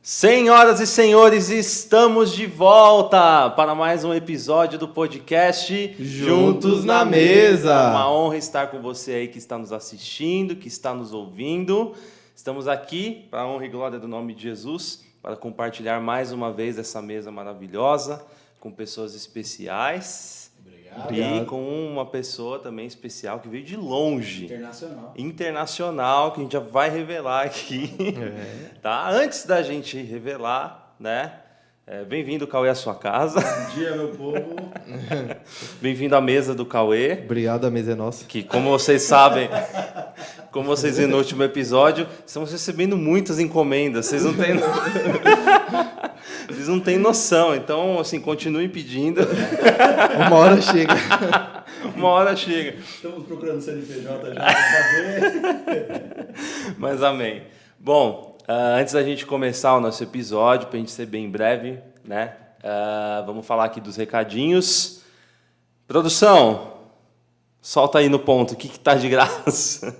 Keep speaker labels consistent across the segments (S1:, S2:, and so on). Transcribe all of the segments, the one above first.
S1: Senhoras e senhores, estamos de volta para mais um episódio do podcast
S2: Juntos na Mesa.
S1: Uma honra estar com você aí que está nos assistindo, que está nos ouvindo. Estamos aqui, para a honra e glória do nome de Jesus, para compartilhar mais uma vez essa mesa maravilhosa, com pessoas especiais.
S2: Obrigado.
S1: E com uma pessoa também especial que veio de longe.
S3: Internacional,
S1: Que a gente já vai revelar aqui. Tá? Antes da gente revelar, né? Bem-vindo, Cauê, à sua casa.
S3: Bom dia, meu povo.
S1: Bem-vindo à mesa do Cauê.
S2: Obrigado, a mesa é nossa.
S1: Que, como vocês sabem, como vocês viram no último episódio, estamos recebendo muitas encomendas. Vocês não têm noção. Então, assim, continuem pedindo.
S2: Uma hora chega.
S1: Uma hora chega.
S3: Estamos procurando CNPJ já para fazer.
S1: Mas amém. Bom, antes da gente começar o nosso episódio, para a gente ser bem breve, né? Vamos falar aqui dos recadinhos. Produção, solta aí no ponto. O que está de graça?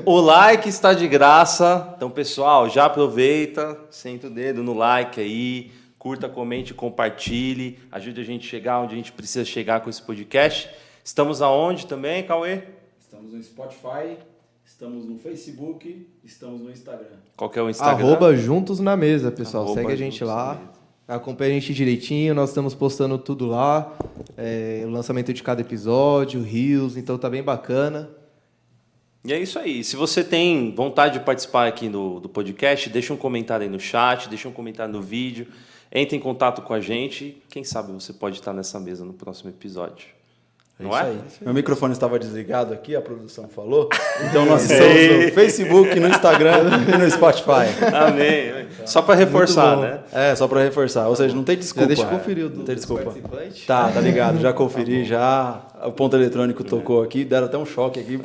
S1: O like está de graça. Então, pessoal, já aproveita, senta o dedo no like aí, curta, comente, compartilhe, ajude a gente a chegar onde a gente precisa chegar com esse podcast. Estamos aonde também, Cauê?
S3: Estamos no Spotify, estamos no Facebook, estamos no Instagram.
S1: Qual que é o Instagram?
S2: @Juntos na Mesa, pessoal.
S1: Arroba
S2: Segue a gente
S1: Juntos na
S2: lá.
S1: Mesa.
S2: Acompanha a gente direitinho. Nós estamos postando tudo lá. O lançamento de cada episódio, reels. Então tá bem bacana.
S1: E é isso aí. Se você tem vontade de participar aqui do podcast, deixa um comentário aí no chat, deixa um comentário no vídeo, entre em contato com a gente. Quem sabe você pode estar nessa mesa no próximo episódio. Não é?
S3: Isso aí. Meu microfone estava desligado aqui, a produção falou. Então nós estamos no Facebook, no Instagram e no Spotify.
S1: Amém. Só para reforçar, né?
S3: Só para reforçar. Ou seja, não tem desculpa.
S2: Já deixa eu conferir
S3: Não tem desculpa.
S2: participante.
S3: Tá ligado. Já conferi, já. O ponto eletrônico tocou aqui, deram até um choque aqui.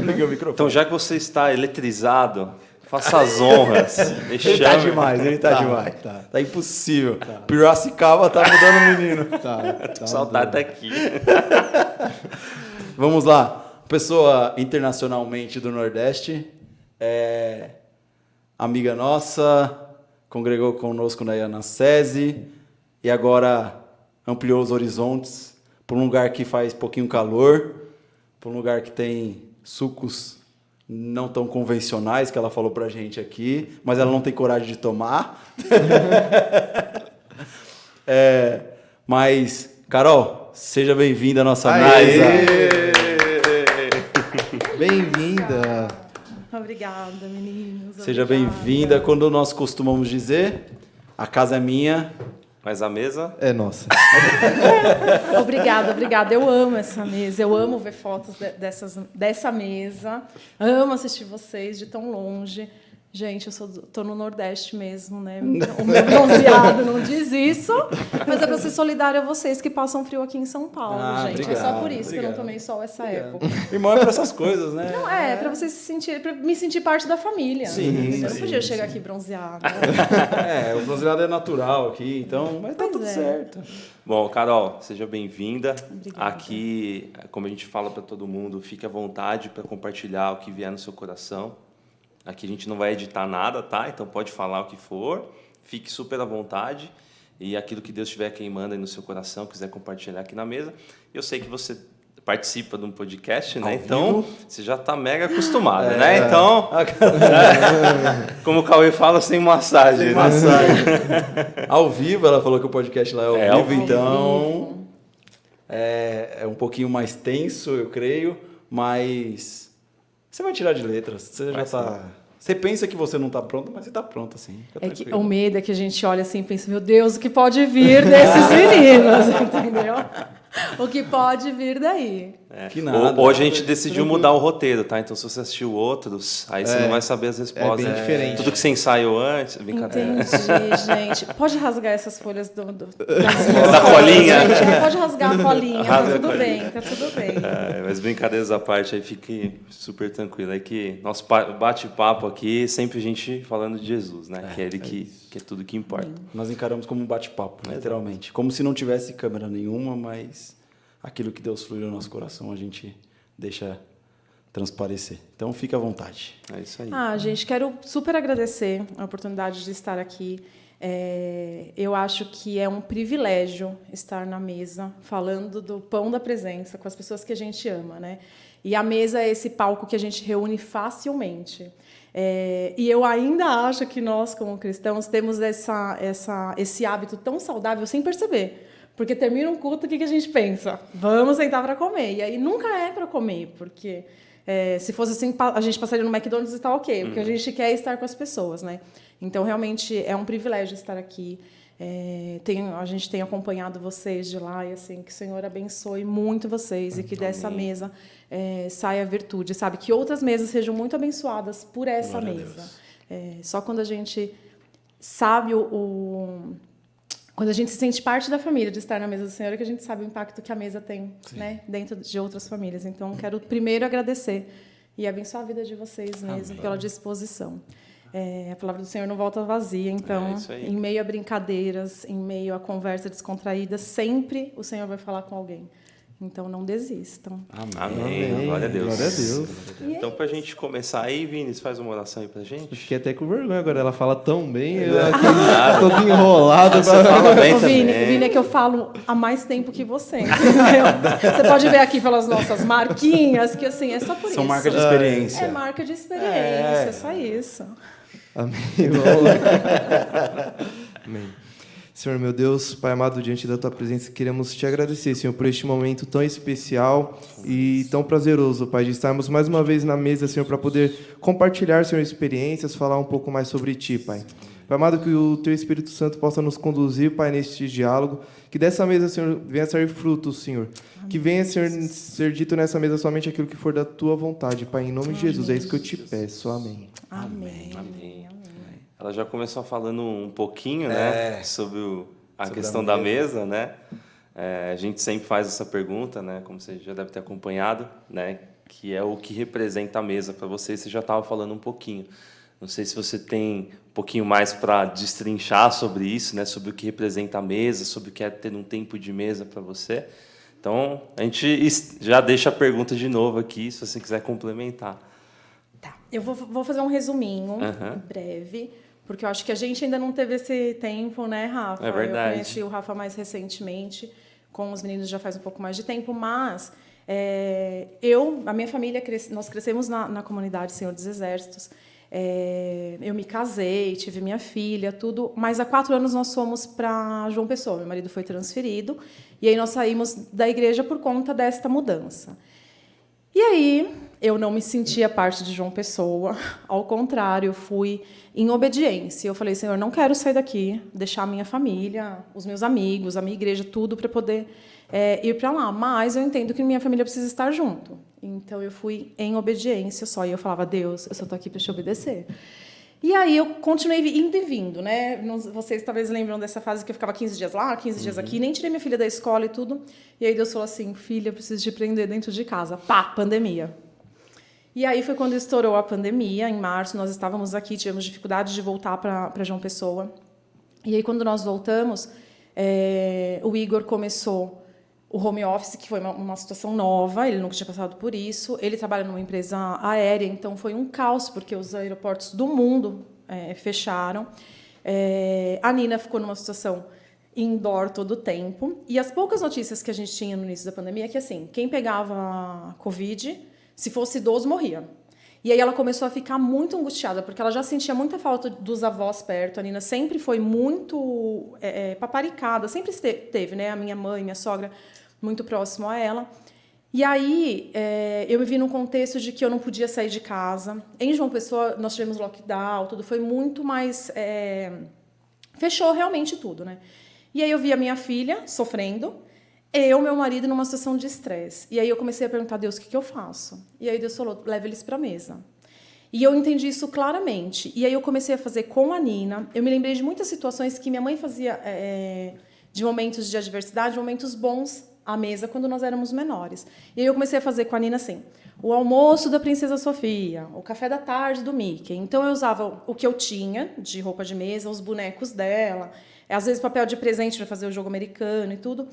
S3: Liguei o microfone.
S1: Então, já que você está eletrizado, faça as honras.
S3: Ele tá demais, ele tá demais. Tá impossível. Piracicaba tá mudando o menino.
S1: Tô saudade daqui.
S3: Vamos lá. Pessoa internacionalmente do Nordeste, amiga nossa, congregou conosco na Ianacese e agora ampliou os horizontes para um lugar que faz pouquinho calor, para um lugar que tem sucos não tão convencionais, que ela falou pra gente aqui, mas ela não tem coragem de tomar. Mas, Carol, seja bem-vinda à nossa mesa.
S2: Bem-vinda.
S4: Obrigada, meninos.
S3: Seja
S4: Obrigada.
S3: bem-vinda. Quando nós costumamos dizer, a casa é minha.
S1: Mas a mesa?
S2: É nossa.
S4: Obrigada. Eu amo essa mesa. Eu amo ver fotos dessa mesa. Amo assistir vocês de tão longe. Gente, tô no Nordeste mesmo, né? O meu bronzeado não diz isso. Mas é para ser solidária a vocês que passam frio aqui em São Paulo, gente.
S3: Obrigado,
S4: é só por isso que eu não
S3: obrigado.
S4: tomei sol essa época.
S3: Irmão é pra essas coisas, né?
S4: Não, para vocês se sentirem, para me sentir parte da família.
S3: Sim,
S4: Eu não
S3: sim,
S4: podia
S3: sim.
S4: chegar aqui bronzeada.
S3: O bronzeado é natural aqui, então, mas tá
S4: Pois
S3: tudo
S4: é.
S3: certo.
S1: Bom, Carol, seja bem-vinda.
S4: Obrigada.
S1: Aqui, como a gente fala para todo mundo, fique à vontade para compartilhar o que vier no seu coração. Aqui a gente não vai editar nada, tá? Então pode falar o que for, fique super à vontade. E aquilo que Deus estiver queimando aí no seu coração, quiser compartilhar aqui na mesa. Eu sei que você participa de um podcast, né? Então você já está mega acostumado, né? Então, como o Cauê fala, sem massagem.
S3: Sem
S1: né?
S3: massagem. Ao vivo, ela falou que o podcast lá é ao vivo, então é um pouquinho mais tenso, eu creio, mas você vai tirar de letras. Você já tá. Você pensa que você não está pronto, mas você está pronto, assim. Fica tranquilo.
S4: O medo é que a gente olha assim e pensa, meu Deus, o que pode vir desses meninos, entendeu? O que pode vir daí.
S3: Que nada.
S1: Hoje a gente decidiu mudar o roteiro, tá? Então se você assistiu outros, aí você não vai saber as respostas.
S2: bem diferente.
S1: Tudo que você ensaiou antes, brincadeira.
S4: Entendi, gente. Pode rasgar essas folhas das
S1: Da colinha.
S4: Gente. Pode rasgar a colinha,
S1: Rasga
S4: tá
S1: a
S4: tudo
S1: colinha.
S4: bem, tá tudo bem.
S1: Mas brincadeiras à parte, aí fique super tranquilo. É que nosso bate-papo aqui, sempre a gente falando de Jesus, né? Que é ele que é tudo que importa.
S3: Nós encaramos como um bate-papo, literalmente. Como se não tivesse câmera nenhuma, mas aquilo que Deus flui no nosso coração, a gente deixa transparecer. Então, fique à vontade.
S1: É isso aí.
S4: Gente, quero super agradecer a oportunidade de estar aqui. Eu acho que é um privilégio estar na mesa falando do pão da presença com as pessoas que a gente ama, né? E a mesa é esse palco que a gente reúne facilmente. E eu ainda acho que nós, como cristãos, temos esse hábito tão saudável sem perceber. Porque termina um culto, o que a gente pensa? Vamos sentar para comer. E aí nunca é para comer, porque se fosse assim, a gente passaria no McDonald's e está ok. Porque a gente quer estar com as pessoas, né? Então, realmente, é um privilégio estar aqui. A gente tem acompanhado vocês de lá e assim, que o Senhor abençoe muito vocês e que dessa mesa saia virtude, sabe? Que outras mesas sejam muito abençoadas por essa mesa. Só quando a gente sabe quando a gente se sente parte da família de estar na mesa do Senhor, é que a gente sabe o impacto que a mesa tem, né, dentro de outras famílias. Então, quero primeiro agradecer e abençoar a vida de vocês mesmo pela disposição. A palavra do Senhor não volta vazia, então, em meio a brincadeiras, em meio a conversa descontraída, sempre o Senhor vai falar com alguém. Então, não desistam.
S1: Amém. Glória a Deus.
S2: Glória a Deus.
S1: Então, para a gente começar aí, Vinícius, faz uma oração aí para a gente.
S2: Fiquei até com vergonha agora. Ela fala tão bem, eu aqui todo enrolado.
S1: Você fala bem também.
S4: Vini, é que eu falo há mais tempo que você, entendeu? Você pode ver aqui pelas nossas marquinhas, que assim, é só por isso.
S3: São marcas de experiência.
S4: É marca de experiência, é só isso.
S2: Amém. Vamos lá. Amém. Senhor, meu Deus, Pai amado, diante da Tua presença, queremos Te agradecer, Senhor, por este momento tão especial e tão prazeroso, Pai, de estarmos mais uma vez na mesa, Senhor, para poder compartilhar, Senhor, experiências, falar um pouco mais sobre Ti, Pai. Pai amado, que o Teu Espírito Santo possa nos conduzir, Pai, neste diálogo, que dessa mesa, Senhor, venha sair frutos, Senhor. Que venha, Senhor, ser dito nessa mesa somente aquilo que for da Tua vontade, Pai, em nome de Jesus, é isso que eu Te peço. Amém.
S1: Amém. Ela já começou falando um pouquinho, né, sobre a questão da mesa, né? A gente sempre faz essa pergunta, né, como você já deve ter acompanhado, né, que é o que representa a mesa para você. Você já estava falando um pouquinho. Não sei se você tem um pouquinho mais para destrinchar sobre isso, né, sobre o que representa a mesa, sobre o que é ter um tempo de mesa para você. Então, a gente já deixa a pergunta de novo aqui, se você quiser complementar.
S4: Tá. Eu vou fazer um resuminho breve, porque eu acho que a gente ainda não teve esse tempo, né, Rafa?
S1: É verdade.
S4: Eu conheci o Rafa mais recentemente, com os meninos já faz um pouco mais de tempo, mas a minha família, nós crescemos na comunidade Senhor dos Exércitos. Eu me casei, tive minha filha, tudo, mas há 4 anos nós fomos para João Pessoa. Meu marido foi transferido, e aí nós saímos da igreja por conta desta mudança. E aí, eu não me sentia parte de João Pessoa, ao contrário, eu fui em obediência. Eu falei, Senhor, não quero sair daqui, deixar a minha família, os meus amigos, a minha igreja, tudo para poder ir para lá. Mas eu entendo que minha família precisa estar junto. Então, eu fui em obediência só. E eu falava, Deus, eu só estou aqui para te obedecer. E aí, eu continuei indo e vindo, né? Vocês talvez lembram dessa fase que eu ficava 15 dias lá, 15 dias aqui, nem tirei minha filha da escola e tudo. E aí, Deus falou assim, filha, eu preciso te prender dentro de casa. Pá, pandemia. E aí foi quando estourou a pandemia, em março, nós estávamos aqui, tivemos dificuldade de voltar para João Pessoa. E aí, quando nós voltamos, o Igor começou o home office, que foi uma situação nova, ele nunca tinha passado por isso. Ele trabalha numa empresa aérea, então foi um caos, porque os aeroportos do mundo fecharam. A Nina ficou numa situação indoor todo o tempo. E as poucas notícias que a gente tinha no início da pandemia é que, assim, quem pegava Covid, se fosse idoso, morria. E aí ela começou a ficar muito angustiada, porque ela já sentia muita falta dos avós perto. A Nina sempre foi muito paparicada, sempre teve, né? A minha mãe, minha sogra, muito próximo a ela. E aí eu me vi num contexto de que eu não podia sair de casa. Em João Pessoa, nós tivemos lockdown, tudo foi muito mais... fechou realmente tudo, né? E aí eu vi a minha filha sofrendo, meu marido numa situação de estresse. E aí eu comecei a perguntar a Deus, o que eu faço? E aí Deus falou, leva eles para a mesa. E eu entendi isso claramente. E aí eu comecei a fazer com a Nina. Eu me lembrei de muitas situações que minha mãe fazia de momentos de adversidade, momentos bons à mesa, quando nós éramos menores. E aí eu comecei a fazer com a Nina assim, o almoço da Princesa Sofia, o café da tarde do Mickey. Então eu usava o que eu tinha de roupa de mesa, os bonecos dela, às vezes papel de presente para fazer o jogo americano e tudo.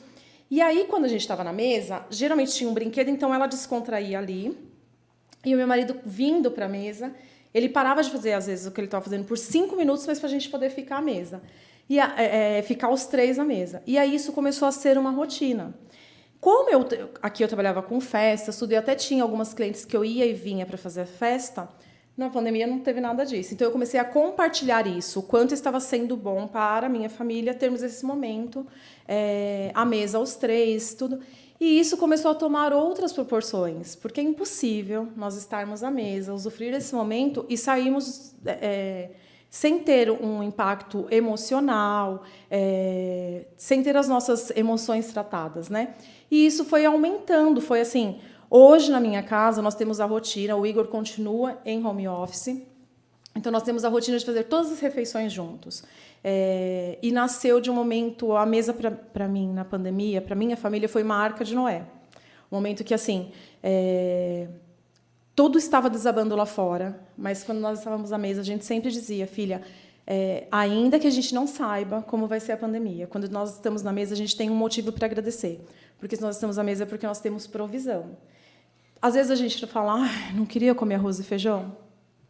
S4: E aí, quando a gente estava na mesa, geralmente tinha um brinquedo, então ela descontraía ali. E o meu marido vindo para a mesa, ele parava de fazer, às vezes, o que ele estava fazendo por 5 minutos, mas para a gente poder ficar à mesa. E ficar os 3 à mesa. E aí isso começou a ser uma rotina. Como aqui eu trabalhava com festas, tudo, e até tinha algumas clientes que eu ia e vinha para fazer festa, na pandemia não teve nada disso. Então eu comecei a compartilhar isso, o quanto estava sendo bom para a minha família termos esse momento, à mesa aos 3, tudo. E isso começou a tomar outras proporções, porque é impossível nós estarmos à mesa, usufruir desse momento e sairmos sem ter um impacto emocional, sem ter as nossas emoções tratadas, né? E isso foi aumentando, foi assim. Hoje, na minha casa, nós temos a rotina, o Igor continua em home office, então nós temos a rotina de fazer todas as refeições juntos. E nasceu de um momento, a mesa para mim, na pandemia, para minha família, foi uma arca de Noé. Um momento que, assim, tudo estava desabando lá fora, mas quando nós estávamos à mesa, a gente sempre dizia, filha, ainda que a gente não saiba como vai ser a pandemia, quando nós estamos na mesa, a gente tem um motivo para agradecer. Porque se nós estamos à mesa é porque nós temos provisão. Às vezes a gente fala, não queria comer arroz e feijão.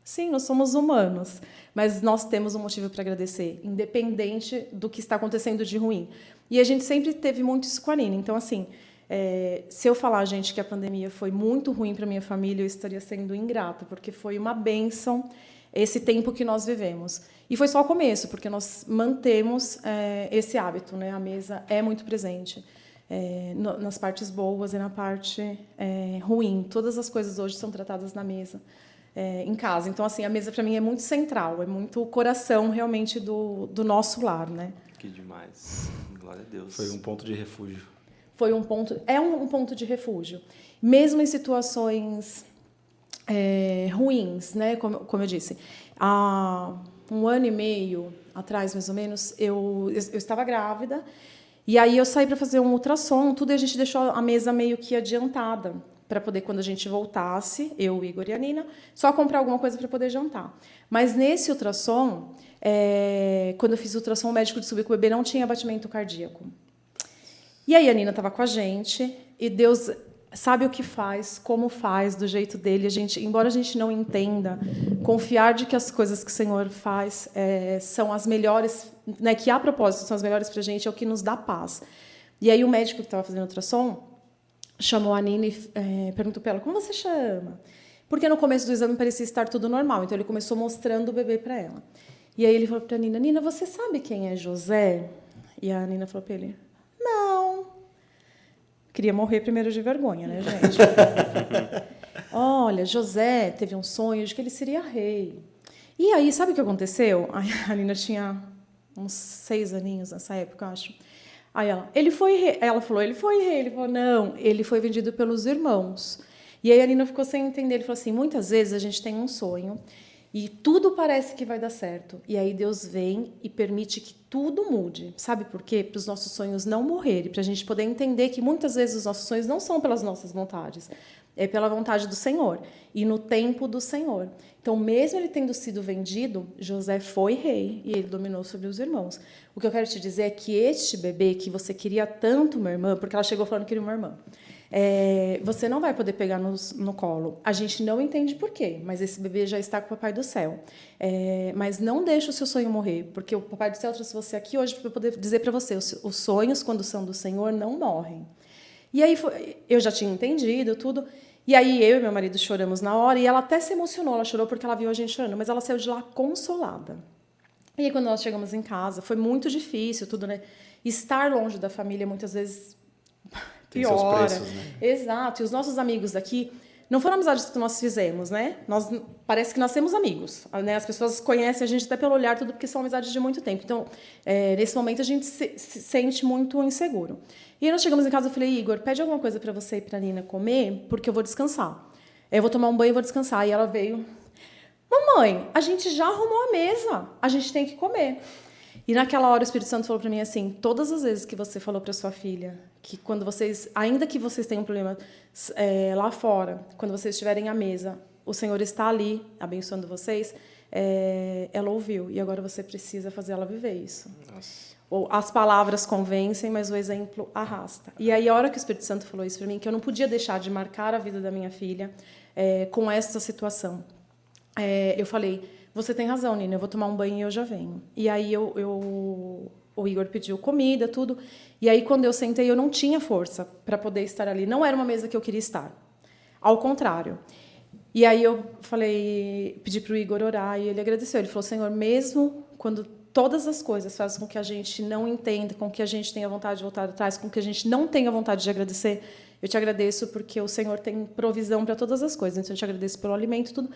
S4: Sim, nós somos humanos, mas nós temos um motivo para agradecer, independente do que está acontecendo de ruim. E a gente sempre teve muito isso com a Nina. Então, assim, se eu falar, gente, que a pandemia foi muito ruim para a minha família, eu estaria sendo ingrata, porque foi uma bênção esse tempo que nós vivemos. E foi só o começo, porque nós mantemos esse hábito, né? A mesa é muito presente. Nas partes boas e na parte ruim. Todas as coisas hoje são tratadas na mesa, em casa. Então, assim, a mesa para mim é muito central, é muito o coração realmente do nosso lar, né?
S1: Que demais. Glória a Deus.
S3: Foi um ponto de refúgio.
S4: Foi um ponto de refúgio. Mesmo em situações ruins, né? Como eu disse. Há 1 ano e meio atrás, mais ou menos, eu estava grávida. E aí eu saí para fazer um ultrassom, tudo, e a gente deixou a mesa meio que adiantada, para poder, quando a gente voltasse, eu, o Igor e a Nina, só comprar alguma coisa para poder jantar. Mas nesse ultrassom, quando eu fiz o ultrassom, o médico descobriu que o bebê não tinha batimento cardíaco. E aí a Nina estava com a gente, e Deus sabe o que faz, como faz, do jeito dele. Embora a gente não entenda, confiar de que as coisas que o Senhor faz são as melhores, né, que a propósito são as melhores para a gente, é o que nos dá paz. E aí o médico que estava fazendo ultrassom chamou a Nina e perguntou para ela, como você chama? Porque no começo do exame parecia estar tudo normal, então ele começou mostrando o bebê para ela. E aí ele falou para a Nina, Nina, você sabe quem é José? E a Nina falou para ele, não. Queria morrer primeiro de vergonha, né, gente? Olha, José teve um sonho de que ele seria rei. E aí, sabe o que aconteceu? A Nina tinha uns 6 aninhos nessa época, acho. Aí ele foi rei. Ela falou, ele foi rei. Ele falou, não, ele foi vendido pelos irmãos. E aí a Nina ficou sem entender. Ele falou assim, muitas vezes a gente tem um sonho e tudo parece que vai dar certo. E aí Deus vem e permite que tudo mude. Sabe por quê? Para os nossos sonhos não morrerem, para a gente poder entender que muitas vezes os nossos sonhos não são pelas nossas vontades, é pela vontade do Senhor e no tempo do Senhor. Então, mesmo ele tendo sido vendido, José foi rei e ele dominou sobre os irmãos. O que eu quero te dizer é que este bebê que você queria tanto, uma irmã, porque ela chegou falando que queria uma irmã, você não vai poder pegar no colo. A gente não entende por quê, mas esse bebê já está com o Papai do Céu. Mas não deixe o seu sonho morrer, porque o Papai do Céu trouxe você aqui hoje para poder dizer para você, os sonhos, quando são do Senhor, não morrem. E aí eu já tinha entendido tudo, e aí eu e meu marido choramos na hora, e ela até se emocionou, ela chorou porque ela viu a gente chorando, mas ela saiu de lá consolada. E aí quando nós chegamos em casa, foi muito difícil tudo, né? Estar longe da família muitas vezes piora.
S3: Tem seus preços, né?
S4: Exato. E os nossos amigos daqui não foram amizades que nós fizemos, né? Parece que nós temos amigos, né? As pessoas conhecem a gente até pelo olhar, tudo, porque são amizades de muito tempo. Então, nesse momento, a gente se sente muito inseguro. E aí nós chegamos em casa, eu falei, Igor, pede alguma coisa para você e para a Nina comer, porque eu vou descansar. Eu vou tomar um banho e vou descansar. E ela veio, mamãe, a gente já arrumou a mesa, a gente tem que comer. E naquela hora o Espírito Santo falou para mim assim, todas as vezes que você falou para sua filha, que quando vocês, ainda que vocês tenham um problema lá fora, quando vocês estiverem à mesa, o Senhor está ali abençoando vocês, ela ouviu, e agora você precisa fazer ela viver isso.
S1: Nossa.
S4: as palavras convencem, mas o exemplo arrasta. E aí, a hora que o Espírito Santo falou isso para mim, que eu não podia deixar de marcar a vida da minha filha com essa situação, eu falei, você tem razão, Nina, eu vou tomar um banho e eu já venho. E aí, o Igor pediu comida, tudo. E aí, quando eu sentei, eu não tinha força para poder estar ali. Não era uma mesa que eu queria estar. Ao contrário. E aí, eu pedi para o Igor orar e ele agradeceu. Ele falou, Senhor, mesmo quando todas as coisas fazem com que a gente não entenda, com que a gente tenha vontade de voltar atrás, com que a gente não tenha vontade de agradecer, eu te agradeço porque o Senhor tem provisão para todas as coisas. Então, eu te agradeço pelo alimento e tudo.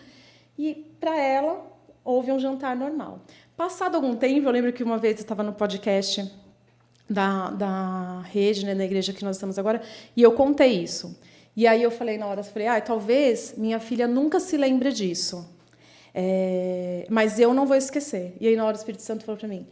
S4: E, para ela, houve um jantar normal. Passado algum tempo, eu lembro que uma vez eu estava no podcast da rede, né, da igreja que nós estamos agora, e eu contei isso. E aí eu falei na hora, talvez minha filha nunca se lembre disso, mas eu não vou esquecer. E aí na hora o Espírito Santo falou para mim,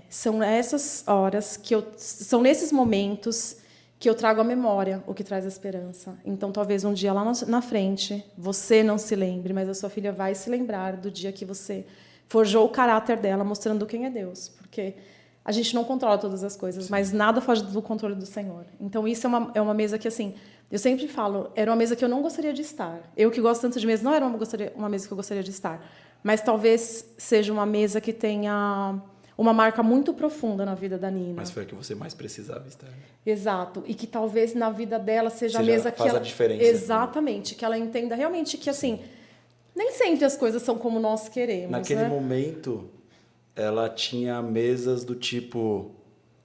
S4: são essas horas são nesses momentos que eu trago à memória o que traz a esperança. Então, talvez um dia lá na frente, você não se lembre, mas a sua filha vai se lembrar do dia que você forjou o caráter dela, mostrando quem é Deus. Porque a gente não controla todas as coisas, mas nada foge do controle do Senhor. Então, isso é uma mesa que, assim, eu sempre falo, era uma mesa que eu não gostaria de estar. Eu que gosto tanto de mesa, não era uma mesa que eu gostaria de estar. Mas talvez seja uma mesa que tenha uma marca muito profunda na vida da Nina.
S3: Mas foi a que você mais precisava estar.
S4: Exato. E que talvez na vida dela seja a mesa que
S3: faz
S4: ela...
S3: a diferença.
S4: Exatamente. Que ela entenda realmente que, assim, nem sempre as coisas são como nós queremos.
S3: Naquele momento, ela tinha mesas do tipo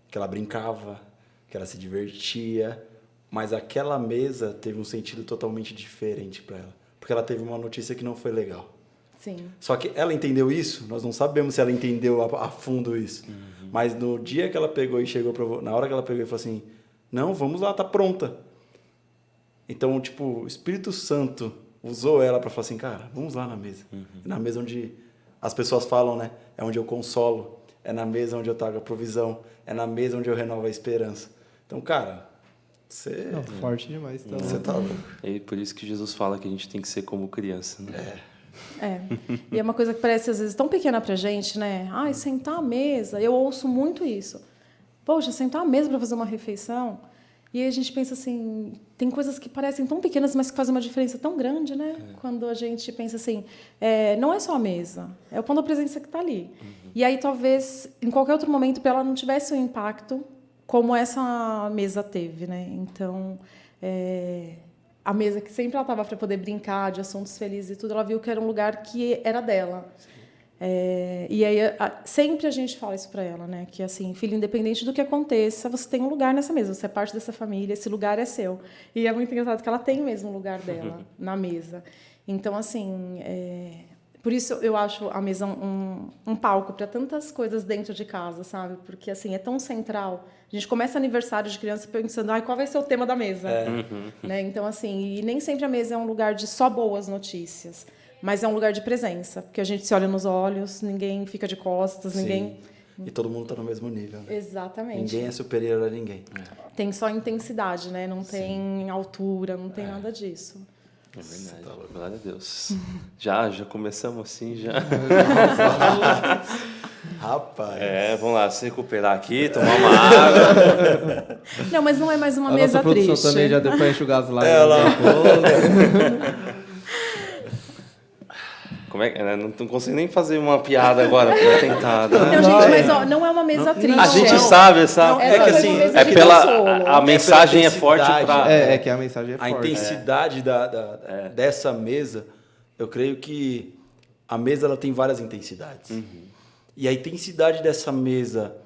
S3: que ela brincava, que ela se divertia, mas aquela mesa teve um sentido totalmente diferente para ela. Porque ela teve uma notícia que não foi legal.
S4: Sim.
S3: Só que ela entendeu isso, nós não sabemos se ela entendeu a fundo isso. Uhum. Mas no dia que ela pegou e chegou na hora que ela pegou e falou assim, não, vamos lá, tá pronta. Então, tipo, o Espírito Santo usou ela para falar assim, cara, vamos lá na mesa. Uhum. Na mesa onde as pessoas falam, né? É onde eu consolo, é na mesa onde eu trago a provisão, é na mesa onde eu renovo a esperança. Então, cara, você...
S2: Não, forte demais. Tá
S3: você tá louco.
S1: E por isso que Jesus fala que a gente tem que ser como criança, né?
S4: E é uma coisa que parece, às vezes, tão pequena pra gente, né? Ai, sentar à mesa. Eu ouço muito isso. Poxa, sentar à mesa para fazer uma refeição. E aí a gente pensa assim, tem coisas que parecem tão pequenas, mas que fazem uma diferença tão grande, né? Quando a gente pensa assim, não é só a mesa, é o pão da presença que está ali. Uhum. E aí, talvez, em qualquer outro momento, ela não tivesse um impacto como essa mesa teve, né? Então, a mesa que sempre ela estava para poder brincar de assuntos felizes e tudo, ela viu que era um lugar que era dela. E aí sempre a gente fala isso para ela, né? Que assim, filha, independente do que aconteça, você tem um lugar nessa mesa, você é parte dessa família, esse lugar é seu. E é muito engraçado que ela tem mesmo o lugar dela na mesa. Então, assim, por isso eu acho a mesa um palco para tantas coisas dentro de casa, sabe? Porque assim, é tão central. A gente começa aniversário de criança pensando, qual vai ser o tema da mesa? Né? Então, assim, e nem sempre a mesa é um lugar de só boas notícias, mas é um lugar de presença, porque a gente se olha nos olhos, ninguém fica de costas, ninguém...
S3: E todo mundo está no mesmo nível. Né?
S4: Exatamente.
S3: Ninguém é superior a ninguém.
S4: Tem só intensidade, né? Não tem altura, não tem nada disso.
S1: É verdade. Tá, glória a Deus. Já começamos assim, já.
S3: Rapaz.
S1: Vamos lá, se recuperar aqui, tomar uma água.
S4: Não, mas não é mais uma
S2: a
S4: mesa
S2: nossa
S4: triste.
S2: produção também já deu para enxugar as lágrimas.
S1: Como é que... Não consigo nem fazer uma piada agora para tentar.
S4: Não, gente, mas ó, não é uma mesa triste.
S1: A gente sabe.
S4: Não,
S3: é que assim,
S1: a mensagem é forte para...
S2: É que a mensagem é forte.
S3: A intensidade dessa mesa, eu creio que a mesa ela tem várias intensidades. Uhum. E a intensidade dessa mesa,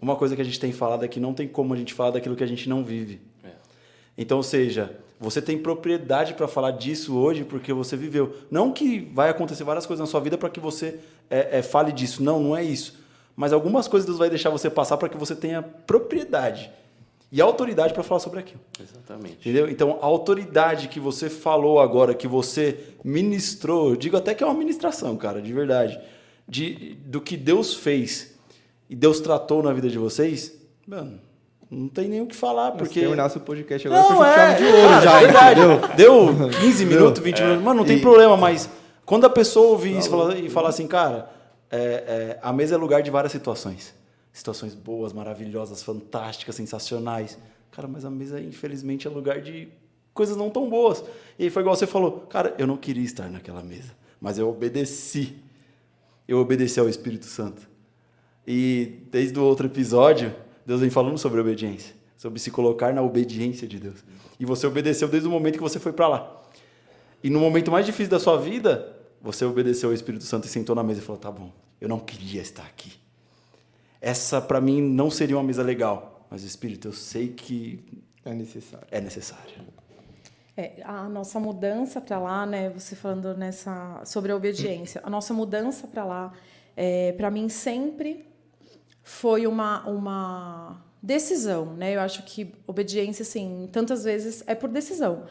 S3: uma coisa que a gente tem falado é que não tem como a gente falar daquilo que a gente não vive. Então, ou seja, você tem propriedade para falar disso hoje porque você viveu. Não que vai acontecer várias coisas na sua vida para que você fale disso. Não é isso. Mas algumas coisas Deus vai deixar você passar para que você tenha propriedade e autoridade para falar sobre aquilo.
S1: Exatamente.
S3: Entendeu? Então, a autoridade que você falou agora, que você ministrou, eu digo até que é uma ministração, cara, de verdade, do que Deus fez e Deus tratou na vida de vocês, mano, não tem nem o que falar, porque...
S2: Se terminasse o podcast agora,
S3: não,
S2: foi chave de ouro
S3: cara,
S2: já,
S3: verdade.
S2: entendeu?
S3: Deu 15 minutos, 20 minutos, mano, não tem problema, mas quando a pessoa ouvir isso e falar assim, cara, a mesa é lugar de várias situações. Situações boas, maravilhosas, fantásticas, sensacionais. Cara, mas a mesa, infelizmente, é lugar de coisas não tão boas. E aí foi igual você falou. Cara, eu não queria estar naquela mesa, mas eu obedeci. Eu obedeci ao Espírito Santo. E desde o outro episódio, Deus vem falando sobre obediência. Sobre se colocar na obediência de Deus. E você obedeceu desde o momento que você foi para lá. E no momento mais difícil da sua vida, você obedeceu ao Espírito Santo e sentou na mesa e falou, tá bom, eu não queria estar aqui. Essa, para mim, não seria uma mesa legal. Mas, Espírito, eu sei que
S2: É necessário.
S3: é necessário.
S4: A nossa mudança para lá, né? Você falando sobre a obediência. A nossa mudança para lá, para mim, sempre foi uma decisão, né? Eu acho que obediência, assim, tantas vezes é por decisão.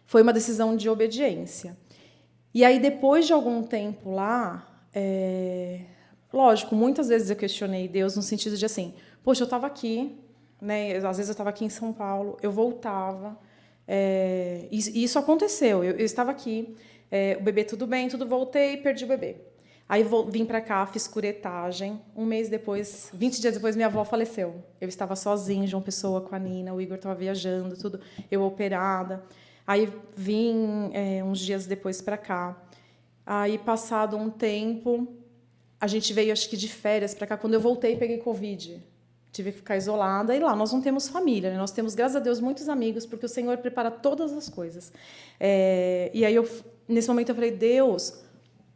S4: Foi uma decisão de obediência. E aí, depois de algum tempo lá, lógico, muitas vezes eu questionei Deus no sentido de assim, poxa, eu estava aqui, né? Às vezes eu estava aqui em São Paulo, eu voltava, e isso aconteceu. Eu estava aqui, o bebê tudo bem, tudo, voltei, perdi o bebê. Aí vim para cá, fiz curetagem. Um mês depois, 20 dias depois, minha avó faleceu. Eu estava sozinha em João Pessoa com a Nina, o Igor estava viajando, tudo, eu operada. Aí vim uns dias depois para cá. Aí, passado um tempo, a gente veio, acho que de férias para cá. Quando eu voltei, peguei Covid. Tive que ficar isolada. E lá nós não temos família, né? Nós temos, graças a Deus, muitos amigos, porque o Senhor prepara todas as coisas. E aí, nesse momento, eu falei, Deus,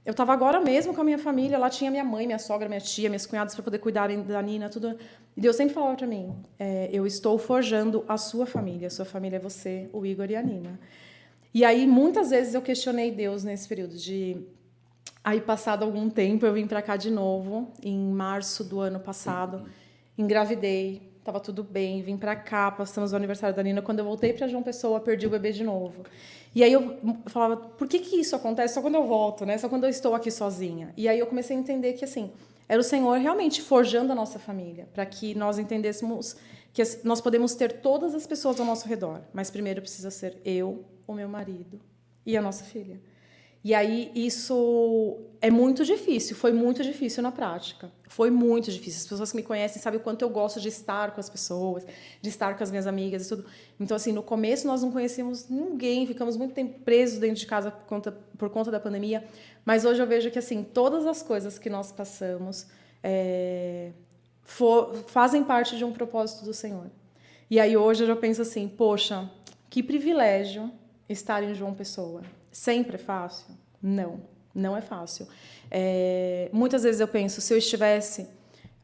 S4: eu estava agora mesmo com a minha família. Lá tinha minha mãe, minha sogra, minha tia, minhas cunhadas para poder cuidar da Nina, tudo. E Deus sempre falava para mim, eu estou forjando a sua família é você, o Igor e a Nina. E aí, muitas vezes, eu questionei Deus nesse período de... Aí, passado algum tempo, eu vim para cá de novo, em março do ano passado, engravidei, estava tudo bem, vim para cá, passamos o aniversário da Nina. Quando eu voltei para João Pessoa, perdi o bebê de novo. E aí eu falava, por que isso acontece só quando eu volto, né? Só quando eu estou aqui sozinha? E aí eu comecei a entender que, assim, era o Senhor realmente forjando a nossa família, para que nós entendêssemos que nós podemos ter todas as pessoas ao nosso redor, mas primeiro precisa ser eu, o meu marido e a nossa filha. E aí isso é muito difícil, foi muito difícil na prática. Foi muito difícil. As pessoas que me conhecem sabem o quanto eu gosto de estar com as pessoas, de estar com as minhas amigas e tudo. Então, assim, no começo nós não conhecíamos ninguém, ficamos muito tempo presos dentro de casa por conta da pandemia. Mas hoje eu vejo que, assim, todas as coisas que nós passamos fazem parte de um propósito do Senhor. E aí hoje eu já penso assim, poxa, que privilégio estar em João Pessoa. Sempre é fácil? Não, não é fácil. Muitas vezes eu penso, se eu estivesse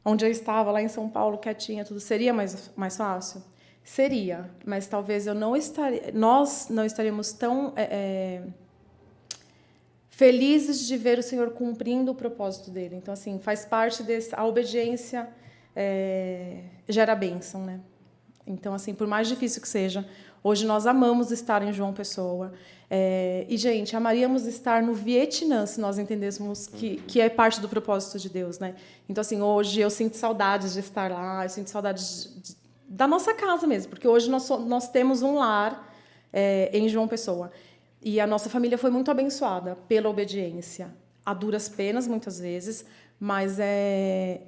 S4: onde eu estava, lá em São Paulo, quietinha, tudo, seria mais fácil? Seria, mas talvez nós não estaríamos tão felizes de ver o Senhor cumprindo o propósito dele. Então, assim, faz parte a obediência gera bênção, né? Então, assim, por mais difícil que seja, hoje nós amamos estar em João Pessoa. E, gente, amaríamos estar no Vietnã, se nós entendêssemos que é parte do propósito de Deus, né? Então, assim, hoje eu sinto saudades de estar lá, eu sinto saudades da nossa casa mesmo, porque hoje nós temos um lar em João Pessoa. E a nossa família foi muito abençoada pela obediência, a duras penas, muitas vezes, mas é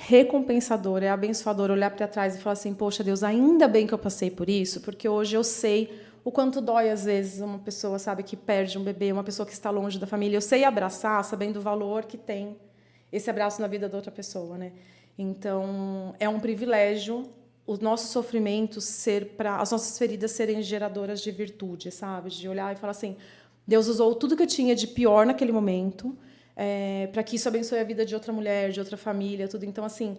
S4: recompensador, é abençoador olhar para trás e falar assim, poxa, Deus, ainda bem que eu passei por isso, porque hoje eu sei o quanto dói, às vezes, uma pessoa, sabe, que perde um bebê, uma pessoa que está longe da família. Eu sei abraçar, sabendo o valor que tem esse abraço na vida da outra pessoa, né? Então, é um privilégio o nosso sofrimento as nossas feridas serem geradoras de virtude, sabe? De olhar e falar assim, Deus usou tudo que eu tinha de pior naquele momento, para que isso abençoe a vida de outra mulher, de outra família, tudo. Então, assim,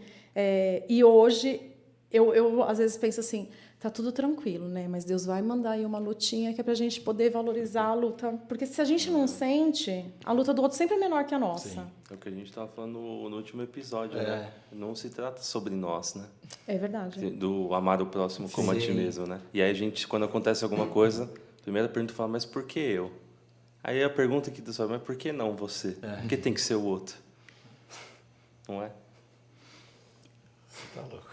S4: e hoje eu às vezes penso assim, tá tudo tranquilo, né? Mas Deus vai mandar aí uma lutinha que é para a gente poder valorizar a luta, porque se a gente não sente, a luta do outro sempre é menor que a nossa.
S1: Sim. É o que a gente estava falando no último episódio, né? Não se trata sobre nós, né?
S4: É verdade.
S1: Do amar o próximo como a ti mesmo, né? E aí a gente, quando acontece alguma coisa, a primeira pergunta fala, mas por que eu? Aí a pergunta que Deus fala, mas por que não você? Por que tem que ser o outro? Não é?
S3: Você tá louco.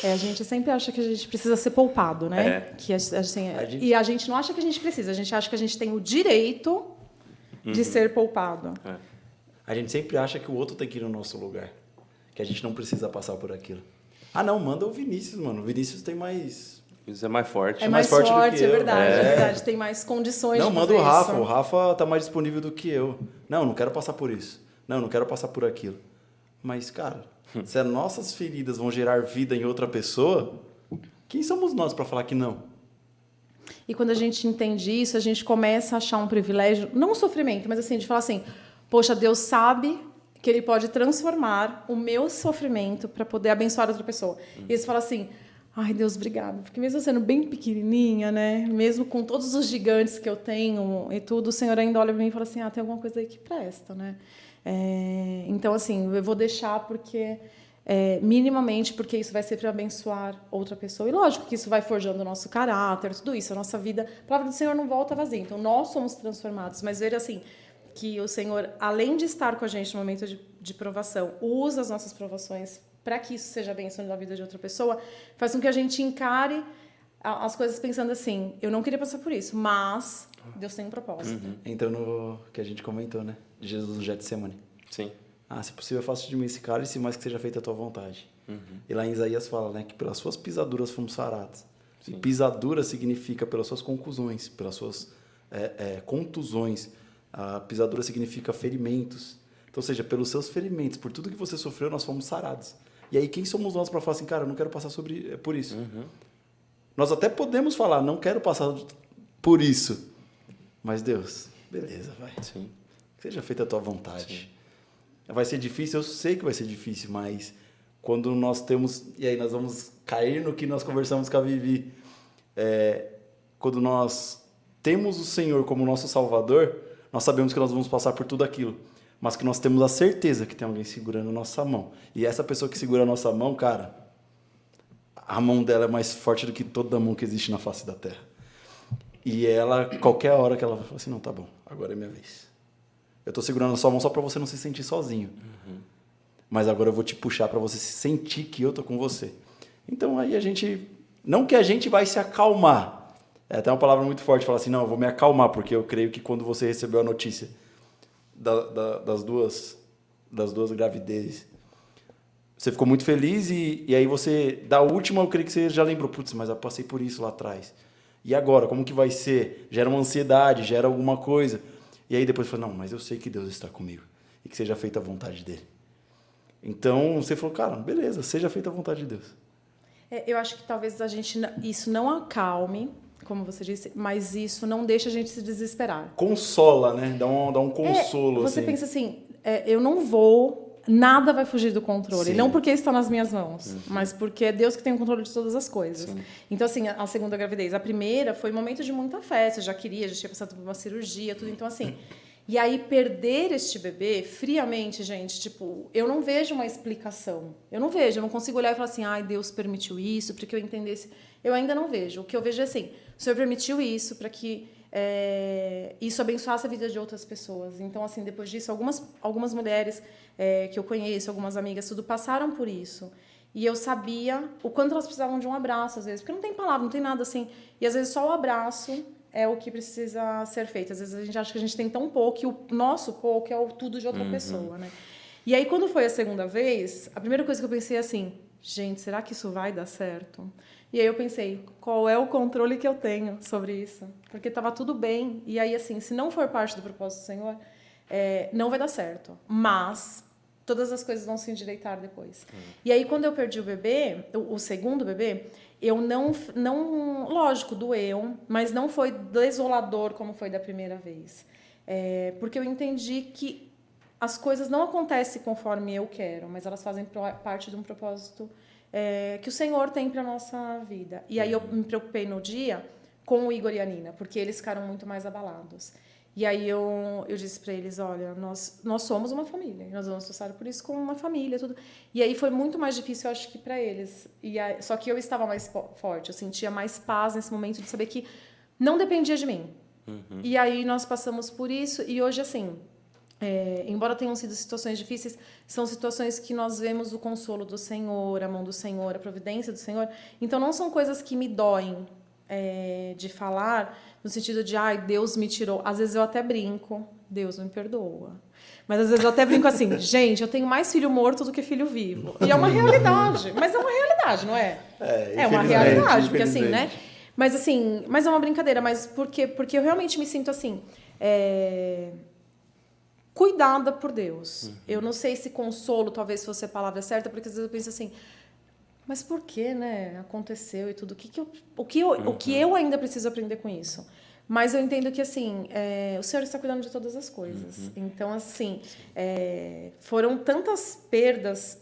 S4: A gente sempre acha que a gente precisa ser poupado, né? Que, assim, e a gente não acha que a gente precisa, a gente acha que a gente tem o direito de ser poupado.
S3: A gente sempre acha que o outro tem que ir no nosso lugar. Que a gente não precisa passar por aquilo. Ah, não, manda o Vinícius, mano. O Vinícius tem mais...
S1: Isso é mais forte.
S4: É mais
S3: forte
S4: forte,
S3: do que
S4: é
S3: eu.
S4: verdade, é verdade. Tem mais condições
S3: Não,
S4: de
S3: manda
S4: fazer
S3: o Rafa.
S4: isso.
S3: O Rafa tá mais disponível do que eu. Não quero passar por isso. Não quero passar por aquilo. Mas, cara, se as nossas feridas vão gerar vida em outra pessoa, quem somos nós para falar que não?
S4: E quando a gente entende isso, a gente começa a achar um privilégio, não um sofrimento, mas assim, de falar assim, poxa, Deus sabe que Ele pode transformar o meu sofrimento para poder abençoar outra pessoa. E aí você fala assim, ai, Deus, obrigado. Porque mesmo sendo bem pequenininha, né, mesmo com todos os gigantes que eu tenho e tudo, o Senhor ainda olha para mim e fala assim, tem alguma coisa aí que presta, né? Então, assim, eu vou deixar porque... minimamente, porque isso vai ser para abençoar outra pessoa. E lógico que isso vai forjando o nosso caráter, tudo isso, a nossa vida. A palavra do Senhor não volta vazia. Então, nós somos transformados. Mas ver assim, que o Senhor, além de estar com a gente no momento de provação, usa as nossas provações para que isso seja bênção na vida de outra pessoa, faz com que a gente encare as coisas pensando assim, eu não queria passar por isso, mas Deus tem um propósito.
S3: Entra no que a gente comentou, né? De Jesus no Getsemane.
S1: Sim.
S3: Se possível, faça de mim esse cálice, mas que seja feita a tua vontade. E lá em Isaías fala, né, que pelas suas pisaduras fomos sarados. E pisadura significa pelas suas conclusões, pelas suas contusões. A pisadura significa ferimentos. Então, ou seja, pelos seus ferimentos, por tudo que você sofreu, nós fomos sarados. E aí, quem somos nós para falar assim, cara, eu não quero passar por isso? Nós até podemos falar, não quero passar por isso. Mas, Deus, beleza, vai.
S1: Sim.
S3: Que seja feita a tua vontade. Vai ser difícil, eu sei que vai ser difícil, mas quando nós temos... E aí nós vamos cair no que nós conversamos com a Vivi. Quando nós temos o Senhor como nosso Salvador, nós sabemos que nós vamos passar por tudo aquilo. Mas que nós temos a certeza que tem alguém segurando a nossa mão. E essa pessoa que segura a nossa mão, cara, a mão dela é mais forte do que toda mão que existe na face da terra. E ela, qualquer hora que ela vai falar assim, não, tá bom, agora é minha vez. Eu estou segurando a sua mão só para você não se sentir sozinho. Mas agora eu vou te puxar para você sentir que eu estou com você. Então aí a gente... Não que a gente vai se acalmar. É até uma palavra muito forte, falar assim, não, eu vou me acalmar, porque eu creio que quando você recebeu a notícia das duas gravidezes, você ficou muito feliz e aí você, da última, eu creio que você já lembrou, putz, mas eu passei por isso lá atrás. E agora, como que vai ser? Gera uma ansiedade, gera alguma coisa... E aí depois falou, não, mas eu sei que Deus está comigo. E que seja feita a vontade dele. Então, você falou, cara, beleza, seja feita a vontade de Deus.
S4: Eu acho que talvez isso não acalme, como você disse, mas isso não deixa a gente se desesperar.
S3: Consola, né? Dá um consolo.
S4: Você
S3: assim.
S4: pensa assim, eu não vou... Nada vai fugir do controle.
S3: Sim.
S4: Não porque está nas minhas mãos, mas porque é Deus que tem o controle de todas as coisas.
S1: Sim.
S4: Então, assim, a segunda gravidez. A primeira foi um momento de muita festa. Eu já tinha passado por uma cirurgia, tudo. Então, assim... E aí, perder este bebê, friamente, gente, tipo... Eu não vejo uma explicação. Eu não consigo olhar e falar assim, ai, Deus permitiu isso, para que eu entendesse. Eu ainda não vejo. O que eu vejo é assim, o Senhor permitiu isso para que... isso abençoasse a vida de outras pessoas. Então, assim, depois disso, algumas mulheres que eu conheço, algumas amigas, tudo, passaram por isso. E eu sabia o quanto elas precisavam de um abraço, às vezes. Porque não tem palavra, não tem nada assim. E, às vezes, só o abraço é o que precisa ser feito. Às vezes, a gente acha que a gente tem tão pouco, e o nosso pouco é o tudo de outra pessoa, né? E aí, quando foi a segunda vez, a primeira coisa que eu pensei é assim, gente, será que isso vai dar certo? E aí eu pensei, qual é o controle que eu tenho sobre isso? Porque estava tudo bem. E aí, assim, se não for parte do propósito do Senhor, não vai dar certo. Mas todas as coisas vão se endireitar depois. E aí, quando eu perdi o bebê, o segundo bebê, eu não... Lógico, doeu, mas não foi desolador como foi da primeira vez. Porque eu entendi que as coisas não acontecem conforme eu quero, mas elas fazem parte de um propósito que o Senhor tem para a nossa vida. E aí eu me preocupei no dia com o Igor e a Nina, porque eles ficaram muito mais abalados. E aí eu disse para eles, olha, nós somos uma família, nós vamos passar por isso como uma família, tudo. E aí foi muito mais difícil, eu acho, que para eles. Só que eu estava mais forte, eu sentia mais paz nesse momento de saber que não dependia de mim. E aí nós passamos por isso, e hoje, assim... embora tenham sido situações difíceis, são situações que nós vemos o consolo do Senhor, a mão do Senhor, a providência do Senhor. Então, não são coisas que me doem de falar, no sentido de, ai, Deus me tirou. Às vezes eu até brinco, Deus me perdoa. Mas às vezes eu até brinco assim, gente, eu tenho mais filho morto do que filho vivo. E é uma realidade, mas é uma realidade, não é? É uma realidade, porque assim, né? Mas assim, mas é uma brincadeira, mas porque eu realmente me sinto assim, cuidada por Deus. Eu não sei se consolo talvez fosse a palavra certa, porque às vezes eu penso assim, mas por que, né? Aconteceu e tudo. O que eu ainda preciso aprender com isso? Mas eu entendo que, assim, o Senhor está cuidando de todas as coisas. Então, assim, foram tantas perdas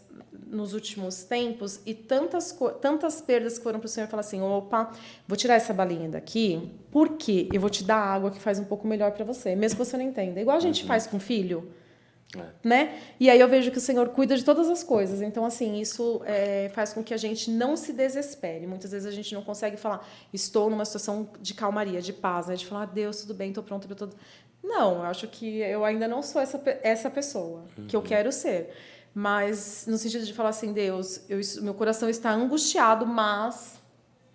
S4: nos últimos tempos e tantas perdas que foram para o Senhor falar assim, opa, vou tirar essa balinha daqui, porque eu vou te dar água que faz um pouco melhor para você, mesmo que você não entenda. Igual a gente faz com filho, né? E aí eu vejo que o Senhor cuida de todas as coisas. Então, assim, isso faz com que a gente não se desespere. Muitas vezes a gente não consegue falar, estou numa situação de calmaria, de paz, né? De falar, Deus, tudo bem, estou pronta para tudo. Não, eu acho que eu ainda não sou essa pessoa que eu quero ser. Mas no sentido de falar assim, Deus, meu coração está angustiado, mas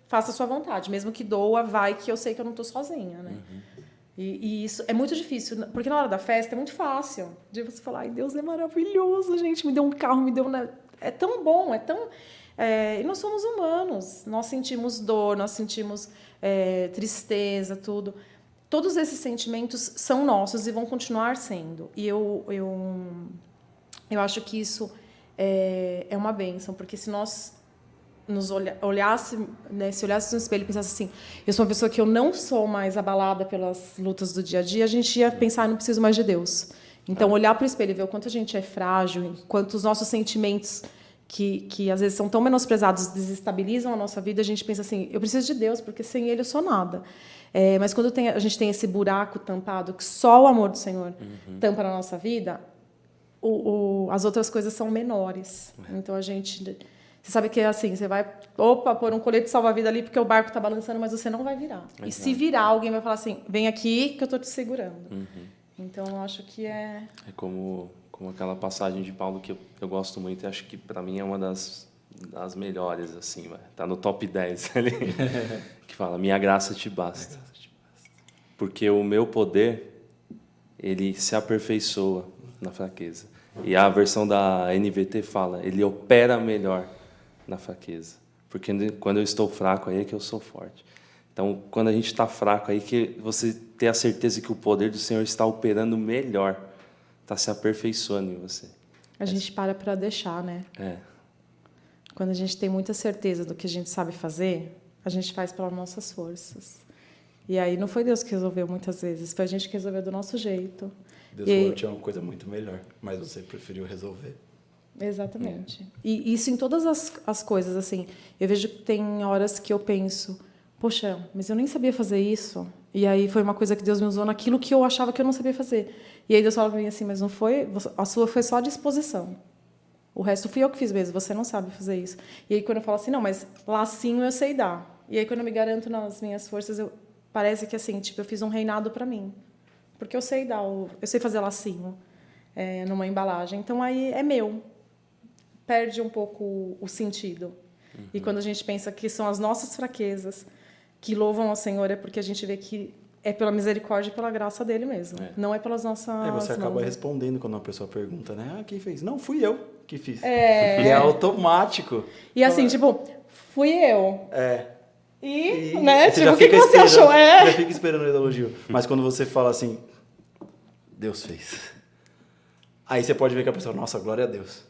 S4: faça a sua vontade. Mesmo que doa, vai, que eu sei que eu não estou sozinha, né? E isso é muito difícil, porque na hora da festa é muito fácil de você falar, ai, Deus é maravilhoso, gente, me deu um carro, me deu... É tão bom, é tão... e nós somos humanos, nós sentimos dor, nós sentimos tristeza, tudo. Todos esses sentimentos são nossos e vão continuar sendo. E eu acho que isso é uma bênção, porque se nós nos olhasse, né, se olhasse no espelho e pensasse assim, eu sou uma pessoa que eu não sou mais abalada pelas lutas do dia a dia, a gente ia pensar, não preciso mais de Deus. Então, olhar para o espelho e ver o quanto a gente é frágil, quanto os nossos sentimentos, que às vezes são tão menosprezados, desestabilizam a nossa vida, a gente pensa assim, eu preciso de Deus, porque sem Ele eu sou nada. Mas quando a gente tem esse buraco tampado, que só o amor do Senhor tampa na nossa vida, as outras coisas são menores. Então, a gente... Você sabe que é assim, você vai, pôr um colete salva-vida ali porque o barco está balançando, mas você não vai virar. Exato. E se virar, alguém vai falar assim, vem aqui que eu estou te segurando. Então, eu acho que é
S1: como aquela passagem de Paulo que eu gosto muito e acho que, para mim, é uma das melhores, assim, tá no top 10 ali, que fala, minha graça te basta. Porque o meu poder, ele se aperfeiçoa na fraqueza. E a versão da NVT fala, ele opera melhor na fraqueza. Porque quando eu estou fraco, aí é que eu sou forte. Então, quando a gente está fraco, aí que você tem a certeza que o poder do Senhor está operando melhor, está se aperfeiçoando em você.
S4: A gente para deixar, né? Quando a gente tem muita certeza do que a gente sabe fazer, a gente faz pelas nossas forças. E aí não foi Deus que resolveu muitas vezes, foi a gente que resolveu do nosso jeito.
S3: Deus falou, tinha uma coisa muito melhor, mas você preferiu resolver.
S4: Exatamente. E isso em todas as coisas, assim. Eu vejo que tem horas que eu penso, poxa, mas eu nem sabia fazer isso. E aí foi uma coisa que Deus me usou naquilo que eu achava que eu não sabia fazer. E aí Deus fala para mim assim, mas não foi, a sua foi só a disposição. O resto fui eu que fiz mesmo, você não sabe fazer isso. E aí quando eu falo assim, não, mas lacinho eu sei dar. E aí quando eu me garanto nas minhas forças, parece que assim, tipo, eu fiz um reinado para mim. Porque eu sei fazer lacinho numa embalagem. Então, aí é meu. Perde um pouco o sentido. E quando a gente pensa que são as nossas fraquezas que louvam ao Senhor, é porque a gente vê que é pela misericórdia e pela graça dele mesmo. Não é pelas nossas
S3: você acaba
S4: mãos.
S3: respondendo quando uma pessoa pergunta, né? Ah, quem fez? Não, fui eu que fiz. E é automático.
S4: E assim, tipo, fui eu. E né?
S3: Você
S4: tipo, o que você achou?
S3: Já fica esperando o elogio. Mas quando você fala assim, Deus fez. Aí você pode ver que a pessoa, nossa, glória a Deus.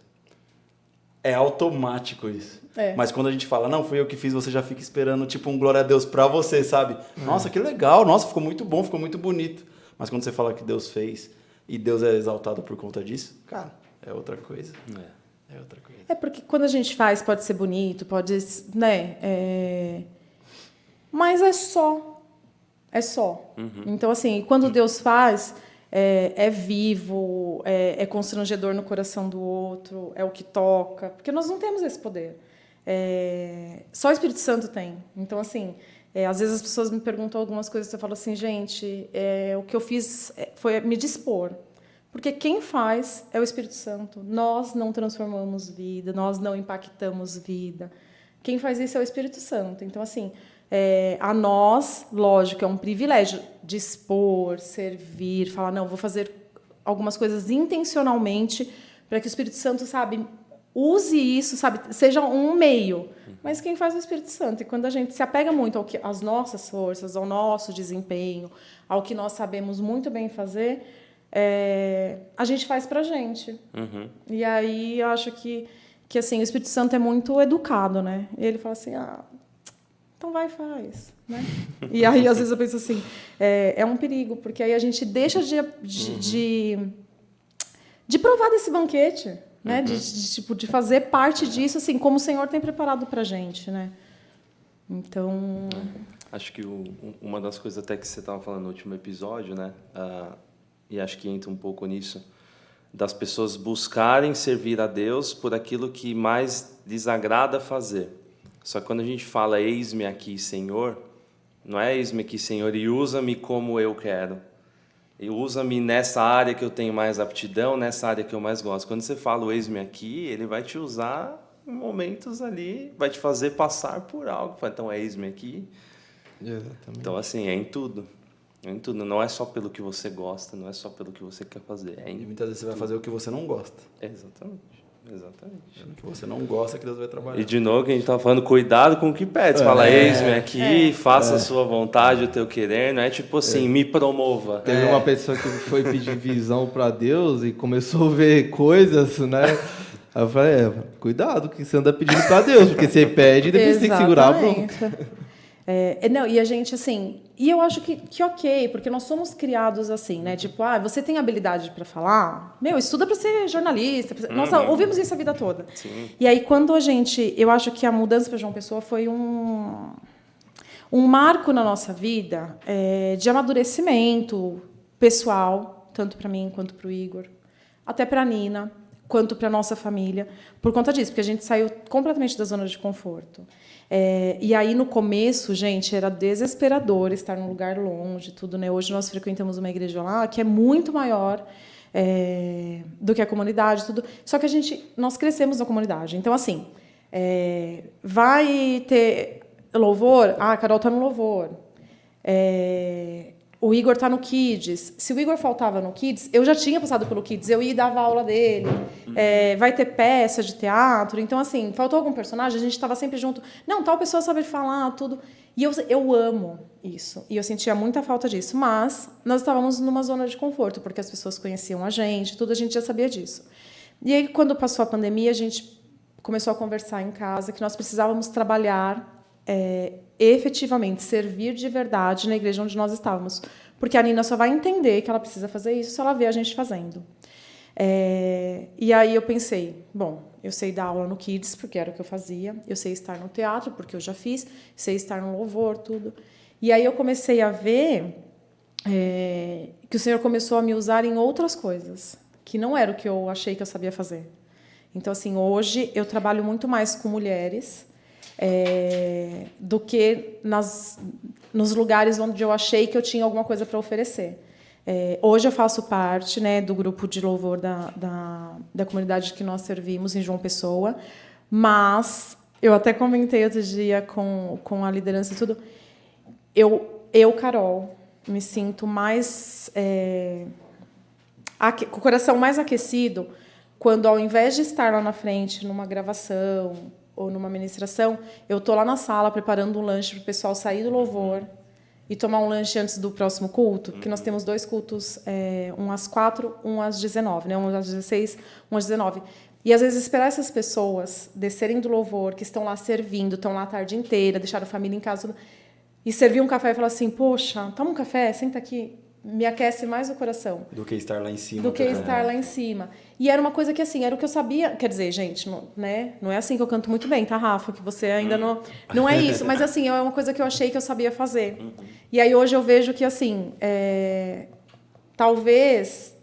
S3: É automático isso. Mas quando a gente fala, não, fui eu que fiz, você já fica esperando, tipo, um glória a Deus pra você, sabe? Nossa, que legal, nossa, ficou muito bom, ficou muito bonito. Mas quando você fala que Deus fez e Deus é exaltado por conta disso, cara, é outra coisa. É outra coisa.
S4: É porque quando a gente faz, pode ser bonito, pode, né? Mas é só. É só. Então, assim, quando Deus faz, é vivo, é constrangedor no coração do outro, é o que toca. Porque nós não temos esse poder. Só o Espírito Santo tem. Então, assim, às vezes as pessoas me perguntam algumas coisas e eu falo assim, gente, o que eu fiz foi me dispor. Porque quem faz é o Espírito Santo. Nós não transformamos vida, nós não impactamos vida. Quem faz isso é o Espírito Santo. Então, assim, a nós, lógico, é um privilégio dispor, servir, falar, não, vou fazer algumas coisas intencionalmente para que o Espírito Santo, sabe, use isso, sabe, seja um meio. Mas quem faz é o Espírito Santo. E quando a gente se apega muito às nossas forças, ao nosso desempenho, ao que nós sabemos muito bem fazer, a gente faz para a gente. E aí eu acho que assim, o Espírito Santo é muito educado, né? Ele fala assim, então vai e faz, né? E aí, às vezes, eu penso assim, é um perigo, porque aí a gente deixa de provar desse banquete, né? De fazer parte disso, assim, como o Senhor tem preparado para a gente, né? Então...
S1: Acho que uma das coisas até que você estava falando no último episódio, né? E acho que entra um pouco nisso, das pessoas buscarem servir a Deus por aquilo que mais lhes agrada fazer. Só que quando a gente fala eis-me aqui, Senhor, não é eis-me aqui, Senhor, e usa-me como eu quero. E usa-me nessa área que eu tenho mais aptidão, nessa área que eu mais gosto. Quando você fala o eis-me aqui, ele vai te usar em momentos ali, vai te fazer passar por algo. Então, eis-me aqui.
S2: Exatamente.
S1: Então, assim, é em tudo. É em tudo. Não é só pelo que você gosta, não é só pelo que você quer fazer. É
S3: E
S1: em
S3: muitas vezes você vai fazer o que você não gosta.
S1: Exatamente. Exatamente.
S3: O que você não gosta que Deus vai trabalhar.
S1: E de novo, que a gente estava falando, cuidado com o que pede. Você fala, eis-me aqui, faça a sua vontade, o teu querer. Não é tipo assim, me promova.
S2: Teve uma pessoa que foi pedir visão para Deus e começou a ver coisas, né? Aí eu falei, cuidado que você anda pedindo para Deus, porque você pede e depois você tem que segurar a bronca.
S4: Não, e a gente, assim... E eu acho que ok, porque nós somos criados assim, né? Tipo, você tem habilidade para falar? Estuda para ser jornalista. Nós ouvimos isso a vida toda.
S1: Sim.
S4: E aí, quando a gente... Eu acho que a mudança para João Pessoa foi um marco na nossa vida de amadurecimento pessoal, tanto para mim quanto para o Igor, até para a Nina, quanto para a nossa família, por conta disso, porque a gente saiu completamente da zona de conforto. E aí, no começo, gente, era desesperador estar num lugar longe, tudo, né? Hoje nós frequentamos uma igreja lá que é muito maior do que a comunidade, tudo. Só que nós crescemos na comunidade. Então, assim, vai ter louvor? A Carol está no louvor. O Igor está no Kids. Se o Igor faltava no Kids, eu já tinha passado pelo Kids, eu ia e dava aula dele. Vai ter peça de teatro. Então, assim, faltou algum personagem, a gente estava sempre junto. Não, tal pessoa sabe falar, tudo. E eu amo isso. E eu sentia muita falta disso. Mas nós estávamos numa zona de conforto, porque as pessoas conheciam a gente, tudo, a gente já sabia disso. E aí, quando passou a pandemia, a gente começou a conversar em casa que nós precisávamos trabalhar efetivamente, servir de verdade na igreja onde nós estávamos. Porque a Nina só vai entender que ela precisa fazer isso se ela ver a gente fazendo. E aí eu pensei, bom, eu sei dar aula no Kids, porque era o que eu fazia, eu sei estar no teatro, porque eu já fiz, sei estar no louvor, tudo. E aí eu comecei a ver que o Senhor começou a me usar em outras coisas, que não era o que eu achei que eu sabia fazer. Então, assim, hoje eu trabalho muito mais com mulheres do que nos lugares onde eu achei que eu tinha alguma coisa para oferecer. Hoje eu faço parte, né, do grupo de louvor da comunidade que nós servimos em João Pessoa, mas eu até comentei outro dia com a liderança e tudo, eu Carol, me sinto mais... com o coração mais aquecido quando, ao invés de estar lá na frente, numa gravação ou numa ministração, eu estou lá na sala preparando um lanche para o pessoal sair do louvor e tomar um lanche antes do próximo culto, porque nós temos 2 cultos, um às 4, um às 19, né? Um às 16, um às 19. E, às vezes, esperar essas pessoas descerem do louvor, que estão lá servindo, estão lá a tarde inteira, deixaram a família em casa, e servir um café e falar assim, poxa, toma um café, senta aqui, me aquece mais o coração.
S3: Do que estar lá em cima.
S4: Do que estar lá em cima. E era uma coisa que, assim, era o que eu sabia. Quer dizer, gente, não é assim que eu canto muito bem, tá, Rafa? Que você ainda não... Não é isso, mas, assim, é uma coisa que eu achei que eu sabia fazer. E aí, hoje, eu vejo que, assim, talvez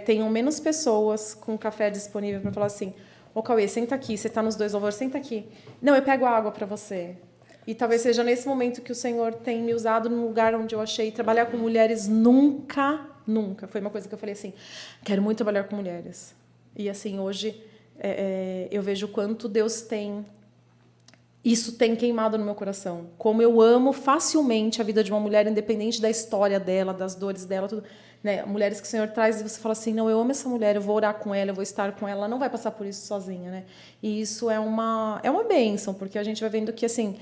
S4: tenham menos pessoas com café disponível para falar assim, ô, Cauê, senta aqui, você está nos 2 louvores, senta aqui. Não, eu pego água para você. E talvez seja nesse momento que o Senhor tem me usado num lugar onde eu achei trabalhar com mulheres nunca. Foi uma coisa que eu falei assim, quero muito trabalhar com mulheres. E assim, hoje eu vejo o quanto Deus tem isso tem queimado no meu coração. Como eu amo facilmente a vida de uma mulher, independente da história dela, das dores dela, tudo, né? Mulheres que o Senhor traz e você fala assim, não, eu amo essa mulher, eu vou orar com ela, eu vou estar com ela, ela não vai passar por isso sozinha, né? E isso é uma bênção, porque a gente vai vendo que, assim,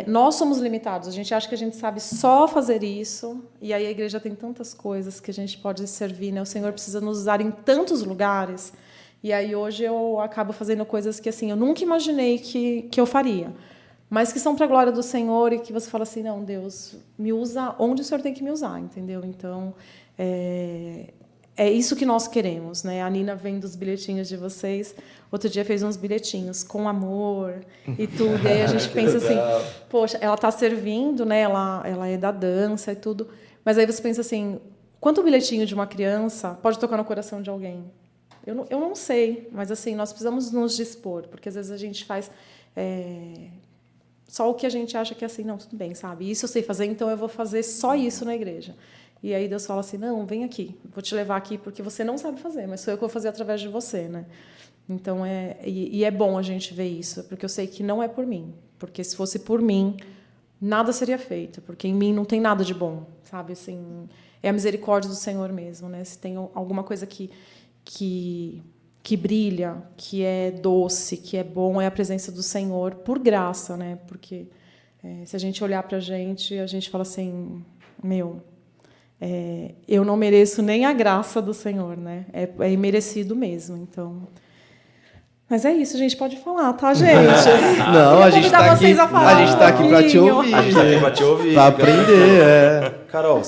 S4: nós somos limitados, a gente acha que a gente sabe só fazer isso, e aí a igreja tem tantas coisas que a gente pode servir, né? O Senhor precisa nos usar em tantos lugares, e aí hoje eu acabo fazendo coisas que, assim, eu nunca imaginei que eu faria, mas que são para a glória do Senhor e que você fala assim, não, Deus, me usa onde o Senhor tem que me usar, entendeu? Então, é isso que nós queremos, né? A Nina vem dos bilhetinhos de vocês, outro dia fez uns bilhetinhos com amor e tudo, e aí a gente pensa assim, poxa, ela está servindo, né? Ela é da dança e tudo, mas aí você pensa assim, quanto bilhetinho de uma criança pode tocar no coração de alguém? Eu não sei, mas assim, nós precisamos nos dispor, porque às vezes a gente faz só o que a gente acha que é assim, não, tudo bem, sabe? Isso eu sei fazer, então eu vou fazer só isso na igreja. E aí Deus fala assim, não, vem aqui, vou te levar aqui porque você não sabe fazer, mas sou eu que vou fazer através de você, né? Então, é bom a gente ver isso, porque eu sei que não é por mim, porque se fosse por mim, nada seria feito, porque em mim não tem nada de bom, sabe? Assim, é a misericórdia do Senhor mesmo, né? Se tem alguma coisa que brilha, que é doce, que é bom, é a presença do Senhor, por graça, né? Porque se a gente olhar para a gente fala assim, meu, eu não mereço nem a graça do Senhor, né? É imerecido mesmo, então. Mas é isso, a gente pode falar, tá, gente?
S2: Não, a gente está aqui, para te ouvir.
S3: A gente tá aqui para te ouvir.
S2: Para aprender,
S3: Carol,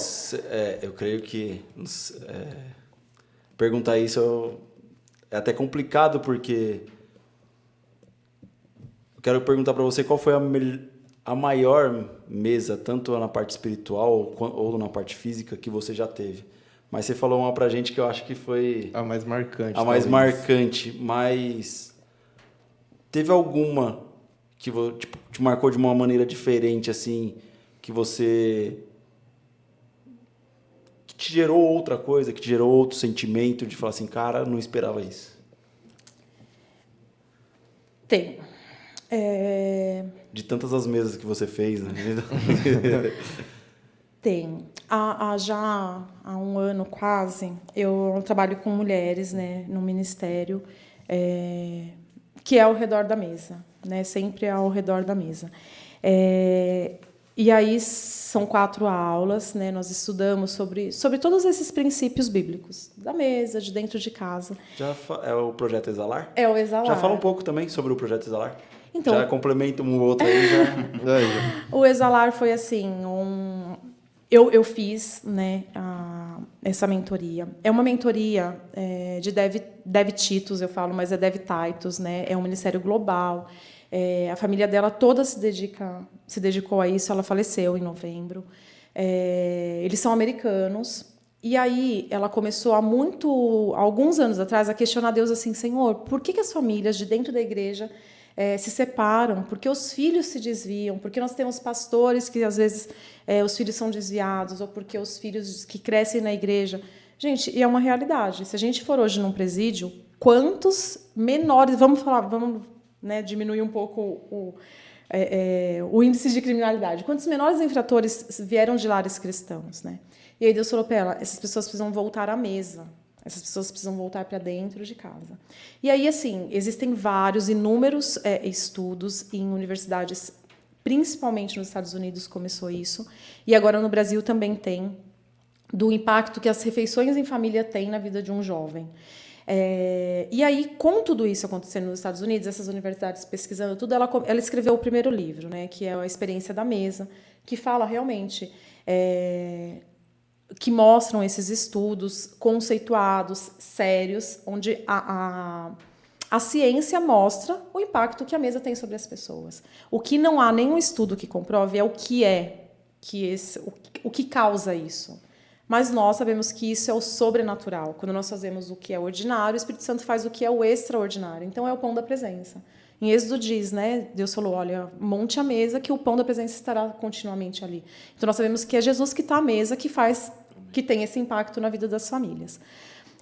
S3: eu creio que perguntar isso é até complicado, porque eu quero perguntar para você qual foi a maior mesa, tanto na parte espiritual ou na parte física, que você já teve. Mas você falou uma para a gente que eu acho que foi
S2: a mais marcante.
S3: A mais marcante, mas teve alguma que te marcou de uma maneira diferente, assim, que te gerou outra coisa, que te gerou outro sentimento de falar assim, cara, não esperava isso?
S4: Tem.
S3: De tantas as mesas que você fez, né?
S4: Tem. Já há um ano quase, eu trabalho com mulheres, né, no ministério, que é ao redor da mesa, né, sempre ao redor da mesa. E aí são 4 aulas, né, nós estudamos sobre todos esses princípios bíblicos, da mesa, de dentro de casa.
S3: É o Projeto Exalar?
S4: É o Exalar.
S3: Já fala um pouco também sobre o Projeto Exalar?
S4: Então,
S3: já complementa um outro aí.
S4: O Exalar foi assim, eu fiz, né, essa mentoria. É uma mentoria de Dev Titus, eu falo, mas é Dev Titus, né? É um ministério global. A família dela toda se dedicou a isso. Ela faleceu em novembro. Eles são americanos. E aí ela começou há alguns anos atrás, a questionar Deus assim, Senhor, por que as famílias de dentro da igreja se separam? Por que os filhos se desviam? Por que nós temos pastores que, às vezes, os filhos são desviados? Ou porque os filhos que crescem na igreja... Gente, e é uma realidade. Se a gente for hoje num presídio, quantos menores... Vamos né, diminuir um pouco o índice de criminalidade. Quantos menores infratores vieram de lares cristãos? Né? E aí Deus falou para ela, essas pessoas precisam voltar à mesa. Essas pessoas precisam voltar para dentro de casa. E aí, assim, existem inúmeros estudos em universidades, principalmente nos Estados Unidos começou isso, e agora no Brasil também tem, do impacto que as refeições em família têm na vida de um jovem. E aí, com tudo isso acontecendo nos Estados Unidos, essas universidades pesquisando tudo, ela escreveu o primeiro livro, né, que é A Experiência da Mesa, que fala realmente... que mostram esses estudos conceituados, sérios, onde a ciência mostra o impacto que a mesa tem sobre as pessoas. O que não há nenhum estudo que comprove é o que causa isso. Mas nós sabemos que isso é o sobrenatural. Quando nós fazemos o que é ordinário, o Espírito Santo faz o que é o extraordinário. Então, é o pão da presença. Em Êxodo diz, né? Deus falou, olha, monte a mesa que o pão da presença estará continuamente ali. Então, nós sabemos que é Jesus que está à mesa que tem esse impacto na vida das famílias.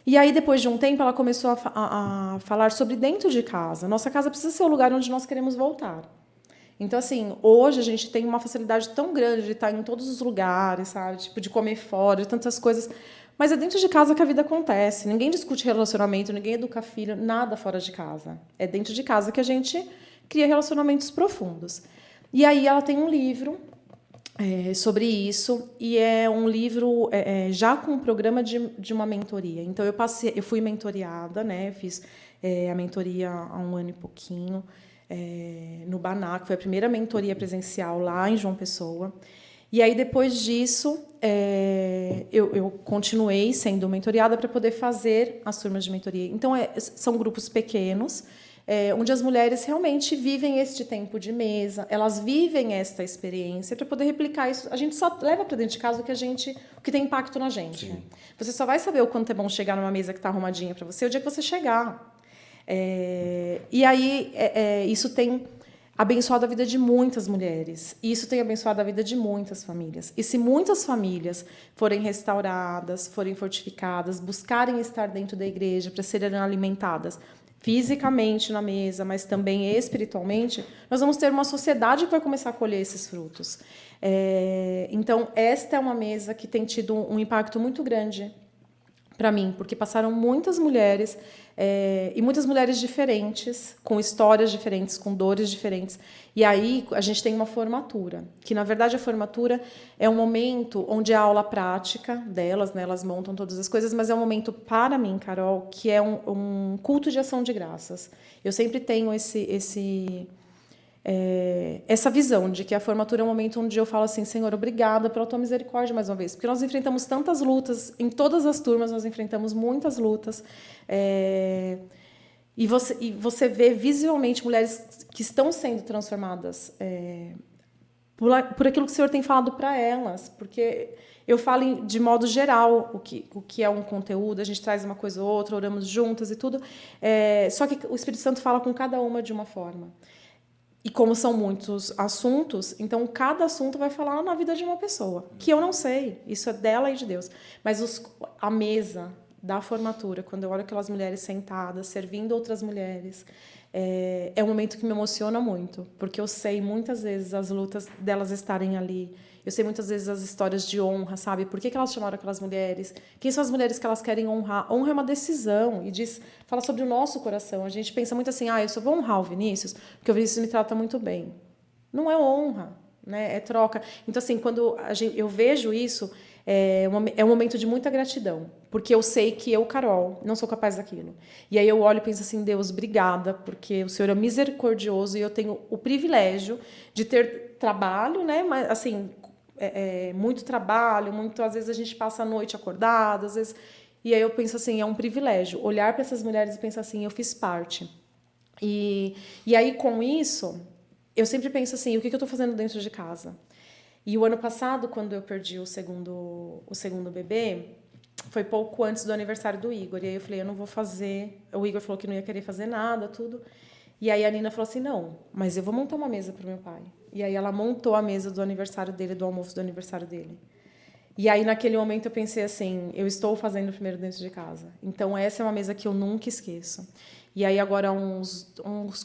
S4: E aí, depois de um tempo, ela começou a falar sobre dentro de casa. Nossa casa precisa ser o lugar onde nós queremos voltar. Então, assim, hoje a gente tem uma facilidade tão grande de estar em todos os lugares, sabe? Tipo, de comer fora, de tantas coisas. Mas é dentro de casa que a vida acontece. Ninguém discute relacionamento, ninguém educa filho, nada fora de casa. É dentro de casa que a gente cria relacionamentos profundos. E aí ela tem um livro sobre isso, e é um livro já com um programa de uma mentoria. Então, eu fui mentoriada, né? Fiz a mentoria há 1 ano e pouquinho, no Baná, que foi a primeira mentoria presencial lá em João Pessoa. E aí, depois disso, eu continuei sendo mentoriada para poder fazer as turmas de mentoria. Então, são grupos pequenos, onde as mulheres realmente vivem este tempo de mesa, elas vivem esta experiência para poder replicar isso. A gente só leva para dentro de casa o que tem impacto na gente. Né? Você só vai saber o quanto é bom chegar numa mesa que está arrumadinha para você o dia que você chegar. E aí isso tem abençoado a vida de muitas mulheres. Isso tem abençoado a vida de muitas famílias. E se muitas famílias forem restauradas, forem fortificadas, buscarem estar dentro da igreja para serem alimentadas fisicamente na mesa, mas também espiritualmente, nós vamos ter uma sociedade que vai começar a colher esses frutos. Então, esta é uma mesa que tem tido um impacto muito grande para mim, porque passaram muitas mulheres, e muitas mulheres diferentes, com histórias diferentes, com dores diferentes. E aí a gente tem uma formatura, que na verdade a formatura é um momento onde a aula prática delas, né, elas montam todas as coisas, mas é um momento para mim, Carol, que é um culto de ação de graças. Eu sempre tenho essa visão de que a formatura é um momento onde eu falo assim, Senhor, obrigada pela tua misericórdia mais uma vez, porque nós enfrentamos tantas lutas, em todas as turmas nós enfrentamos muitas lutas, e você vê visualmente mulheres que estão sendo transformadas por aquilo que o Senhor tem falado para elas, porque eu falo de modo geral o que é um conteúdo, a gente traz uma coisa ou outra, oramos juntas e tudo, só que o Espírito Santo fala com cada uma de uma forma. E como são muitos assuntos, então cada assunto vai falar na vida de uma pessoa, que eu não sei, isso é dela e de Deus. Mas a mesa da formatura, quando eu olho aquelas mulheres sentadas, servindo outras mulheres, é um momento que me emociona muito, porque eu sei muitas vezes as lutas delas estarem ali, eu sei muitas vezes as histórias de honra, sabe? Por que elas chamaram aquelas mulheres? Quem são as mulheres que elas querem honrar? Honra é uma decisão e fala sobre o nosso coração. A gente pensa muito assim, eu só vou honrar o Vinícius porque o Vinícius me trata muito bem. Não é honra, né? É troca. Então, assim, quando eu vejo isso, é um momento de muita gratidão, porque eu sei que eu, Carol, não sou capaz daquilo. E aí eu olho e penso assim, Deus, obrigada, porque o Senhor é misericordioso e eu tenho o privilégio de ter trabalho, né? Mas, assim, muito trabalho, às vezes a gente passa a noite acordado, às vezes, e aí eu penso assim, é um privilégio olhar para essas mulheres e pensar assim, eu fiz parte. E aí com isso, eu sempre penso assim, o que eu estou fazendo dentro de casa? E o ano passado, quando eu perdi o segundo bebê, foi pouco antes do aniversário do Igor. E aí eu falei, eu não vou fazer. O Igor falou que não ia querer fazer nada, tudo. E aí a Nina falou assim, não, mas eu vou montar uma mesa para o meu pai. E aí ela montou a mesa do aniversário dele, do almoço do aniversário dele. E aí naquele momento eu pensei assim, eu estou fazendo primeiro dentro de casa. Então essa é uma mesa que eu nunca esqueço. E aí agora uns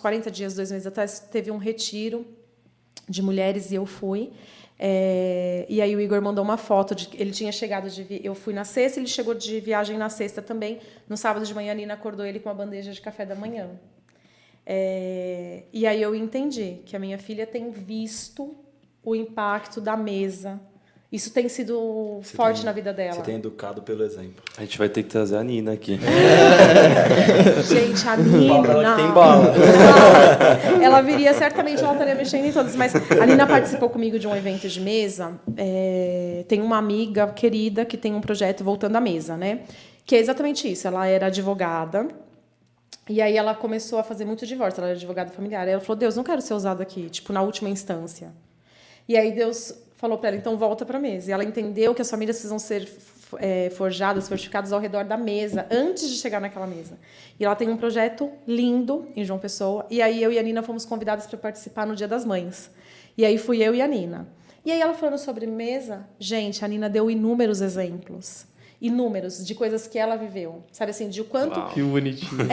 S4: 40 dias, 2 meses atrás, teve um retiro de mulheres e eu fui. E aí o Igor mandou uma foto, ele tinha chegado eu fui na sexta, ele chegou de viagem na sexta também. No sábado de manhã a Nina acordou ele com uma bandeja de café da manhã. E aí eu entendi que a minha filha tem visto o impacto da mesa. Isso tem sido forte na vida dela.
S3: Você tem educado pelo exemplo.
S1: A gente vai ter que trazer a Nina aqui.
S4: Gente, a Nina...
S3: Ela tem bala.
S4: Ela viria, certamente ela estaria mexendo em todas. Mas a Nina participou comigo de um evento de mesa. Tem uma amiga querida que tem um projeto Voltando à Mesa, né? Que é exatamente isso. Ela era advogada. E aí ela começou a fazer muito divórcio. Ela era advogada familiar. Aí ela falou, Deus, não quero ser usada aqui, tipo, na última instância. E aí Deus falou para ela, então volta para a mesa. E ela entendeu que as famílias precisam ser forjadas, fortificadas ao redor da mesa, antes de chegar naquela mesa. E ela tem um projeto lindo em João Pessoa. E aí eu e a Nina fomos convidadas para participar no Dia das Mães. E aí fui eu e a Nina. E aí ela falando sobre mesa, gente, a Nina deu inúmeros exemplos. e números de coisas que ela viveu. Sabe assim, de o quanto...
S1: Uau.
S2: Que bonitinho.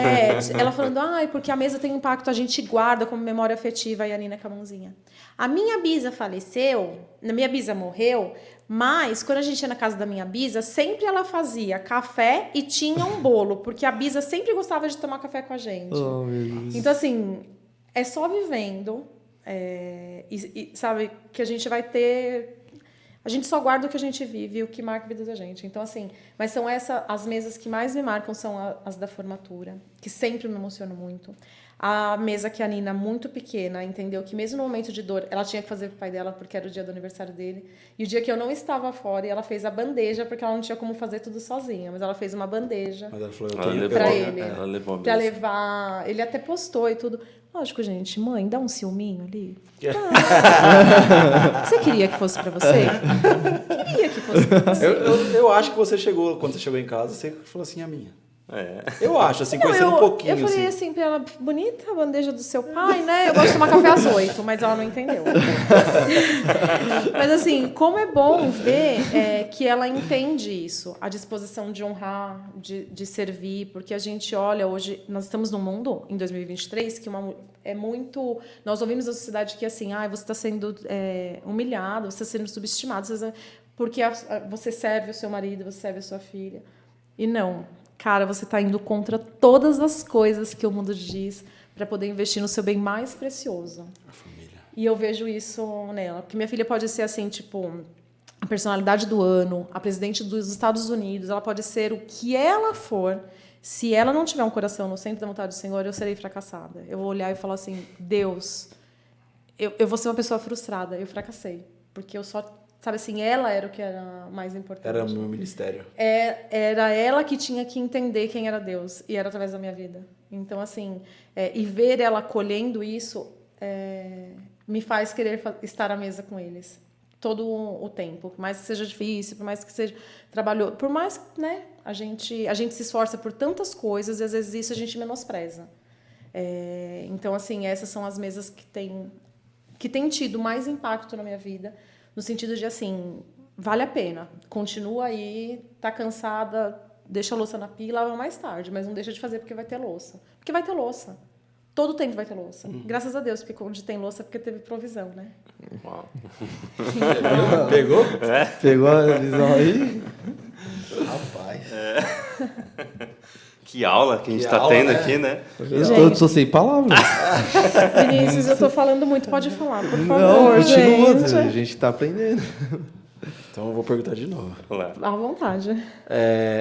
S4: Ela falando, porque a mesa tem impacto, a gente guarda como memória afetiva, e a Nina com a mãozinha. A minha bisa faleceu, a minha bisa morreu, mas quando a gente ia na casa da minha bisa, sempre ela fazia café e tinha um bolo, porque a bisa sempre gostava de tomar café com a gente.
S2: Oh, meu Deus.
S4: Então, assim, é só vivendo, sabe, que a gente vai ter... A gente só guarda o que a gente vive e o que marca a vida da gente. Então, assim, mas são as mesas que mais me marcam são as da formatura, que sempre me emocionam muito. A mesa que a Nina, muito pequena, entendeu que mesmo no momento de dor, ela tinha que fazer pro pai dela, porque era o dia do aniversário dele. E o dia que eu não estava fora, e ela fez a bandeja, porque ela não tinha como fazer tudo sozinha, mas ela fez uma bandeja
S3: Mas ela falou,
S4: pra ele.
S1: Ela levou a
S4: Pra
S1: mesa.
S4: levar... Ele até postou e tudo. Lógico, gente, mãe, dá um ciúminho ali. Você queria que fosse pra você? Queria que fosse pra você.
S3: eu acho que você chegou, quando você chegou em casa, você falou assim, a minha.
S1: É.
S3: Eu acho, assim, conhecendo um pouquinho.
S4: Eu falei
S3: assim.
S4: assim pra ela, bonita a bandeja do seu pai, né? Eu gosto de tomar café às 8, mas ela não entendeu. Mas assim, como é bom ver que ela entende isso, a disposição de honrar, de servir, porque a gente olha hoje, nós estamos num mundo, em 2023, que é muito... Nós ouvimos a sociedade que assim, você está sendo humilhado, você está sendo subestimado, porque você serve o seu marido, você serve a sua filha. E não... Cara, você está indo contra todas as coisas que o mundo diz para poder investir no seu bem mais precioso.
S3: A família.
S4: E eu vejo isso nela. Porque minha filha pode ser assim, tipo, a personalidade do ano, a presidente dos Estados Unidos, ela pode ser o que ela for. Se ela não tiver um coração no centro da vontade do Senhor, eu serei fracassada. Eu vou olhar e falar assim, Deus, eu vou ser uma pessoa frustrada, eu fracassei. Porque eu só... Sabe assim, ela era o que era mais importante.
S3: Era o meu ministério.
S4: Era ela que tinha que entender quem era Deus. E era através da minha vida. Então, assim, e ver ela colhendo isso me faz querer estar à mesa com eles. Todo o tempo. Por mais que seja difícil, por mais que seja trabalhoso. Por mais, né, a gente se esforça por tantas coisas e às vezes isso a gente menospreza. Então, assim, essas são as mesas que têm tido mais impacto na minha vida. No sentido de, assim, vale a pena. Continua aí, tá cansada, deixa a louça na pia e lava mais tarde, mas não deixa de fazer porque vai ter louça. Porque vai ter louça. Todo tempo vai ter louça. Graças a Deus, porque onde tem louça é porque teve provisão, né?
S1: Uau.
S3: Pegou?
S2: Pegou a visão aí?
S3: Rapaz.
S1: Que aula que a gente
S3: Que
S1: está
S3: aula,
S1: tendo
S3: né?
S1: aqui, né?
S2: Eu tô sem palavras.
S4: Vinícius, eu tô falando muito, pode falar, por favor,
S2: Não, continua.
S4: gente.
S2: A gente tá aprendendo.
S3: Então eu vou perguntar de novo.
S1: Lá.
S4: À vontade.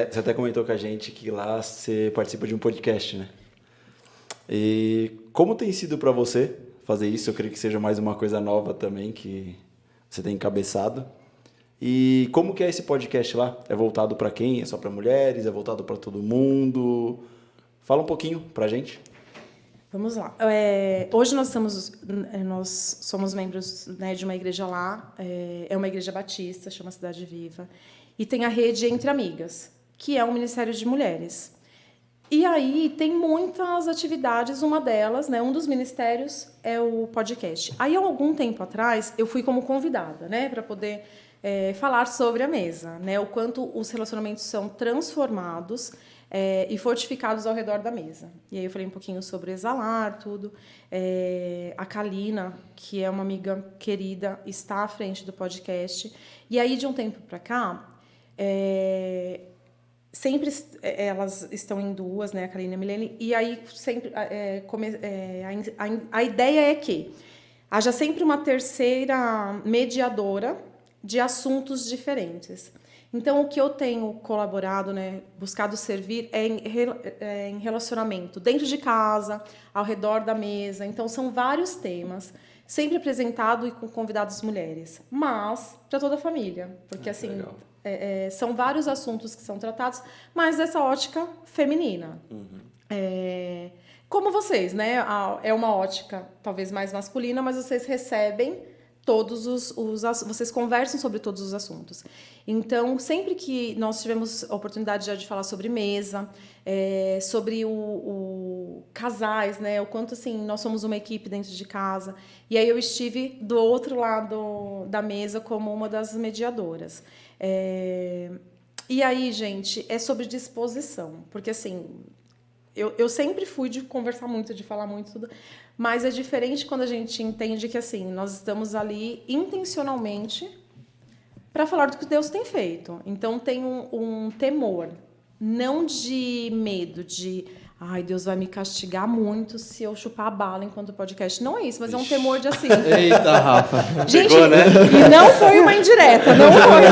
S3: Você até comentou com a gente que lá você participa de um podcast, né? E como tem sido para você fazer isso? Eu creio que seja mais uma coisa nova também que você tem encabeçado. E como que é esse podcast lá? É voltado para quem? É só para mulheres? É voltado para todo mundo? Fala um pouquinho pra gente.
S4: Vamos lá. Hoje nós somos membros, né, de uma igreja lá. É uma igreja batista, chama Cidade Viva. E tem a Rede Entre Amigas, que é um ministério de mulheres. E aí tem muitas atividades, uma delas, né, um dos ministérios é o podcast. Aí, há algum tempo atrás, eu fui como convidada, né, para poder falar sobre a mesa, né, o quanto os relacionamentos são transformados e fortificados ao redor da mesa. E aí eu falei um pouquinho sobre Exalar, tudo. A Kalina, que é uma amiga querida, está à frente do podcast. E aí, de um tempo para cá, sempre elas estão em duas, né, a Kalina e a Milene, e aí sempre a ideia é que haja sempre uma terceira mediadora de assuntos diferentes. Então, o que eu tenho colaborado, né, buscado servir em relacionamento dentro de casa, ao redor da mesa. Então, são vários temas, sempre apresentado e com convidadas mulheres, mas para toda a família, porque assim são vários assuntos que são tratados, mas dessa ótica feminina. Como vocês, né? É uma ótica talvez mais masculina, mas vocês recebem todos vocês conversam sobre todos os assuntos. Então, sempre que nós tivemos a oportunidade já de falar sobre mesa, sobre o casais, né, o quanto assim nós somos uma equipe dentro de casa, e aí eu estive do outro lado da mesa como uma das mediadoras. E aí, gente, é sobre disposição. Porque, assim, eu sempre fui de conversar muito, de falar muito, tudo. Mas é diferente quando a gente entende que, assim, nós estamos ali intencionalmente para falar do que Deus tem feito. Então, tem um temor, não de medo, de... Ai, Deus vai me castigar muito se eu chupar a bala enquanto podcast. Não é isso, mas é um temor de assim...
S2: Eita, Rafa.
S4: Gente,
S1: Pegou, né?
S4: e não foi uma indireta, não foi.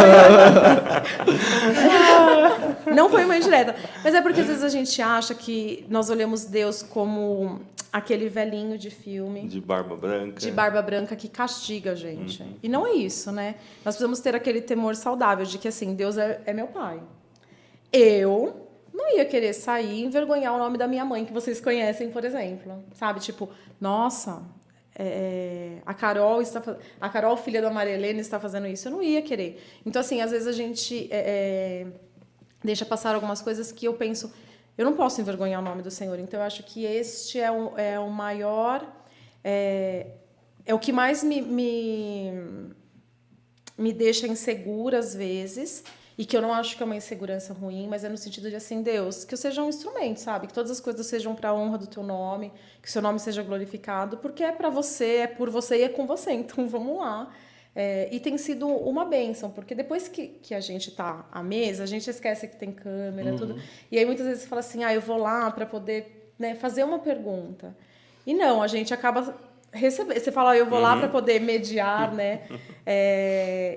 S4: Não foi uma indireta. Mas é porque às vezes a gente acha que nós olhamos Deus como aquele velhinho de filme.
S1: De barba branca.
S4: De barba branca que castiga a gente. E não é isso, né? Nós precisamos ter aquele temor saudável de que, assim, Deus é meu pai. Eu não ia querer sair e envergonhar o nome da minha mãe, que vocês conhecem, por exemplo. Sabe? Tipo, nossa, a Carol, filha da Maria Helena, está fazendo isso. Eu não ia querer. Então, assim, às vezes a gente deixa passar algumas coisas que eu penso, eu não posso envergonhar o nome do Senhor. Então, eu acho que este é o maior... É o que mais me deixa insegura, às vezes... E que eu não acho que é uma insegurança ruim, mas é no sentido de, assim, Deus, que eu seja um instrumento, sabe? Que todas as coisas sejam para a honra do teu nome, que o seu nome seja glorificado, porque é para você, é por você e é com você. Então, vamos lá. E tem sido uma bênção, porque depois que a gente está à mesa, a gente esquece que tem câmera, tudo. E aí, muitas vezes, você fala assim, eu vou lá para poder, né, fazer uma pergunta. E não, a gente acaba... Você fala, eu vou lá para poder mediar, né?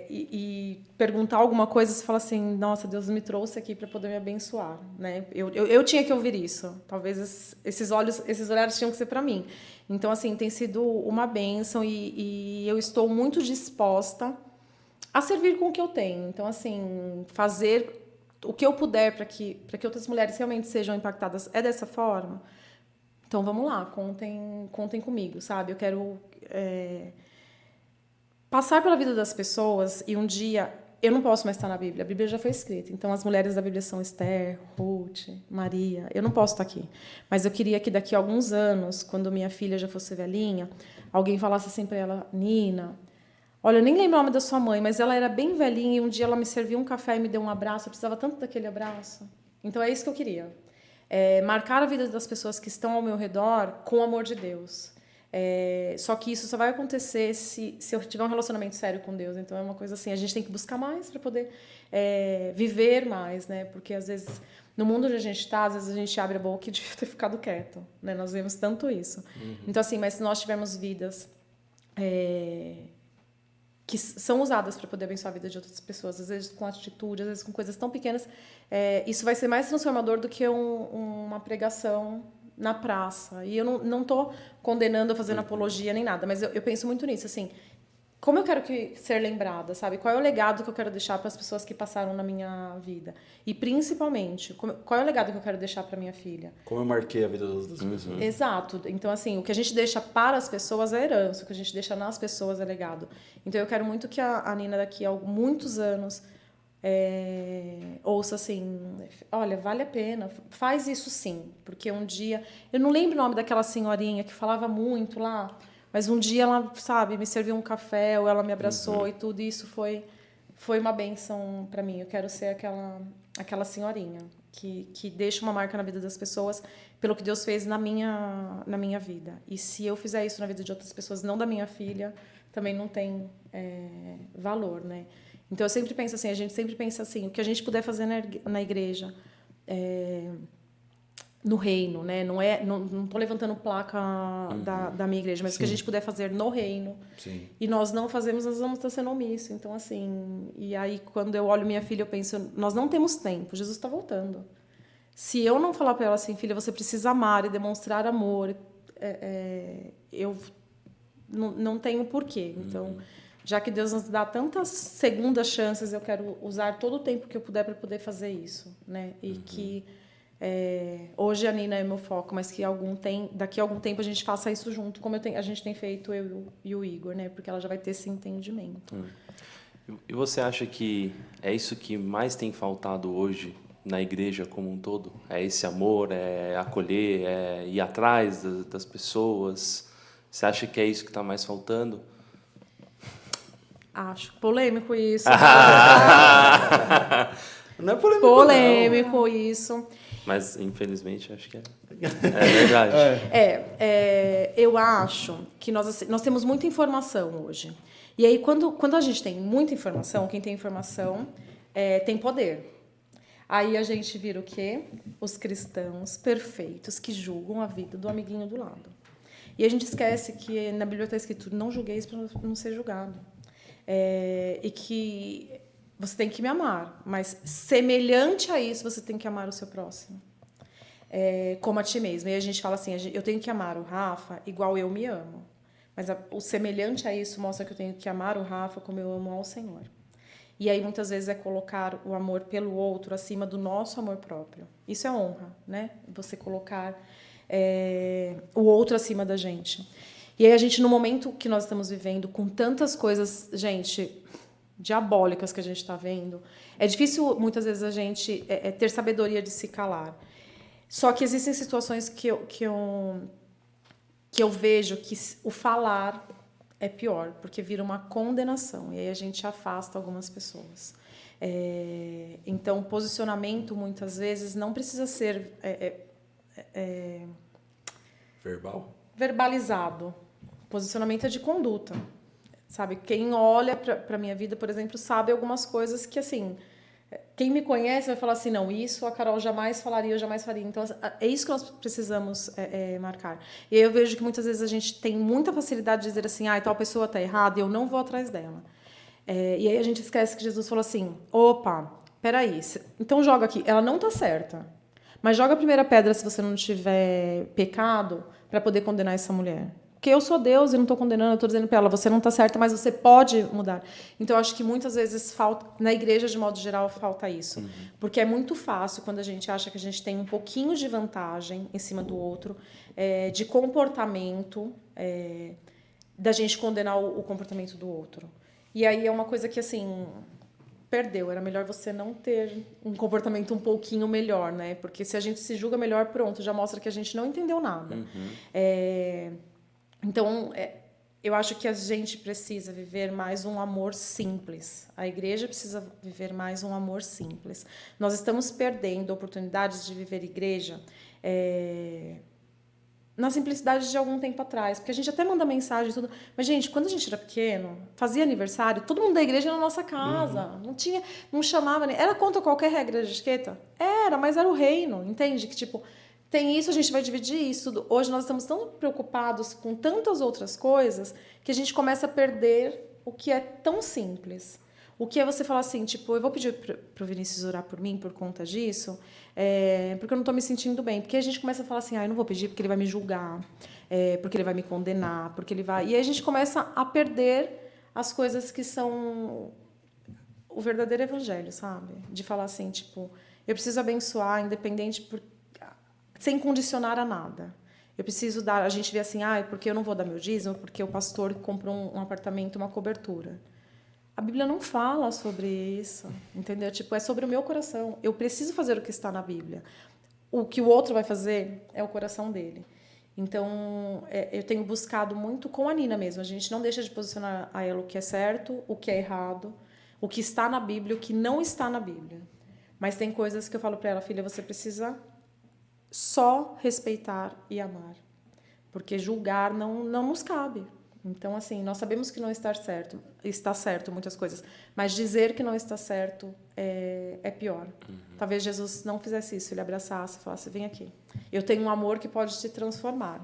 S4: E perguntar alguma coisa, você fala assim, nossa, Deus me trouxe aqui para poder me abençoar, né? Eu tinha que ouvir isso. Talvez esses olhares tinham que ser para mim. Então, assim, tem sido uma bênção e eu estou muito disposta a servir com o que eu tenho. Então, assim, fazer o que eu puder para que outras mulheres realmente sejam impactadas é dessa forma. Então, vamos lá, contem comigo, sabe? Eu quero passar pela vida das pessoas e um dia... Eu não posso mais estar na Bíblia. A Bíblia já foi escrita. Então, as mulheres da Bíblia são Esther, Ruth, Maria. Eu não posso estar aqui. Mas eu queria que daqui a alguns anos, quando minha filha já fosse velhinha, alguém falasse assim para ela, Nina, olha, eu nem lembro o nome da sua mãe, mas ela era bem velhinha e um dia ela me serviu um café e me deu um abraço. Eu precisava tanto daquele abraço. Então, é isso que eu queria. Marcar a vida das pessoas que estão ao meu redor com o amor de Deus. Só que isso só vai acontecer se eu tiver um relacionamento sério com Deus. Então, é uma coisa assim, a gente tem que buscar mais para poder viver mais, né? Porque, às vezes, no mundo onde a gente está, às vezes a gente abre a boca e devia ter ficado quieto, né? Nós vemos tanto isso. Então, assim, mas se nós tivermos vidas que são usadas para poder abençoar a vida de outras pessoas, às vezes com atitude, às vezes com coisas tão pequenas, isso vai ser mais transformador do que uma pregação na praça. E eu não estou condenando, fazendo apologia nem nada, mas eu penso muito nisso, assim, como eu quero ser lembrada, sabe? Qual é o legado que eu quero deixar para as pessoas que passaram na minha vida? E, principalmente, qual é o legado que eu quero deixar para minha filha?
S3: Como eu marquei a vida das pessoas.
S4: Exato. Então, assim, o que a gente deixa para as pessoas é herança, o que a gente deixa nas pessoas é legado. Então, eu quero muito que a Nina, daqui a muitos anos, ouça assim, olha, vale a pena, faz isso sim. Porque um dia... Eu não lembro o nome daquela senhorinha que falava muito lá... Mas um dia ela, sabe, me serviu um café, ou ela me abraçou e tudo, e isso foi uma bênção para mim. Eu quero ser aquela senhorinha que deixa uma marca na vida das pessoas pelo que Deus fez na minha vida. E se eu fizer isso na vida de outras pessoas, não da minha filha, também não tem valor, né? Então, eu sempre penso assim, a gente sempre pensa assim, o que a gente puder fazer na igreja... no reino, né? Não estou levantando placa da minha igreja, mas o que a gente puder fazer no reino.
S3: Sim.
S4: E nós não fazemos, nós vamos estar sendo omisso. Então, assim, e aí quando eu olho minha filha, eu penso, nós não temos tempo, Jesus está voltando. Se eu não falar para ela assim, filha, você precisa amar e demonstrar amor, eu não tenho porquê. Então, já que Deus nos dá tantas segundas chances, eu quero usar todo o tempo que eu puder para poder fazer isso, né? E que hoje a Nina é meu foco, mas que daqui a algum tempo a gente faça isso junto, como a gente tem feito, eu e o Igor, né? Porque ela já vai ter esse entendimento.
S1: E você acha que é isso que mais tem faltado hoje na igreja como um todo? É esse amor, é acolher, é ir atrás das pessoas? Você acha que é isso que está mais faltando?
S4: Acho polêmico isso.
S3: Não é polêmico,
S4: Polêmico isso.
S1: Mas, infelizmente, acho que é verdade.
S4: Eu acho que nós temos muita informação hoje. E aí, quando a gente tem muita informação, quem tem informação tem poder. Aí a gente vira o quê? Os cristãos perfeitos que julgam a vida do amiguinho do lado. E a gente esquece que na Bíblia está escrito: não julgueis para não ser julgado. E que você tem que me amar, mas semelhante a isso, você tem que amar o seu próximo. Como a ti mesmo. E a gente fala assim: eu tenho que amar o Rafa igual eu me amo. Mas o semelhante a isso mostra que eu tenho que amar o Rafa como eu amo ao Senhor. E aí, muitas vezes, é colocar o amor pelo outro acima do nosso amor próprio. Isso é honra, né? Você colocar o outro acima da gente. E aí, a gente, no momento que nós estamos vivendo, com tantas coisas, gente, diabólicas que a gente está vendo, é difícil, muitas vezes, a gente ter sabedoria de se calar. Só que existem situações que eu vejo que o falar é pior, porque vira uma condenação, e aí a gente afasta algumas pessoas. Então, o posicionamento, muitas vezes, não precisa ser verbalizado. Posicionamento é de conduta. Sabe? Quem olha para a minha vida, por exemplo, sabe algumas coisas que, assim, quem me conhece vai falar assim: não, isso a Carol jamais falaria, eu jamais faria. Então, é isso que nós precisamos marcar. E aí eu vejo que muitas vezes a gente tem muita facilidade de dizer assim: tal pessoa está errada e eu não vou atrás dela. E aí a gente esquece que Jesus falou assim: opa, peraí, então joga aqui. Ela não está certa, mas joga a primeira pedra se você não tiver pecado para poder condenar essa mulher. Porque eu sou Deus e não estou condenando, eu estou dizendo para ela: você não está certa, mas você pode mudar. Então, eu acho que muitas vezes falta, na igreja, de modo geral, falta isso. Porque é muito fácil, quando a gente acha que a gente tem um pouquinho de vantagem em cima do outro, de comportamento, da gente condenar o comportamento do outro. E aí é uma coisa que, assim, perdeu. Era melhor você não ter um comportamento um pouquinho melhor, né? Porque se a gente se julga melhor, pronto, já mostra que a gente não entendeu nada. Então, eu acho que a gente precisa viver mais um amor simples. A igreja precisa viver mais um amor simples. Nós estamos perdendo oportunidades de viver igreja na simplicidade de algum tempo atrás. Porque a gente até manda mensagem e tudo. Mas, gente, quando a gente era pequeno, fazia aniversário, todo mundo da igreja ia na nossa casa. Não chamava nem... Era contra qualquer regra de etiqueta? Era, mas era o reino, entende? Que, tipo... Tem isso, a gente vai dividir isso. Hoje nós estamos tão preocupados com tantas outras coisas que a gente começa a perder o que é tão simples. O que é você falar assim, tipo: eu vou pedir para o Vinícius orar por mim por conta disso, porque eu não estou me sentindo bem. Porque a gente começa a falar assim: eu não vou pedir porque ele vai me julgar, porque ele vai me condenar, porque ele vai... E aí a gente começa a perder as coisas que são o verdadeiro evangelho, sabe? De falar assim, tipo: eu preciso abençoar, independente... sem condicionar a nada. Eu preciso dar... A gente vê assim: porque eu não vou dar meu dízimo, porque o pastor comprou um apartamento, uma cobertura. A Bíblia não fala sobre isso, entendeu? Tipo, é sobre o meu coração. Eu preciso fazer o que está na Bíblia. O que o outro vai fazer é o coração dele. Então, eu tenho buscado muito com a Nina mesmo. A gente não deixa de posicionar a ela o que é certo, o que é errado, o que está na Bíblia, o que não está na Bíblia. Mas tem coisas que eu falo para ela: filha, você precisa só respeitar e amar, porque julgar não nos cabe. Então, assim, nós sabemos que não está certo muitas coisas, mas dizer que não está certo é pior. Talvez Jesus não fizesse isso, ele abraçasse e falasse: vem aqui, eu tenho um amor que pode te transformar,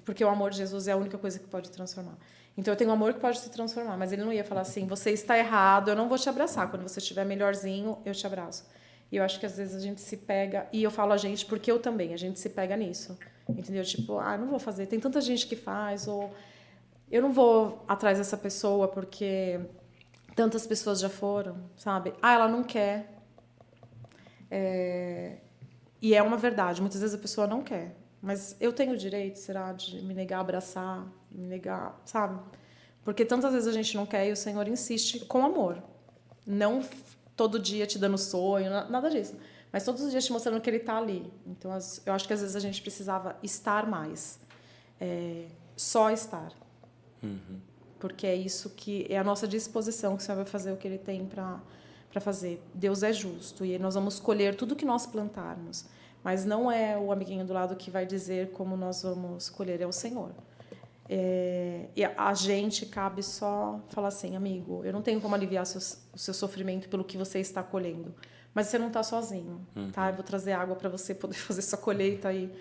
S4: porque o amor de Jesus é a única coisa que pode transformar. Então, eu tenho um amor que pode te transformar, mas ele não ia falar assim: você está errado, eu não vou te abraçar, quando você estiver melhorzinho, eu te abraço. E eu acho que às vezes a gente se pega, e eu falo a gente porque eu também, a gente se pega nisso, entendeu? Tipo: não vou fazer, tem tanta gente que faz, ou eu não vou atrás dessa pessoa porque tantas pessoas já foram, sabe? Ela não quer. E é uma verdade, muitas vezes a pessoa não quer, mas eu tenho o direito, será, de me negar a abraçar, me negar, sabe? Porque tantas vezes a gente não quer e o Senhor insiste com amor, não todo dia te dando sonho, nada disso. Mas todos os dias te mostrando que ele está ali. Então, eu acho que às vezes a gente precisava estar mais. Só estar. Porque é isso que é a nossa disposição, que o Senhor vai fazer o que ele tem para fazer. Deus é justo e nós vamos colher tudo que nós plantarmos. Mas não é o amiguinho do lado que vai dizer como nós vamos colher, é o Senhor. E a gente cabe só falar assim, amigo, eu não tenho como aliviar o seu sofrimento pelo que você está colhendo, mas você não está sozinho, tá? Eu vou trazer água para você poder fazer sua colheita aí,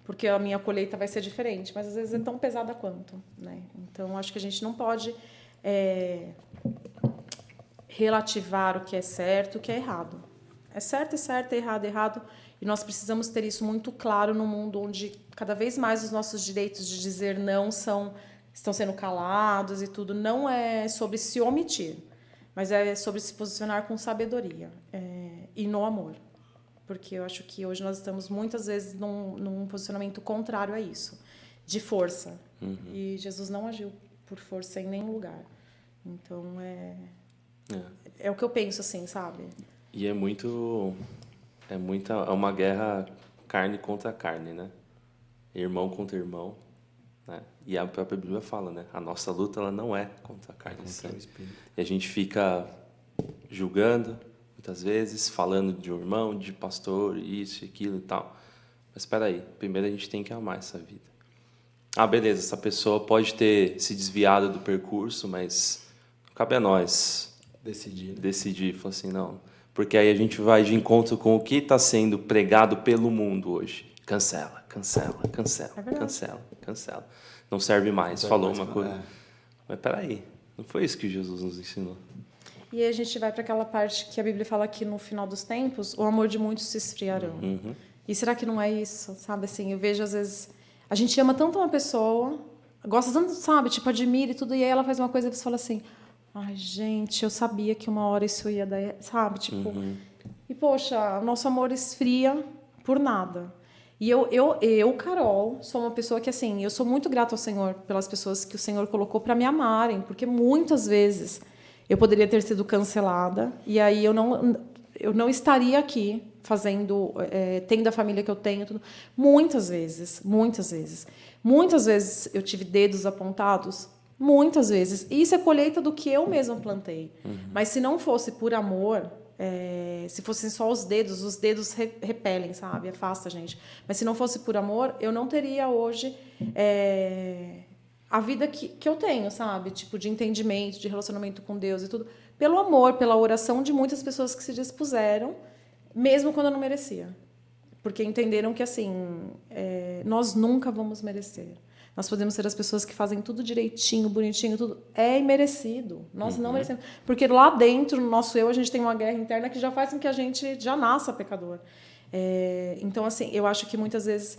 S4: porque a minha colheita vai ser diferente, mas às vezes é tão pesada quanto, né? Então, acho que a gente não pode relativar o que é certo, o que é errado. É certo, é errado, é errado. E nós precisamos ter isso muito claro no mundo onde cada vez mais os nossos direitos de dizer não estão sendo calados e tudo. Não é sobre se omitir, mas é sobre se posicionar com sabedoria e no amor. Porque eu acho que hoje nós estamos muitas vezes num posicionamento contrário a isso, de força. E Jesus não agiu por força em nenhum lugar. Então, é o que eu penso, assim, sabe?
S1: E é uma guerra carne contra carne, né? Irmão contra irmão, né? E a própria Bíblia fala, né? A nossa luta, ela não é contra a carne e sangue. E a gente fica julgando, muitas vezes, falando de um irmão, de pastor, isso e aquilo e tal. Mas espera aí, primeiro a gente tem que amar essa vida. Ah, beleza, essa pessoa pode ter se desviado do percurso, mas cabe a nós decidir. Falar assim, não. Porque aí a gente vai de encontro com o que está sendo pregado pelo mundo hoje. Cancela. Não serve mais. Falou uma coisa. Mas peraí, não foi isso que Jesus nos ensinou.
S4: E aí a gente vai para aquela parte que a Bíblia fala que no final dos tempos, o amor de muitos se esfriarão. E será que não é isso? Sabe, assim, eu vejo às vezes... A gente ama tanto uma pessoa, gosta tanto, sabe, tipo, admira e tudo, e aí ela faz uma coisa e você fala assim... Ai, gente, eu sabia que uma hora isso ia dar, sabe? Tipo, e, poxa, nosso amor esfria por nada. E eu, Carol, sou uma pessoa que, assim, eu sou muito grata ao Senhor pelas pessoas que o Senhor colocou para me amarem, porque muitas vezes eu poderia ter sido cancelada e aí eu não estaria aqui fazendo, tendo a família que eu tenho. Tudo. Muitas vezes. Muitas vezes eu tive dedos apontados. Muitas vezes. E isso é colheita do que eu mesma plantei. Mas se não fosse por amor, se fossem só os dedos repelem, sabe? Afasta a gente. Mas se não fosse por amor, eu não teria hoje a vida que eu tenho, sabe? Tipo, de entendimento, de relacionamento com Deus e tudo. Pelo amor, pela oração de muitas pessoas que se dispuseram, mesmo quando eu não merecia. Porque entenderam que, assim, nós nunca vamos merecer. Nós podemos ser as pessoas que fazem tudo direitinho, bonitinho, tudo. É imerecido. Nós não merecemos. Porque lá dentro, no nosso eu, a gente tem uma guerra interna que já faz com que a gente já nasça pecador. Então, assim, eu acho que muitas vezes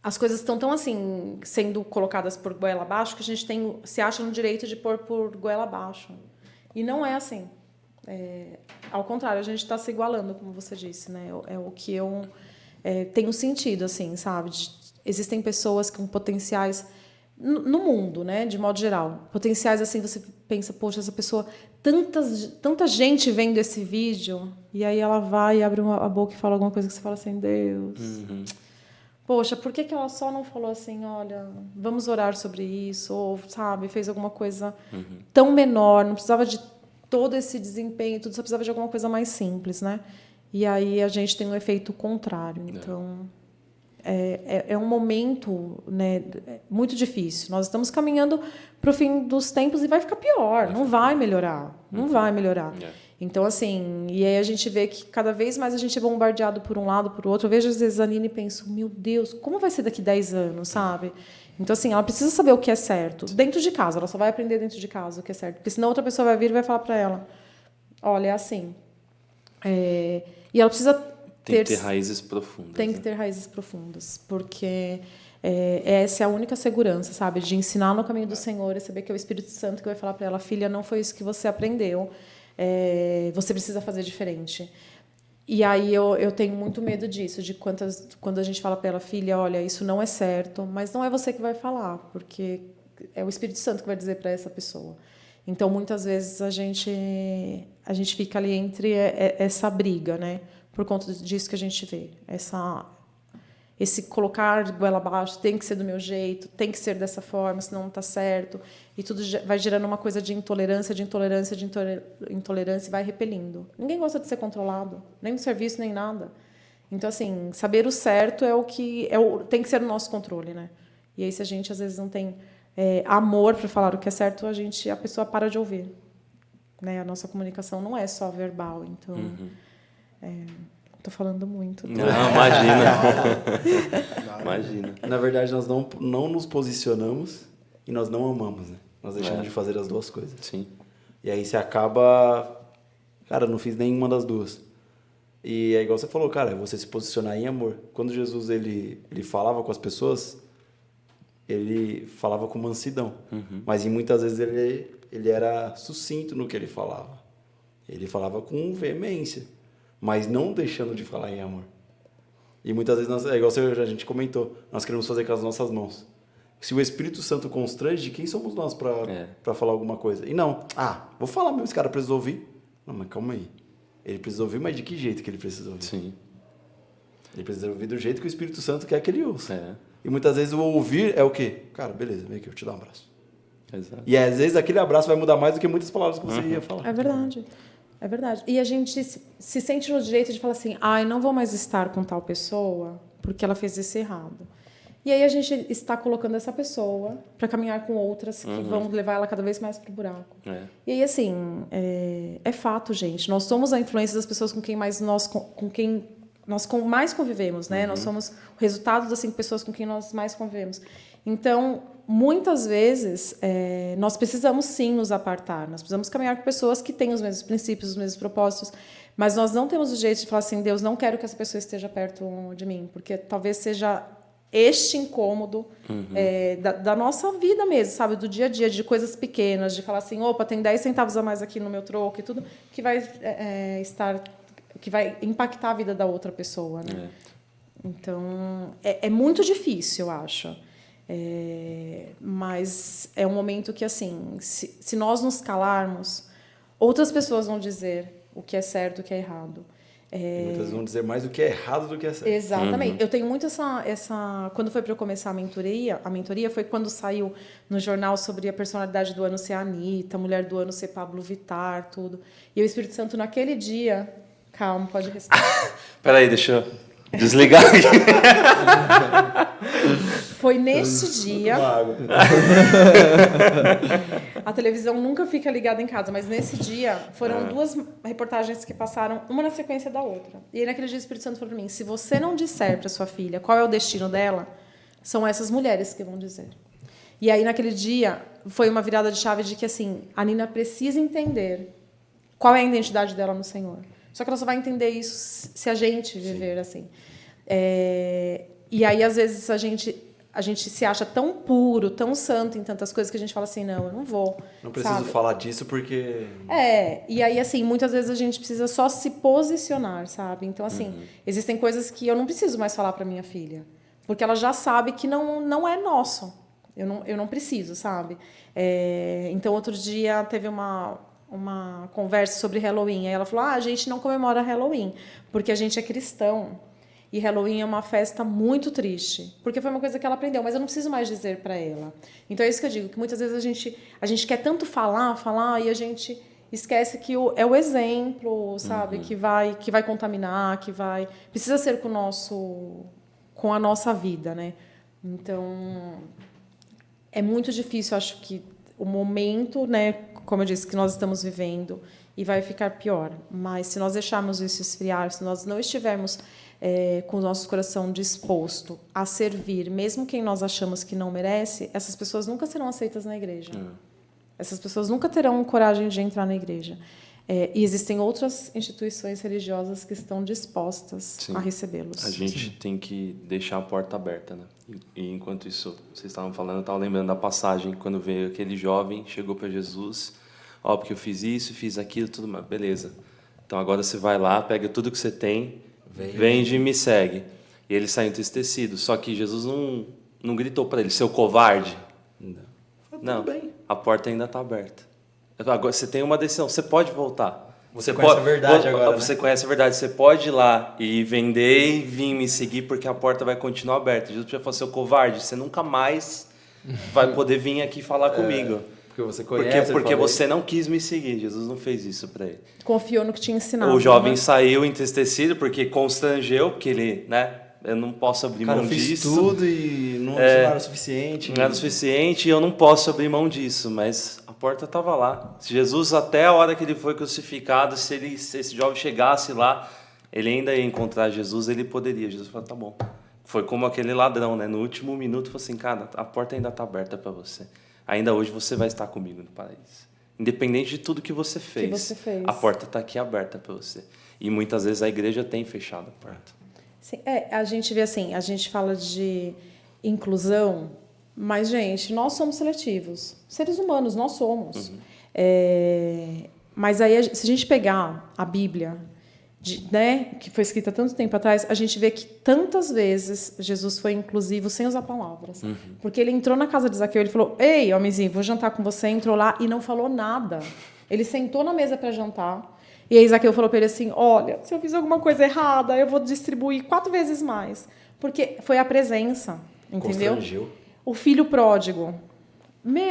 S4: as coisas estão tão, assim, sendo colocadas por goela abaixo que a gente se acha no direito de pôr por goela abaixo. E não é assim. Ao contrário, a gente está se igualando, como você disse, né? É o que eu tenho sentido, assim, sabe? Existem pessoas com potenciais no mundo, né, de modo geral. Potenciais assim, você pensa, poxa, essa pessoa, tanta gente vendo esse vídeo, e aí ela vai e abre a boca e fala alguma coisa que você fala assim, Deus. Poxa, por que ela só não falou assim, olha, vamos orar sobre isso, ou, sabe, fez alguma coisa tão menor, não precisava de todo esse desempenho, tudo, só precisava de alguma coisa mais simples, né? E aí a gente tem um efeito contrário, então... É um momento, né, muito difícil. Nós estamos caminhando para o fim dos tempos e vai ficar pior. Não vai melhorar. Não vai melhorar. Então, assim, e aí a gente vê que cada vez mais a gente é bombardeado por um lado, por outro. Eu vejo, às vezes, a Nina e penso, meu Deus, como vai ser daqui 10 anos, sabe? Então, assim, ela precisa saber o que é certo. Dentro de casa, ela só vai aprender dentro de casa o que é certo. Porque senão outra pessoa vai vir e vai falar para ela, olha, é assim. E ela precisa...
S1: Tem que ter raízes profundas.
S4: Tem que ter raízes profundas, porque essa é a única segurança, sabe? De ensinar no caminho do Senhor e saber que é o Espírito Santo que vai falar para ela, filha, não foi isso que você aprendeu, você precisa fazer diferente. E aí eu tenho muito medo disso, de quando a gente fala para ela, filha, olha, isso não é certo, mas não é você que vai falar, porque é o Espírito Santo que vai dizer para essa pessoa. Então, muitas vezes, a gente fica ali entre essa briga, né? Por conta disso que a gente vê, esse colocar de goela abaixo, tem que ser do meu jeito, tem que ser dessa forma, senão não está certo. E tudo vai gerando uma coisa de intolerância, e vai repelindo. Ninguém gosta de ser controlado, nem no serviço, nem nada. Então, assim, saber o certo é o que tem que ser o nosso controle, né? E aí, se a gente, às vezes, não tem amor para falar o que é certo, a pessoa para de ouvir. Né? A nossa comunicação não é só verbal. Então, estou falando muito.
S1: Não, imagina. Imagina.
S3: Na verdade, nós não nos posicionamos e nós não amamos, né? Nós deixamos de fazer as duas coisas.
S1: Sim.
S3: E aí você acaba... Cara, eu não fiz nenhuma das duas. E é igual você falou, cara, você se posicionar em amor. Quando Jesus ele falava com as pessoas, ele falava com mansidão. Mas muitas vezes ele era sucinto no que ele falava. Ele falava com veemência, mas não deixando de falar em amor. E muitas vezes, é igual a gente comentou, nós queremos fazer com as nossas mãos. Se o Espírito Santo constrange, quem somos nós para falar alguma coisa? E não, vou falar mesmo, esse cara precisa ouvir. Não, mas calma aí. Ele precisa ouvir, mas de que jeito que ele precisa ouvir?
S1: Sim.
S3: Ele precisa ouvir do jeito que o Espírito Santo quer que ele ouça.
S1: É.
S3: E muitas vezes o ouvir é o quê? Cara, beleza, vem aqui, eu te dou um abraço.
S1: Exato.
S3: E às vezes aquele abraço vai mudar mais do que muitas palavras que você ia falar.
S4: É verdade. É verdade. E a gente se sente no direito de falar assim, não vou mais estar com tal pessoa porque ela fez isso errado. E aí a gente está colocando essa pessoa para caminhar com outras que vão levar ela cada vez mais para o buraco. E aí, assim, é fato, gente. Nós somos a influência das pessoas com quem nós mais convivemos, né? Nós somos o resultado das 5 pessoas com quem nós mais convivemos. Então, muitas vezes, nós precisamos sim nos apartar. Nós precisamos caminhar com pessoas que têm os mesmos princípios, os mesmos propósitos, mas nós não temos o jeito de falar assim, Deus, não quero que essa pessoa esteja perto de mim, porque talvez seja este incômodo da nossa vida mesmo, sabe? Do dia a dia, de coisas pequenas, de falar assim, opa, tem 10 centavos a mais aqui no meu troco e tudo, que vai que vai impactar a vida da outra pessoa, né? Então, é muito difícil, eu acho. Mas é um momento que, assim, se nós nos calarmos, outras pessoas vão dizer o que é certo e o que é errado.
S3: E muitas vão dizer mais o que é errado do que é certo.
S4: Exatamente. Eu tenho muito essa... Quando foi para eu começar a mentoria foi quando saiu no jornal sobre a personalidade do ano ser a Anitta, a mulher do ano ser Pablo Vittar, tudo. E o Espírito Santo, naquele dia... Calma, pode respirar.
S1: Peraí, deixa eu desligar aqui.
S4: Foi neste dia... A televisão nunca fica ligada em casa, mas nesse dia foram 2 reportagens que passaram, uma na sequência da outra. E aí, naquele dia, o Espírito Santo falou para mim, se você não disser para sua filha qual é o destino dela, são essas mulheres que vão dizer. E aí, naquele dia, foi uma virada de chave de que, assim, a Nina precisa entender qual é a identidade dela no Senhor. Só que ela só vai entender isso se a gente viver assim. E aí, às vezes, a gente se acha tão puro, tão santo em tantas coisas que a gente fala assim, não, eu não vou.
S3: Não preciso falar disso porque...
S4: E aí, assim, muitas vezes a gente precisa só se posicionar, sabe? Então, assim, existem coisas que eu não preciso mais falar para minha filha, porque ela já sabe que não é nosso. Eu não preciso, sabe? Então, outro dia teve uma conversa sobre Halloween. Aí ela falou, a gente não comemora Halloween, porque a gente é cristão. E Halloween é uma festa muito triste, porque foi uma coisa que ela aprendeu, mas eu não preciso mais dizer para ela. Então é isso que eu digo, que muitas vezes a gente quer tanto falar, e a gente esquece que é o exemplo, sabe, que vai contaminar, precisa ser com a nossa vida, né? Então é muito difícil, acho que o momento, né, como eu disse, que nós estamos vivendo, e vai ficar pior. Mas se nós deixarmos isso esfriar, se nós não estivermos com o nosso coração disposto a servir, mesmo quem nós achamos que não merece, essas pessoas nunca serão aceitas na igreja. Essas pessoas nunca terão coragem de entrar na igreja. E existem outras instituições religiosas que estão dispostas a recebê-los.
S1: A gente tem que deixar a porta aberta, né? E enquanto isso, vocês estavam falando, eu estava lembrando da passagem, quando veio aquele jovem, chegou para Jesus, porque eu fiz isso, fiz aquilo, tudo mais, beleza. Então agora você vai lá, pega tudo que você tem, vende e me segue. E ele sai entristecido. Só que Jesus não gritou para ele, seu covarde. Não, a porta ainda está aberta. Agora você tem uma decisão, você pode voltar.
S3: Você conhece a verdade agora, né?
S1: Você conhece a verdade. Você pode ir lá e vender e vir me seguir porque a porta vai continuar aberta. Jesus já falou, seu covarde, você nunca mais vai poder vir aqui falar comigo.
S3: Porque você conhece.
S1: Porque você não quis me seguir. Jesus não fez isso para ele.
S4: Confiou no que tinha ensinado.
S1: O jovem
S4: né?
S1: saiu entristecido porque constrangeu, porque ele, né? Eu não posso abrir
S3: Cara,
S1: mão
S3: eu fiz
S1: disso.
S3: tudo e não era o suficiente.
S1: Não era o suficiente e eu não posso abrir mão disso, mas a porta estava lá. Se Jesus, até a hora que ele foi crucificado, se esse jovem chegasse lá, ele ainda ia encontrar Jesus, ele poderia. Jesus falou, tá bom. Foi como aquele ladrão, né? No último minuto, falou assim, cara, a porta ainda está aberta para você. Ainda hoje você vai estar comigo no paraíso. Independente de tudo que você fez, a porta está aqui aberta para você. E muitas vezes a igreja tem fechado a porta.
S4: Sim, a gente vê assim, a gente fala de inclusão, mas, gente, nós somos seletivos. Seres humanos, nós somos. Mas aí, se a gente pegar a Bíblia, né, que foi escrita há tanto tempo atrás, a gente vê que tantas vezes Jesus foi inclusivo sem usar palavras. Porque ele entrou na casa de Zaqueu, ele falou, ei, homenzinho, vou jantar com você, entrou lá e não falou nada. Ele sentou na mesa para jantar. E aí Zaqueu falou para ele assim, olha, se eu fiz alguma coisa errada, eu vou distribuir 4 vezes mais. Porque foi a presença, entendeu?
S3: Constrangeu.
S4: O filho pródigo.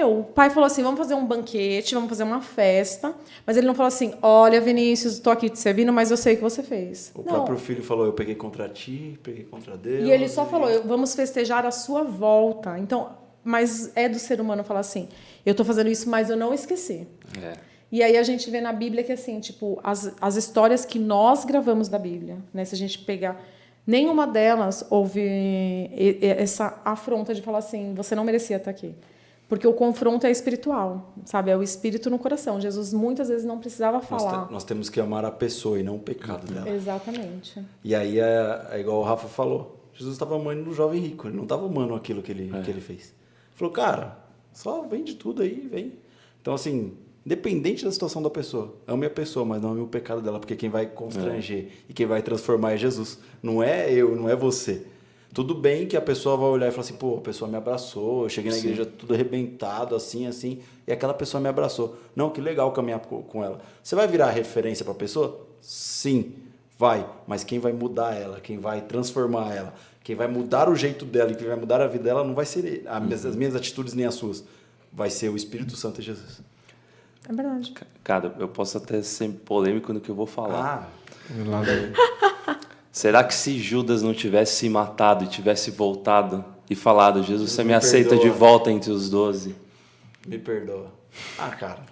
S4: O pai falou assim, vamos fazer um banquete, vamos fazer uma festa. Mas ele não falou assim, olha, Vinícius, estou aqui te servindo, mas eu sei o que você fez.
S3: O próprio filho falou, eu peguei contra ti, peguei contra Deus.
S4: E ele só falou, vamos festejar a sua volta. Então, mas é do ser humano falar assim, eu estou fazendo isso, mas eu não esqueci. E aí a gente vê na Bíblia que, assim, tipo, as histórias que nós gravamos da Bíblia, né? Se a gente pegar, nenhuma delas houve essa afronta de falar assim, você não merecia estar aqui. Porque o confronto é espiritual, sabe? É o espírito no coração. Jesus muitas vezes não precisava falar.
S3: Nós temos que amar a pessoa e não o pecado dela.
S4: Exatamente.
S3: E aí é igual o Rafa falou. Jesus estava amando o jovem rico, ele não estava amando aquilo que ele fez. Ele falou, cara, só vende tudo aí, vem. Então, assim, independente da situação da pessoa, ame a pessoa, mas não ame o pecado dela, porque quem vai constranger e quem vai transformar é Jesus. Não é eu, não é você. Tudo bem que a pessoa vai olhar e falar assim, pô, a pessoa me abraçou, eu cheguei na igreja tudo arrebentado, assim, e aquela pessoa me abraçou. Não, que legal caminhar com ela. Você vai virar referência para a pessoa? Sim, vai. Mas quem vai mudar ela, quem vai transformar ela, quem vai mudar o jeito dela e quem vai mudar a vida dela não vai ser as minhas atitudes nem as suas. Vai ser o Espírito Santo e Jesus.
S4: É verdade.
S1: Cara, eu posso até ser polêmico no que eu vou falar.
S2: Lá daí.
S1: Será que se Judas não tivesse se matado e tivesse voltado e falado, Jesus, você me aceita
S3: perdoa.
S1: de volta entre os 12?
S3: Me perdoa. Cara.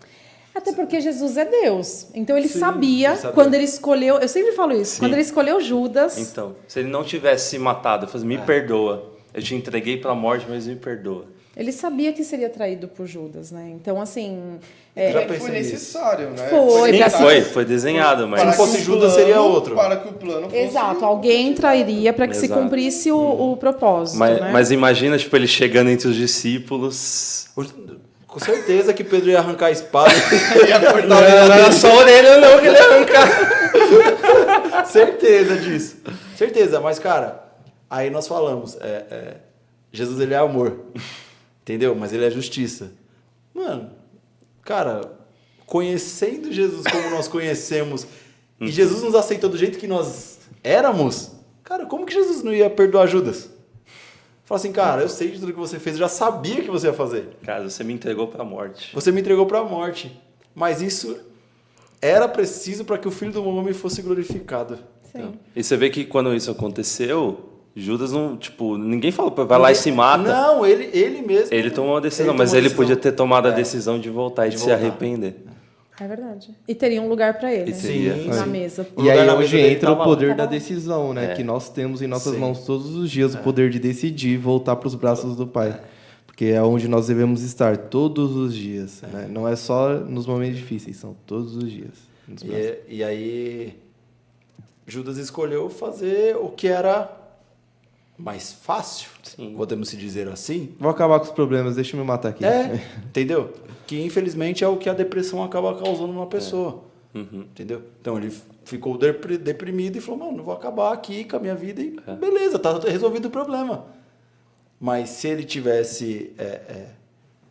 S4: Até porque Jesus é Deus. Então ele
S3: Sim,
S4: sabia,
S3: ele sabia.
S4: quando ele escolheu... Eu sempre falo isso.
S1: Sim.
S4: Quando ele escolheu Judas...
S1: Então, se ele não tivesse se matado, eu falei, me perdoa. Eu te entreguei para a morte, mas me perdoa.
S4: Ele sabia que seria traído por Judas, né? Então, assim...
S3: Já
S2: Foi
S3: pensei nisso.
S2: necessário, né?
S4: Foi,
S1: Sim,
S4: pra-
S1: foi desenhado, mas...
S3: Se não fosse Judas, seria outro.
S2: Para que o plano fosse...
S4: Exato, alguém trairia para que se
S1: Exato.
S4: cumprisse o propósito, né?
S1: Mas imagina, tipo, ele chegando entre os discípulos...
S3: Com certeza que Pedro ia arrancar a espada.
S1: Não era só a orelha não que ele ia arrancar.
S3: Certeza disso. Certeza, mas, cara, aí nós falamos, Jesus, ele é amor, entendeu? Mas ele é justiça. Mano, cara, conhecendo Jesus como nós conhecemos, e Jesus nos aceitou do jeito que nós éramos, cara, como que Jesus não ia perdoar Judas? Fala assim, cara, eu sei de tudo que você fez, eu já sabia que você ia fazer.
S1: Cara, você me entregou para a morte.
S3: Você me entregou para a morte, mas isso era preciso para que o Filho do Homem fosse glorificado.
S4: Sim.
S1: E você vê que quando isso aconteceu, Judas não, tipo, ninguém falou, vai lá e se mata.
S3: Não, ele mesmo.
S1: Ele tomou uma decisão,
S3: Ele
S1: mas
S3: tomou a
S1: ele
S3: decisão.
S1: podia ter tomado a decisão de voltar e
S3: De
S1: de se
S3: voltar.
S1: arrepender.
S4: É verdade. E teria um lugar para ele,
S1: E teria.
S4: né? Na mesa.
S3: O
S2: E
S3: lugar
S2: aí
S3: na
S2: hoje
S3: mesa dele
S2: entra o
S3: tava
S2: poder
S3: lá.
S2: da decisão, né? Que nós temos em nossas
S3: Sim.
S2: mãos todos os dias o poder de decidir voltar para os braços do Pai. Porque é onde nós devemos estar todos os dias. Né? Não é só nos momentos difíceis, são todos os dias. nos braços.
S3: E aí, Judas escolheu fazer o que era mais fácil,
S1: Sim.
S3: podemos se dizer assim.
S2: Vou acabar com os problemas, deixa eu me matar aqui.
S3: Entendeu? Que infelizmente é o que a depressão acaba causando numa pessoa. Entendeu? Então ele ficou deprimido e falou, mano, vou acabar aqui com a minha vida e beleza, tá resolvido o problema. Mas se ele tivesse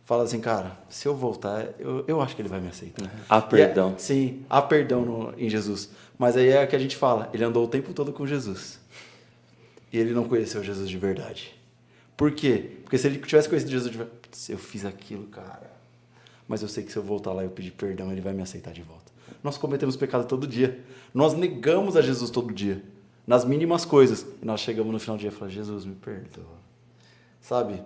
S3: fala assim, cara, se eu voltar, eu acho que ele vai me aceitar.
S1: Há perdão.
S3: Sim, há perdão em Jesus. Mas aí é que a gente fala, ele andou o tempo todo com Jesus. E ele não conheceu Jesus de verdade. Por quê? Porque se ele tivesse conhecido Jesus de verdade, eu fiz aquilo, cara. Mas eu sei que se eu voltar lá e eu pedir perdão, ele vai me aceitar de volta. Nós cometemos pecado todo dia. Nós negamos a Jesus todo dia. Nas mínimas coisas. E nós chegamos no final do dia e falamos, Jesus, me perdoa. Sabe?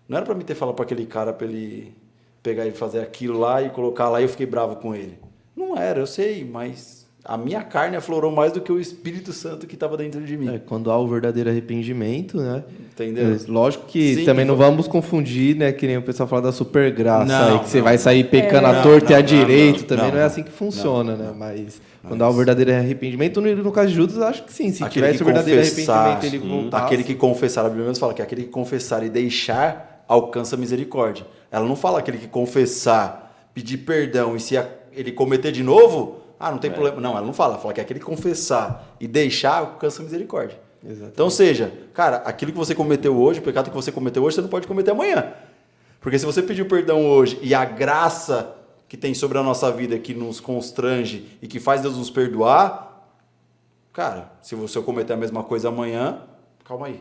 S3: Não era para mim ter falado para aquele cara para ele pegar e fazer aquilo lá e colocar lá e eu fiquei bravo com ele. Não era, eu sei, mas a minha carne aflorou mais do que o Espírito Santo que estava dentro de mim.
S2: Quando há o verdadeiro arrependimento, né?
S3: Entendeu?
S2: Lógico que
S3: Sim,
S2: também não vamos confundir, né? Que nem o pessoal fala da super graça,
S3: Não,
S2: aí que você
S3: não,
S2: vai sair pecando à
S3: Não,
S2: torta e à
S3: não,
S2: direito,
S3: não,
S2: também não é
S3: não,
S2: assim que funciona,
S3: não,
S2: né? Mas quando há o verdadeiro arrependimento, no caso de Judas, eu acho que sim. Se
S3: Aquele
S2: tivesse
S3: que
S2: o verdadeiro
S3: confessar,
S2: arrependimento, ele voltasse.
S3: aquele que confessar, a Bíblia mesmo fala que aquele que confessar e deixar alcança misericórdia. Ela não fala aquele que confessar, pedir perdão e se ele cometer de novo, não tem problema. Não, ela não fala. Ela fala que aquele que confessar e deixar alcança misericórdia.
S2: Exatamente.
S3: Então, seja, cara, aquilo que você cometeu hoje, o pecado que você cometeu hoje, você não pode cometer amanhã. Porque se você pediu perdão hoje e a graça que tem sobre a nossa vida, que nos constrange e que faz Deus nos perdoar, cara, se eu cometer a mesma coisa amanhã, calma aí.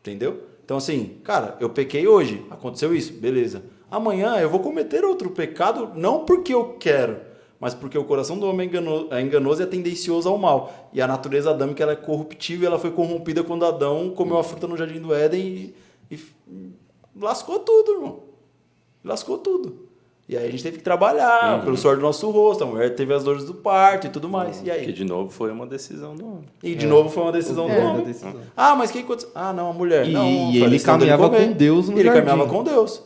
S3: Entendeu? Então, assim, cara, eu pequei hoje, aconteceu isso, beleza. Amanhã eu vou cometer outro pecado, não porque eu quero, mas porque o coração do homem é enganoso e é tendencioso ao mal. E a natureza adâmica ela é corruptível e ela foi corrompida quando Adão comeu a fruta no Jardim do Éden e lascou tudo, irmão. Lascou tudo. E aí a gente teve que trabalhar pelo suor do nosso rosto, a mulher teve as dores do parto e tudo mais. E aí?
S1: Que de novo foi uma decisão do homem.
S3: E de novo foi uma decisão do homem. Mas o que aconteceu? Não, a mulher.
S2: E,
S3: não,
S2: e ele caminhava com Deus no
S3: Ele
S2: jardim.
S3: caminhava com Deus.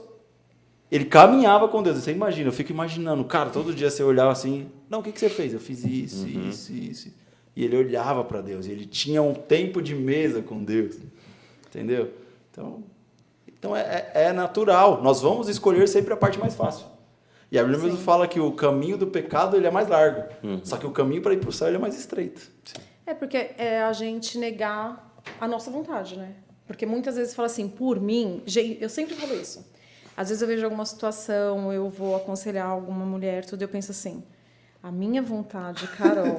S3: Ele caminhava com Deus. Você imagina, eu fico imaginando, cara, todo dia você olhava assim, o que você fez? Eu fiz isso, isso. E ele olhava para Deus, e ele tinha um tempo de mesa com Deus. Entendeu? Então é natural. Nós vamos escolher sempre a parte mais fácil. E a Bíblia mesmo fala que o caminho do pecado ele é mais largo. Só que o caminho para ir para o céu ele é mais estreito.
S4: Sim. Porque é a gente negar a nossa vontade, né? Porque muitas vezes fala assim, por mim... Eu sempre falo isso. Às vezes eu vejo alguma situação, eu vou aconselhar alguma mulher, tudo, eu penso assim, a minha vontade, Carol,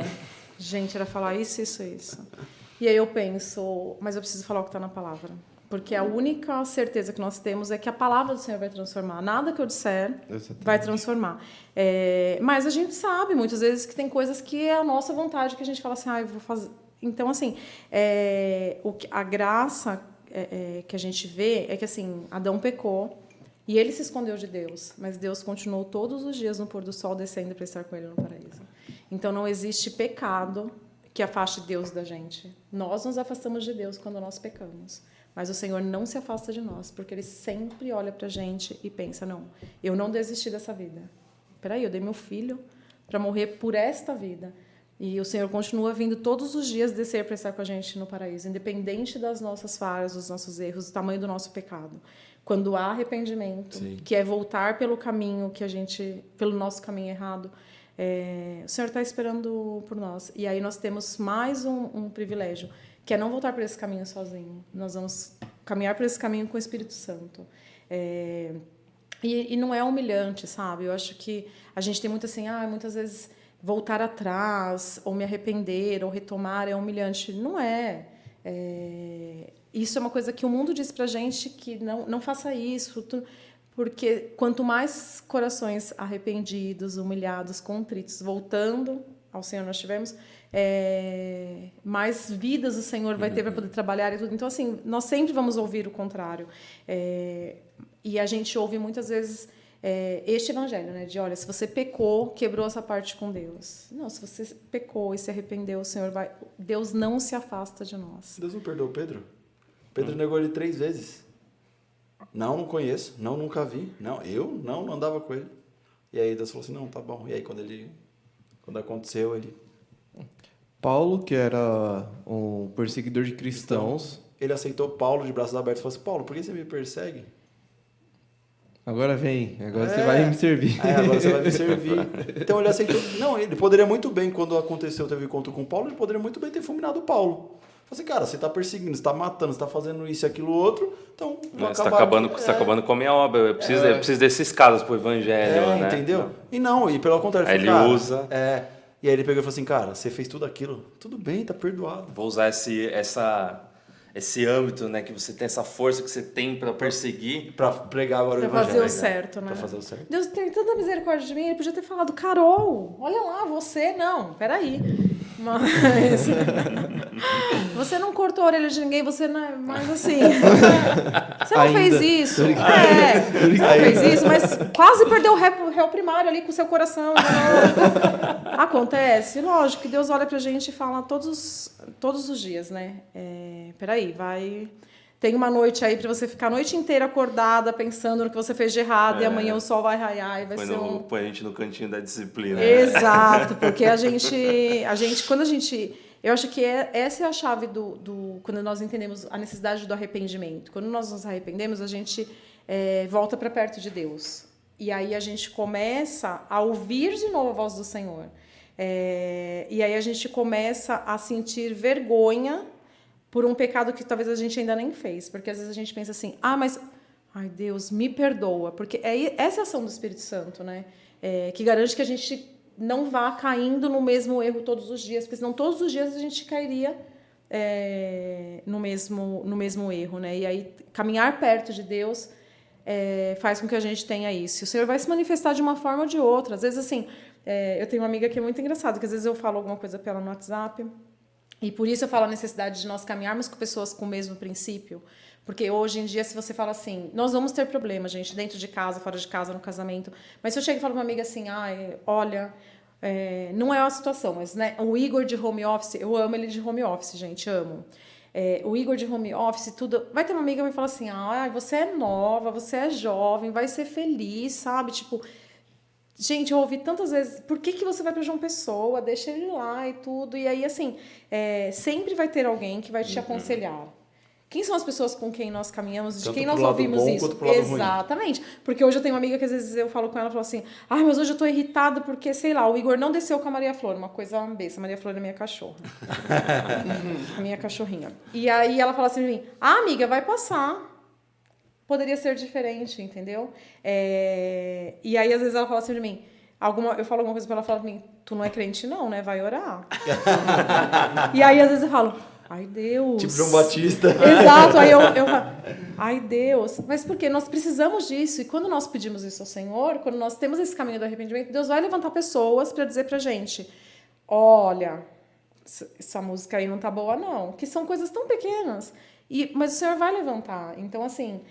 S4: gente, era falar isso, isso, isso. E aí eu penso, mas eu preciso falar o que está na palavra. Porque a única certeza que nós temos é que a palavra do Senhor vai transformar. Nada que eu disser vai transformar. Mas a gente sabe, muitas vezes, que tem coisas que é a nossa vontade, que a gente fala assim, eu vou fazer... Então, assim, a graça que a gente vê é que, assim, Adão pecou, e ele se escondeu de Deus, mas Deus continuou todos os dias no pôr do sol descendo para estar com ele no paraíso. Então, não existe pecado que afaste Deus da gente. Nós nos afastamos de Deus quando nós pecamos, mas o Senhor não se afasta de nós, porque Ele sempre olha para a gente e pensa, não, eu não desisti dessa vida. Espera aí, eu dei meu filho para morrer por esta vida. E o Senhor continua vindo todos os dias descer para estar com a gente no paraíso, independente das nossas falhas, dos nossos erros, do tamanho do nosso pecado. Quando há arrependimento,
S3: Sim.
S4: que é voltar pelo caminho pelo nosso caminho errado, o Senhor está esperando por nós. E aí nós temos mais um privilégio, que é não voltar por esse caminho sozinho. Nós vamos caminhar por esse caminho com o Espírito Santo. E não é humilhante, sabe? Eu acho que a gente tem muito assim, muitas vezes voltar atrás, ou me arrepender, ou retomar é humilhante. Não é. Isso é uma coisa que o mundo diz pra gente, que não faça isso, porque quanto mais corações arrependidos, humilhados, contritos, voltando ao Senhor nós tivemos, mais vidas o Senhor vai ter para poder trabalhar e tudo. Então, assim, nós sempre vamos ouvir o contrário. E a gente ouve muitas vezes este evangelho, né? De, olha, se você pecou, quebrou essa parte com Deus. Não, se você pecou e se arrependeu, o Senhor vai... Deus não se afasta de nós.
S3: Deus não perdoou Pedro? Pedro negou ele 3 vezes. Não conheço. Não, nunca vi. Não, eu não andava com ele. E aí Deus falou assim, não, tá bom. E aí quando aconteceu, ele...
S2: Paulo, que era um perseguidor de cristãos...
S3: Ele aceitou Paulo de braços abertos e falou assim, Paulo, por que você me persegue?
S2: Agora vem, agora você vai me servir.
S3: Agora você vai me servir. Então ele aceitou. Não, ele poderia muito bem, quando aconteceu, teve encontro com o Paulo, ele poderia muito bem ter fulminado o Paulo. Falei assim, cara, você tá perseguindo, você tá matando, você tá fazendo isso e aquilo outro, então vou
S1: Você
S3: acabar.
S1: está acabando com a minha obra. Eu preciso desses casos pro evangelho, né?
S3: Entendeu? E não, e pelo contrário,
S1: Aí
S3: ele
S1: ele
S3: falou,
S1: usa.
S3: E aí ele pegou e falou assim, cara, você fez tudo aquilo, tudo bem, tá perdoado.
S1: Vou usar esse âmbito, né? Que você tem essa força que você tem para perseguir.
S3: Pra pregar agora
S4: Pra
S3: o evangelho.
S4: fazer o certo, né?
S3: Pra fazer o certo.
S4: Deus tem tanta misericórdia de mim, ele podia ter falado, Carol, olha lá, você não, peraí. Mas você não cortou a orelha de ninguém, você não é, mas assim, você não fez isso. Você não fez isso, mas quase perdeu o réu primário ali com o seu coração. Acontece, lógico que Deus olha pra gente e fala todos os dias, né? Peraí, vai. Tem uma noite aí pra você ficar a noite inteira acordada pensando no que você fez de errado e amanhã o sol vai raiar e vai ser
S1: Põe a gente no cantinho da disciplina.
S4: Exato, porque a gente, quando a gente, eu acho que essa é a chave quando nós entendemos a necessidade do arrependimento. Quando nós nos arrependemos, a gente volta para perto de Deus. E aí a gente começa a ouvir de novo a voz do Senhor. E aí a gente começa a sentir vergonha por um pecado que talvez a gente ainda nem fez. Porque às vezes a gente pensa assim, mas... Ai, Deus, me perdoa. Porque essa é a ação do Espírito Santo, né? Que garante que a gente não vá caindo no mesmo erro todos os dias. Porque senão todos os dias a gente cairia no mesmo erro, né? E aí caminhar perto de Deus faz com que a gente tenha isso. O Senhor vai se manifestar de uma forma ou de outra. Às vezes, assim, eu tenho uma amiga que é muito engraçada, que às vezes eu falo alguma coisa para ela no WhatsApp... E por isso eu falo a necessidade de nós caminharmos com pessoas com o mesmo princípio. Porque hoje em dia, se você fala assim, nós vamos ter problema, gente, dentro de casa, fora de casa, no casamento. Mas se eu chego e falo para uma amiga assim, olha, não é uma situação, mas né, o Igor de home office, eu amo ele de home office, gente, amo. O Igor de home office, tudo... Vai ter uma amiga que vai falar assim, você é nova, você é jovem, vai ser feliz, sabe? Tipo... Gente, eu ouvi tantas vezes, por que você vai para João Pessoa? Deixa ele lá e tudo. E aí, assim, sempre vai ter alguém que vai te aconselhar. Quem são as pessoas com quem nós caminhamos, de quem nós ouvimos isso? Exatamente. Porque hoje eu tenho uma amiga que às vezes eu falo com ela e falo assim, mas hoje eu tô irritada porque, sei lá, o Igor não desceu com a Maria Flor, uma coisa besta. A Maria Flor é minha cachorra. A minha cachorrinha. E aí ela fala assim pra mim, amiga, vai passar. Poderia ser diferente, entendeu? E aí, às vezes, ela fala assim de mim, eu falo alguma coisa pra ela, fala pra mim, tu não é crente não, né? Vai orar. E aí, às vezes, eu falo, ai, Deus.
S3: Tipo João Batista.
S4: Exato, aí eu falo, ai, Deus. Mas por quê? Nós precisamos disso. E quando nós pedimos isso ao Senhor, quando nós temos esse caminho do arrependimento, Deus vai levantar pessoas para dizer pra gente, olha, essa música aí não tá boa, não. Que são coisas tão pequenas. Mas o Senhor vai levantar. Então, assim,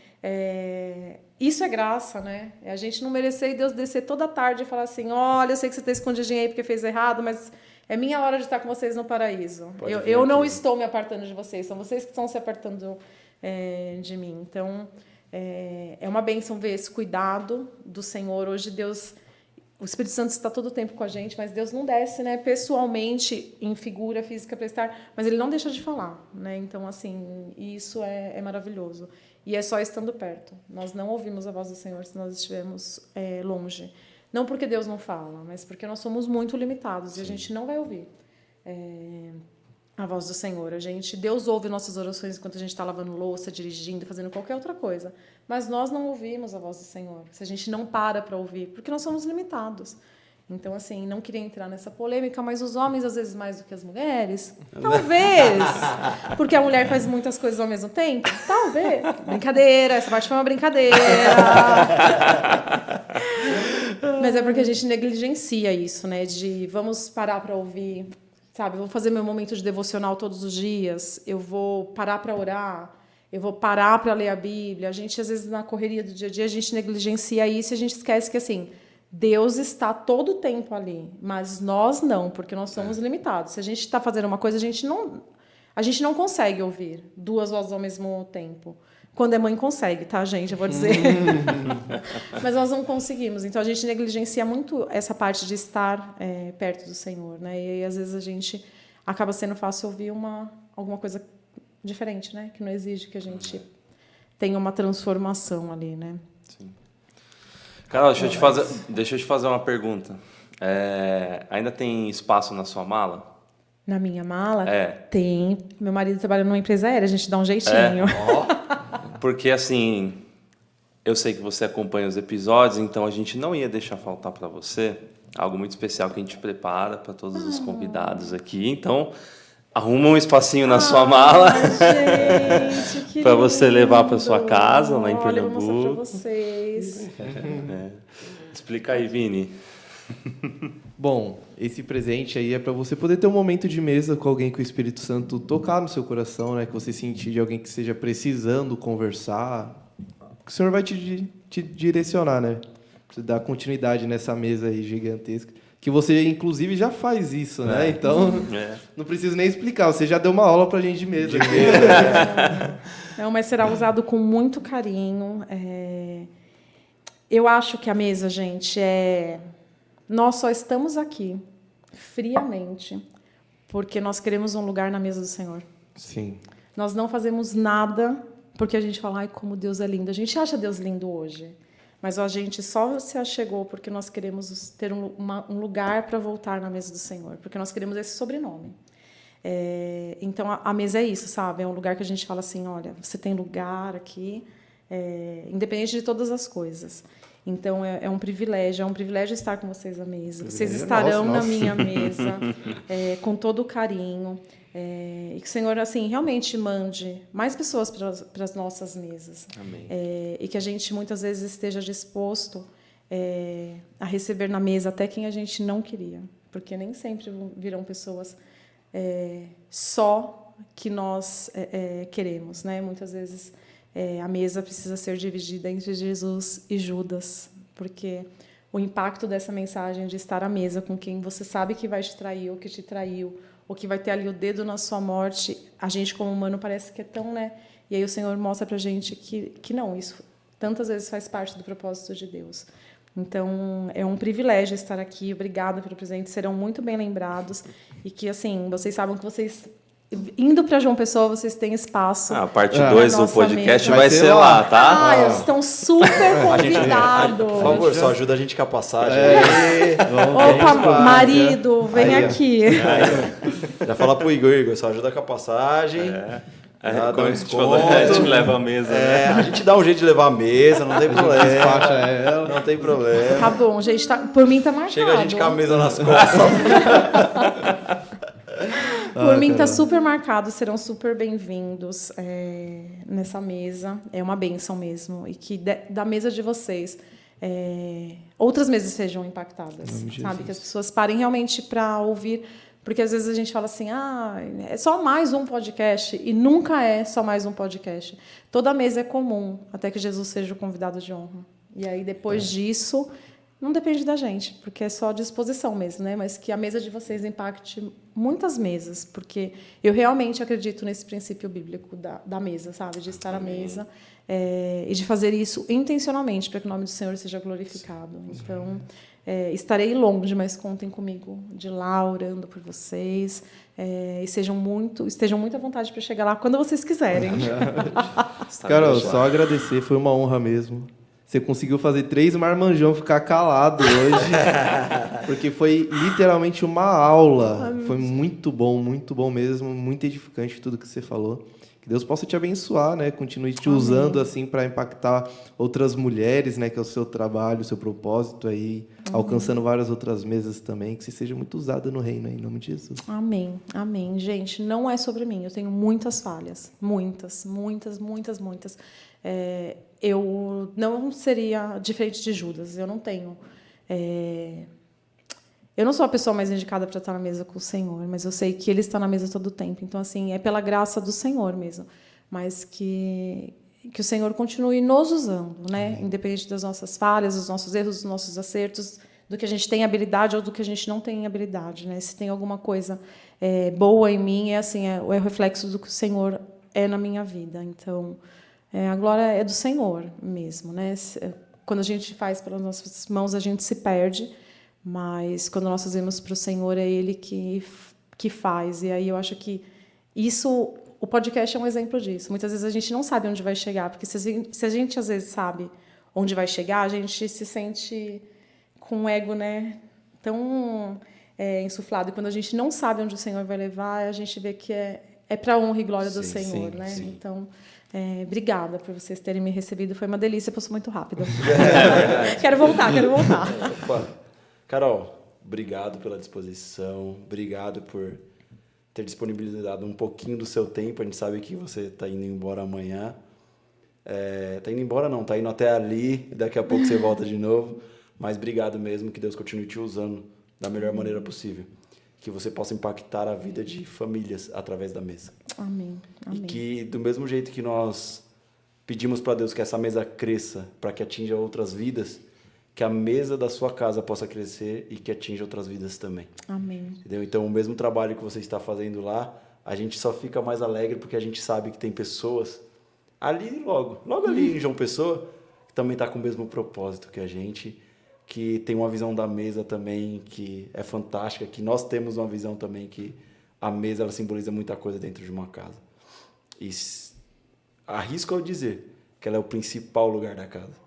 S4: isso é graça, né? A gente não merecer e Deus descer toda tarde e falar assim, olha, eu sei que você está escondidinho aí porque fez errado, mas é minha hora de estar com vocês no paraíso. Eu não estou me apartando de vocês, são vocês que estão se apartando de mim. Então, é uma bênção ver esse cuidado do Senhor. Hoje, Deus... O Espírito Santo está todo o tempo com a gente, mas Deus não desce, né, pessoalmente, em figura física para estar, mas Ele não deixa de falar, né? Então, assim, isso é maravilhoso. E é só estando perto. Nós não ouvimos a voz do Senhor se nós estivermos longe. Não porque Deus não fala, mas porque nós somos muito limitados. Sim. E a gente não vai ouvir a voz do Senhor. Deus ouve nossas orações enquanto a gente está lavando louça, dirigindo, fazendo qualquer outra coisa. Mas nós não ouvimos a voz do Senhor. Se a gente não para ouvir, porque nós somos limitados. Então, assim, não queria entrar nessa polêmica, mas os homens, às vezes, mais do que as mulheres? Talvez. Porque a mulher faz muitas coisas ao mesmo tempo? Talvez. Brincadeira, essa parte foi uma brincadeira. Mas é porque a gente negligencia isso, né? De vamos parar para ouvir, sabe? Eu vou fazer meu momento de devocional todos os dias, eu vou parar para orar, eu vou parar para ler a Bíblia. A gente, às vezes, na correria do dia a dia, a gente negligencia isso e a gente esquece que, assim, Deus está todo o tempo ali, mas nós não, porque nós somos limitados. Se a gente está fazendo uma coisa, a gente não consegue ouvir duas vozes ao mesmo tempo. Quando é mãe, consegue, tá, gente? Eu vou dizer. Mas nós não conseguimos. Então, a gente negligencia muito essa parte de estar perto do Senhor, né? E aí, às vezes, a gente acaba sendo fácil ouvir alguma coisa diferente, né? Que não exige que a gente tenha uma transformação ali, né?
S1: Sim. Carol, deixa eu te fazer uma pergunta. Ainda tem espaço na sua mala?
S4: Na minha mala?
S1: É.
S4: Tem. Meu marido trabalha numa empresa aérea, a gente dá um jeitinho.
S1: Porque, assim, eu sei que você acompanha os episódios, então a gente não ia deixar faltar para você algo muito especial que a gente prepara para todos os convidados aqui. Então, arruma um espacinho na sua mala para você levar para sua casa lá em
S4: Olha, eu
S1: Pernambuco.
S4: vou mostrar para vocês.
S1: Explica aí, Vini.
S2: Bom, esse presente aí é para você poder ter um momento de mesa com alguém que o Espírito Santo tocar no seu coração, né? Que você sentir de alguém que esteja precisando conversar. Que o Senhor vai te direcionar, né? Pra você dar continuidade nessa mesa aí gigantesca. Que você, inclusive, já faz isso, né? Então, não preciso nem explicar. Você já deu uma aula pra gente de mesa.
S4: Não, mas será usado com muito carinho. Eu acho que a mesa, gente, nós só estamos aqui friamente porque nós queremos um lugar na mesa do Senhor.
S2: Sim.
S4: Nós não fazemos nada porque a gente fala, ai, como Deus é lindo. A gente acha Deus lindo hoje, mas a gente só se achegou porque nós queremos ter um lugar para voltar na mesa do Senhor, porque nós queremos esse sobrenome. Então, a mesa é isso, sabe? É um lugar que a gente fala assim, olha, você tem lugar aqui, independente de todas as coisas. Então, é um privilégio estar com vocês à mesa. Vocês estarão na minha mesa, com todo o carinho. E que o Senhor, assim, realmente mande mais pessoas para as nossas mesas.
S1: Amém.
S4: E que a gente, muitas vezes, esteja disposto a receber na mesa até quem a gente não queria. Porque nem sempre virão pessoas só que nós queremos, né? Muitas vezes a mesa precisa ser dividida entre Jesus e Judas, porque o impacto dessa mensagem de estar à mesa com quem você sabe que vai te trair ou que te traiu, ou que vai ter ali o dedo na sua morte, a gente como humano parece que é tão, né? E aí o Senhor mostra pra gente que não, isso tantas vezes faz parte do propósito de Deus. Então, é um privilégio estar aqui. Obrigada pelo presente, serão muito bem lembrados. E que, assim, vocês sabem que vocês, indo para João Pessoa, vocês têm espaço.
S1: A parte 2 do podcast
S4: mesa.
S1: vai ser lá, tá?
S4: Eles estão super convidados.
S3: Por favor, só ajuda a gente com a passagem.
S4: Opa, marido, vem aqui.
S3: Já fala pro Igor, só ajuda com a passagem.
S1: Como a gente falou, a gente leva a mesa. Né?
S3: A gente dá um jeito de levar a mesa, não tem problema.
S2: Despacha ela.
S3: Não tem problema.
S4: Tá bom, gente, por mim tá marcado.
S3: Chega a gente com a mesa nas costas.
S4: Por mim tá super marcado, serão super bem-vindos nessa mesa. É uma bênção mesmo. E que da mesa de vocês, outras mesas sejam impactadas. Sabe? Que as pessoas parem realmente para ouvir. Porque às vezes a gente fala assim, é só mais um podcast, e nunca é só mais um podcast. Toda mesa é comum, até que Jesus seja o convidado de honra. E aí, depois disso, não depende da gente, porque é só disposição mesmo, né? Mas que a mesa de vocês impacte muitas mesas, porque eu realmente acredito nesse princípio bíblico da mesa, sabe? De estar à mesa e de fazer isso intencionalmente, para que o nome do Senhor seja glorificado. Então, estarei longe, mas contem comigo de lá, orando por vocês. E estejam muito à vontade para chegar lá quando vocês quiserem.
S2: Carol, só agradecer, foi uma honra mesmo. Você conseguiu fazer 3 marmanjão ficar calado hoje, porque foi literalmente uma aula. Foi muito bom mesmo, muito edificante tudo que você falou. Que Deus possa te abençoar, né? Continue te usando assim para impactar outras mulheres, né? Que é o seu trabalho, o seu propósito aí, alcançando várias outras mesas também. Que você seja muito usada no reino aí, em nome de Jesus.
S4: Amém, amém. Gente, não é sobre mim. Eu tenho muitas falhas, muitas. Eu não seria diferente de Judas. Eu não tenho. Eu não sou a pessoa mais indicada para estar na mesa com o Senhor, mas eu sei que Ele está na mesa todo o tempo. Então, assim, é pela graça do Senhor mesmo. Mas que o Senhor continue nos usando, né? Independente das nossas falhas, dos nossos erros, dos nossos acertos, do que a gente tem habilidade ou do que a gente não tem habilidade, né? Se tem alguma coisa boa em mim, é o reflexo do que o Senhor é na minha vida. Então, a glória é do Senhor mesmo, né? Quando a gente faz pelas nossas mãos, a gente se perde. Mas, quando nós fazemos para o Senhor, é Ele que faz. E aí eu acho que o podcast é um exemplo disso. Muitas vezes a gente não sabe onde vai chegar, porque se a gente, às vezes, sabe onde vai chegar, a gente se sente com o ego, né, tão insuflado. E quando a gente não sabe onde o Senhor vai levar, a gente vê que é para a honra e glória do Senhor, né?
S1: Sim.
S4: Então, obrigada por vocês terem me recebido. Foi uma delícia, passou muito rápido. Quero voltar.
S3: Opa. Carol, obrigado pela disposição, obrigado por ter disponibilizado um pouquinho do seu tempo. A gente sabe que você está indo embora amanhã. Tá indo embora não, tá indo até ali, daqui a pouco você volta de novo. Mas obrigado mesmo, que Deus continue te usando da melhor maneira possível. Que você possa impactar a vida de famílias através da mesa.
S4: Amém.
S3: E que, do mesmo jeito que nós pedimos para Deus que essa mesa cresça para que atinja outras vidas, que a mesa da sua casa possa crescer e que atinja outras vidas também.
S4: Amém.
S3: Entendeu? Então, o mesmo trabalho que você está fazendo lá, a gente só fica mais alegre porque a gente sabe que tem pessoas ali logo ali em João Pessoa, que também está com o mesmo propósito que a gente, que tem uma visão da mesa também que é fantástica, que nós temos uma visão também que a mesa ela simboliza muita coisa dentro de uma casa. E arrisco a dizer que ela é o principal lugar da casa.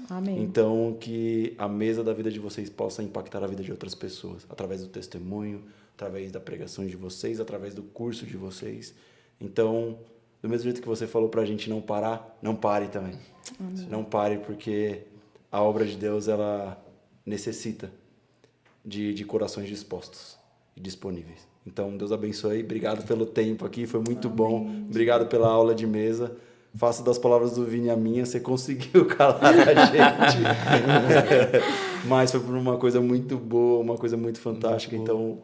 S4: Amém.
S3: Então, que a mesa da vida de vocês possa impactar a vida de outras pessoas, através do testemunho, através da pregação de vocês, através do curso de vocês. Então, do mesmo jeito que você falou pra gente não parar, não pare também.
S4: Amém.
S3: Não pare, porque a obra de Deus, ela necessita de corações dispostos e disponíveis. Então, Deus abençoe. Obrigado pelo tempo aqui, foi muito bom. Obrigado pela aula de mesa. Faço das palavras do Vini a minha, você conseguiu calar a gente. Mas foi por uma coisa muito boa, uma coisa muito fantástica. Então,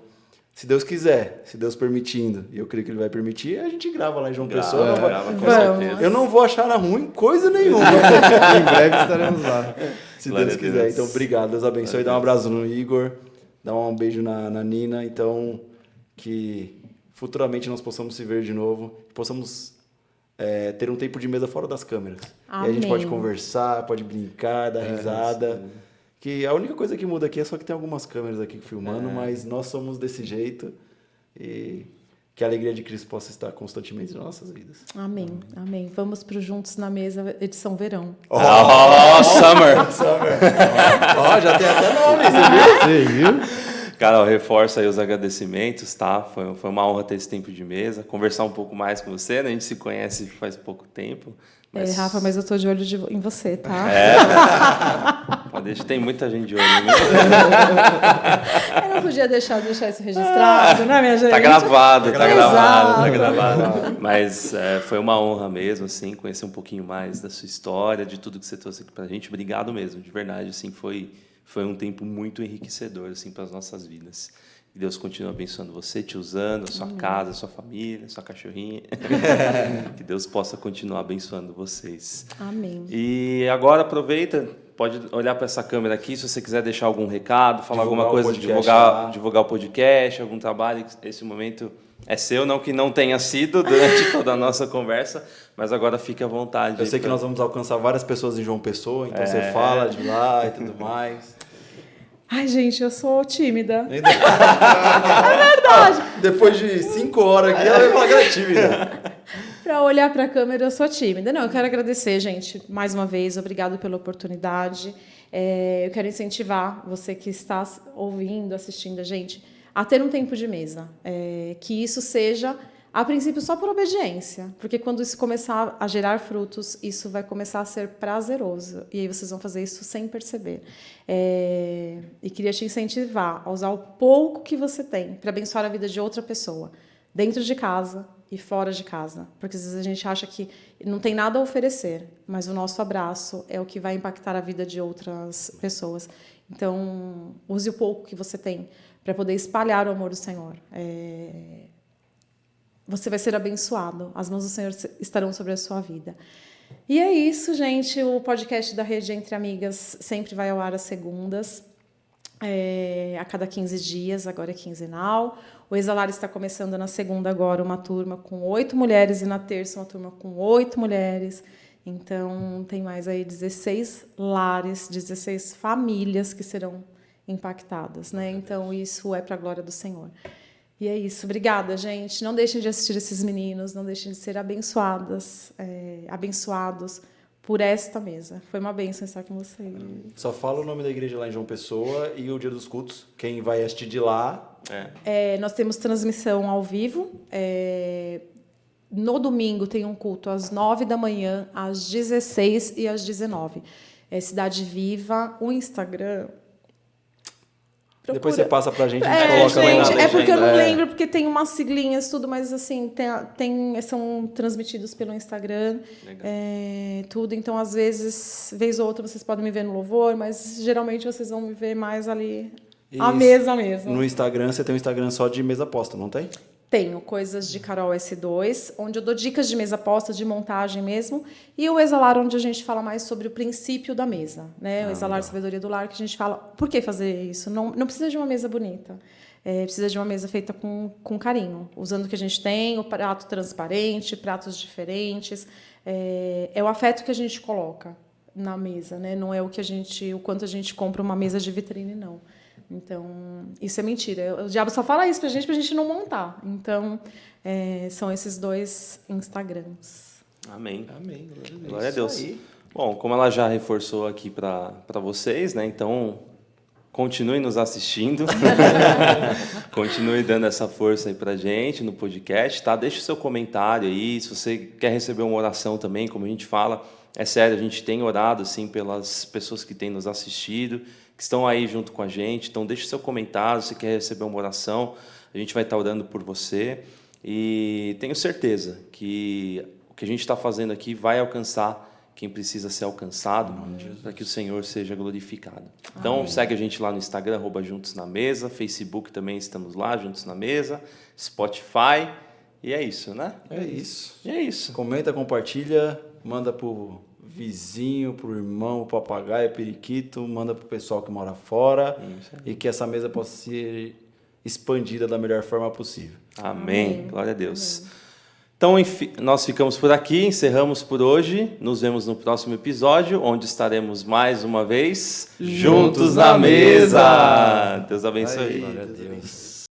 S3: se Deus quiser, se Deus permitindo, e eu creio que Ele vai permitir, a gente grava lá em João Pessoa.
S1: Com certeza.
S3: Eu não vou achar ruim coisa nenhuma.
S2: Em breve estaremos lá.
S3: Se
S1: Glória
S3: Deus
S1: a
S3: quiser.
S1: Deus.
S3: Então, obrigado. Deus abençoe. Dá um abraço no Igor. Dá um beijo na Nina. Então, que futuramente nós possamos se ver de novo. Possamos ter um tempo de mesa fora das câmeras.
S4: Amém.
S3: E a gente pode conversar, pode brincar, dar risada. Que a única coisa que muda aqui é só que tem algumas câmeras aqui filmando, mas nós somos desse jeito. E que a alegria de Cristo possa estar constantemente nas nossas vidas.
S4: Amém. Vamos para o Juntos na Mesa, edição verão.
S1: Summer!
S3: Ó, já tem até nome,
S2: Você viu?
S1: Cara, reforça aí os agradecimentos, tá? Foi uma honra ter esse tempo de mesa, conversar um pouco mais com você, né? A gente se conhece faz pouco tempo. Mas...
S4: Rafa, mas eu tô de olho em você, tá?
S1: Pode deixar, tem muita gente de olho em mim.
S4: Eu não podia deixar isso registrado, né, minha gente?
S1: Tá gravado.
S4: Exato.
S1: Mas foi uma honra mesmo, assim, conhecer um pouquinho mais da sua história, de tudo que você trouxe aqui pra gente. Obrigado mesmo, de verdade, assim, foi um tempo muito enriquecedor, assim, para as nossas vidas. Que Deus continue abençoando você, te usando, a sua casa, a sua família, a sua cachorrinha. Que Deus possa continuar abençoando vocês.
S4: Amém.
S1: E agora aproveita, pode olhar para essa câmera aqui, se você quiser deixar algum recado, falar alguma coisa, divulgar o podcast, algum trabalho. Esse momento é seu, não que não tenha sido durante toda a nossa conversa, mas agora fique à vontade.
S3: Eu sei que nós vamos alcançar várias pessoas em João Pessoa, então você fala de lá e tudo mais.
S4: Ai, gente, eu sou tímida.
S3: É verdade. Depois de 5 horas aqui, ela vai falar que ela é tímida.
S4: Para olhar para a câmera, eu sou tímida. Não, eu quero agradecer, gente, mais uma vez. Obrigado pela oportunidade. Eu quero incentivar você que está ouvindo, assistindo a gente, a ter um tempo de mesa. Que isso seja, a princípio, só por obediência. Porque quando isso começar a gerar frutos, isso vai começar a ser prazeroso. E aí vocês vão fazer isso sem perceber. E queria te incentivar a usar o pouco que você tem para abençoar a vida de outra pessoa, dentro de casa e fora de casa. Porque às vezes a gente acha que não tem nada a oferecer, mas o nosso abraço é o que vai impactar a vida de outras pessoas. Então, use o pouco que você tem para poder espalhar o amor do Senhor. Você vai ser abençoado. As mãos do Senhor estarão sobre a sua vida. E é isso, gente. O podcast da Rede Entre Amigas sempre vai ao ar às segundas, a cada 15 dias, agora é quinzenal. O Exalar está começando na segunda agora uma turma com 8 mulheres e na terça uma turma com 8 mulheres. Então, tem mais aí 16 lares, 16 famílias que serão impactadas, né? Então, isso é para a glória do Senhor. E é isso. Obrigada, gente. Não deixem de assistir esses meninos, não deixem de ser abençoados por esta mesa. Foi uma bênção estar com vocês.
S3: Só fala o nome da igreja lá em João Pessoa e o dia dos cultos. Quem vai assistir de lá...
S4: Nós temos transmissão ao vivo. No domingo tem um culto às 9 da manhã, às 16 e às 19. Cidade Viva, o Instagram...
S3: Depois você passa pra gente, a gente coloca lá na
S4: gente, porque eu não
S3: legenda.
S4: lembro, porque tem umas siglinhas, tudo, mas assim, são transmitidos pelo Instagram, tudo. Então, às vezes, vez ou outra, vocês podem me ver no louvor, mas geralmente vocês vão me ver mais ali, a mesa mesmo.
S3: No Instagram, você tem um Instagram só de mesa posta, não tem?
S4: Tenho Coisas de Carol S2, onde eu dou dicas de mesa posta, de montagem mesmo, e o Exalar, onde a gente fala mais sobre o princípio da mesa, né? O Exalar Sabedoria do Lar, que a gente fala, por que fazer isso? Não precisa de uma mesa bonita, precisa de uma mesa feita com carinho, usando o que a gente tem, o prato transparente, pratos diferentes, é o afeto que a gente coloca na mesa, né? Não é o quanto a gente compra uma mesa de vitrine, não. Então, isso é mentira. O diabo só fala isso pra gente não montar. Então, são esses 2 Instagrams.
S1: Amém.
S2: Amém.
S1: Glória a Deus.
S3: Isso aí.
S1: Bom, como ela já reforçou aqui para vocês, né? Então, continue nos assistindo. Continue dando essa força aí pra gente no podcast, tá? Deixe o seu comentário aí. Se você quer receber uma oração também, como a gente fala, é sério, a gente tem orado assim pelas pessoas que têm nos assistido, que estão aí junto com a gente. Então, deixe o seu comentário, se quer receber uma oração, a gente vai estar orando por você. E tenho certeza que o que a gente está fazendo aqui vai alcançar quem precisa ser alcançado, para que o Senhor seja glorificado. Então, segue a gente lá no Instagram, @Juntos na Mesa, Facebook também estamos lá, Juntos na Mesa, Spotify, e é isso, né?
S3: É isso.
S1: E é isso.
S3: Comenta, compartilha, manda pro vizinho, pro irmão, pro papagaio, periquito, manda pro pessoal que mora fora e que essa mesa possa ser expandida da melhor forma possível.
S1: Amém. Glória a Deus. Então, enfim, nós ficamos por aqui, encerramos por hoje. Nos vemos no próximo episódio, onde estaremos mais uma vez juntos na mesa. Deus abençoe.
S3: Glória a Deus.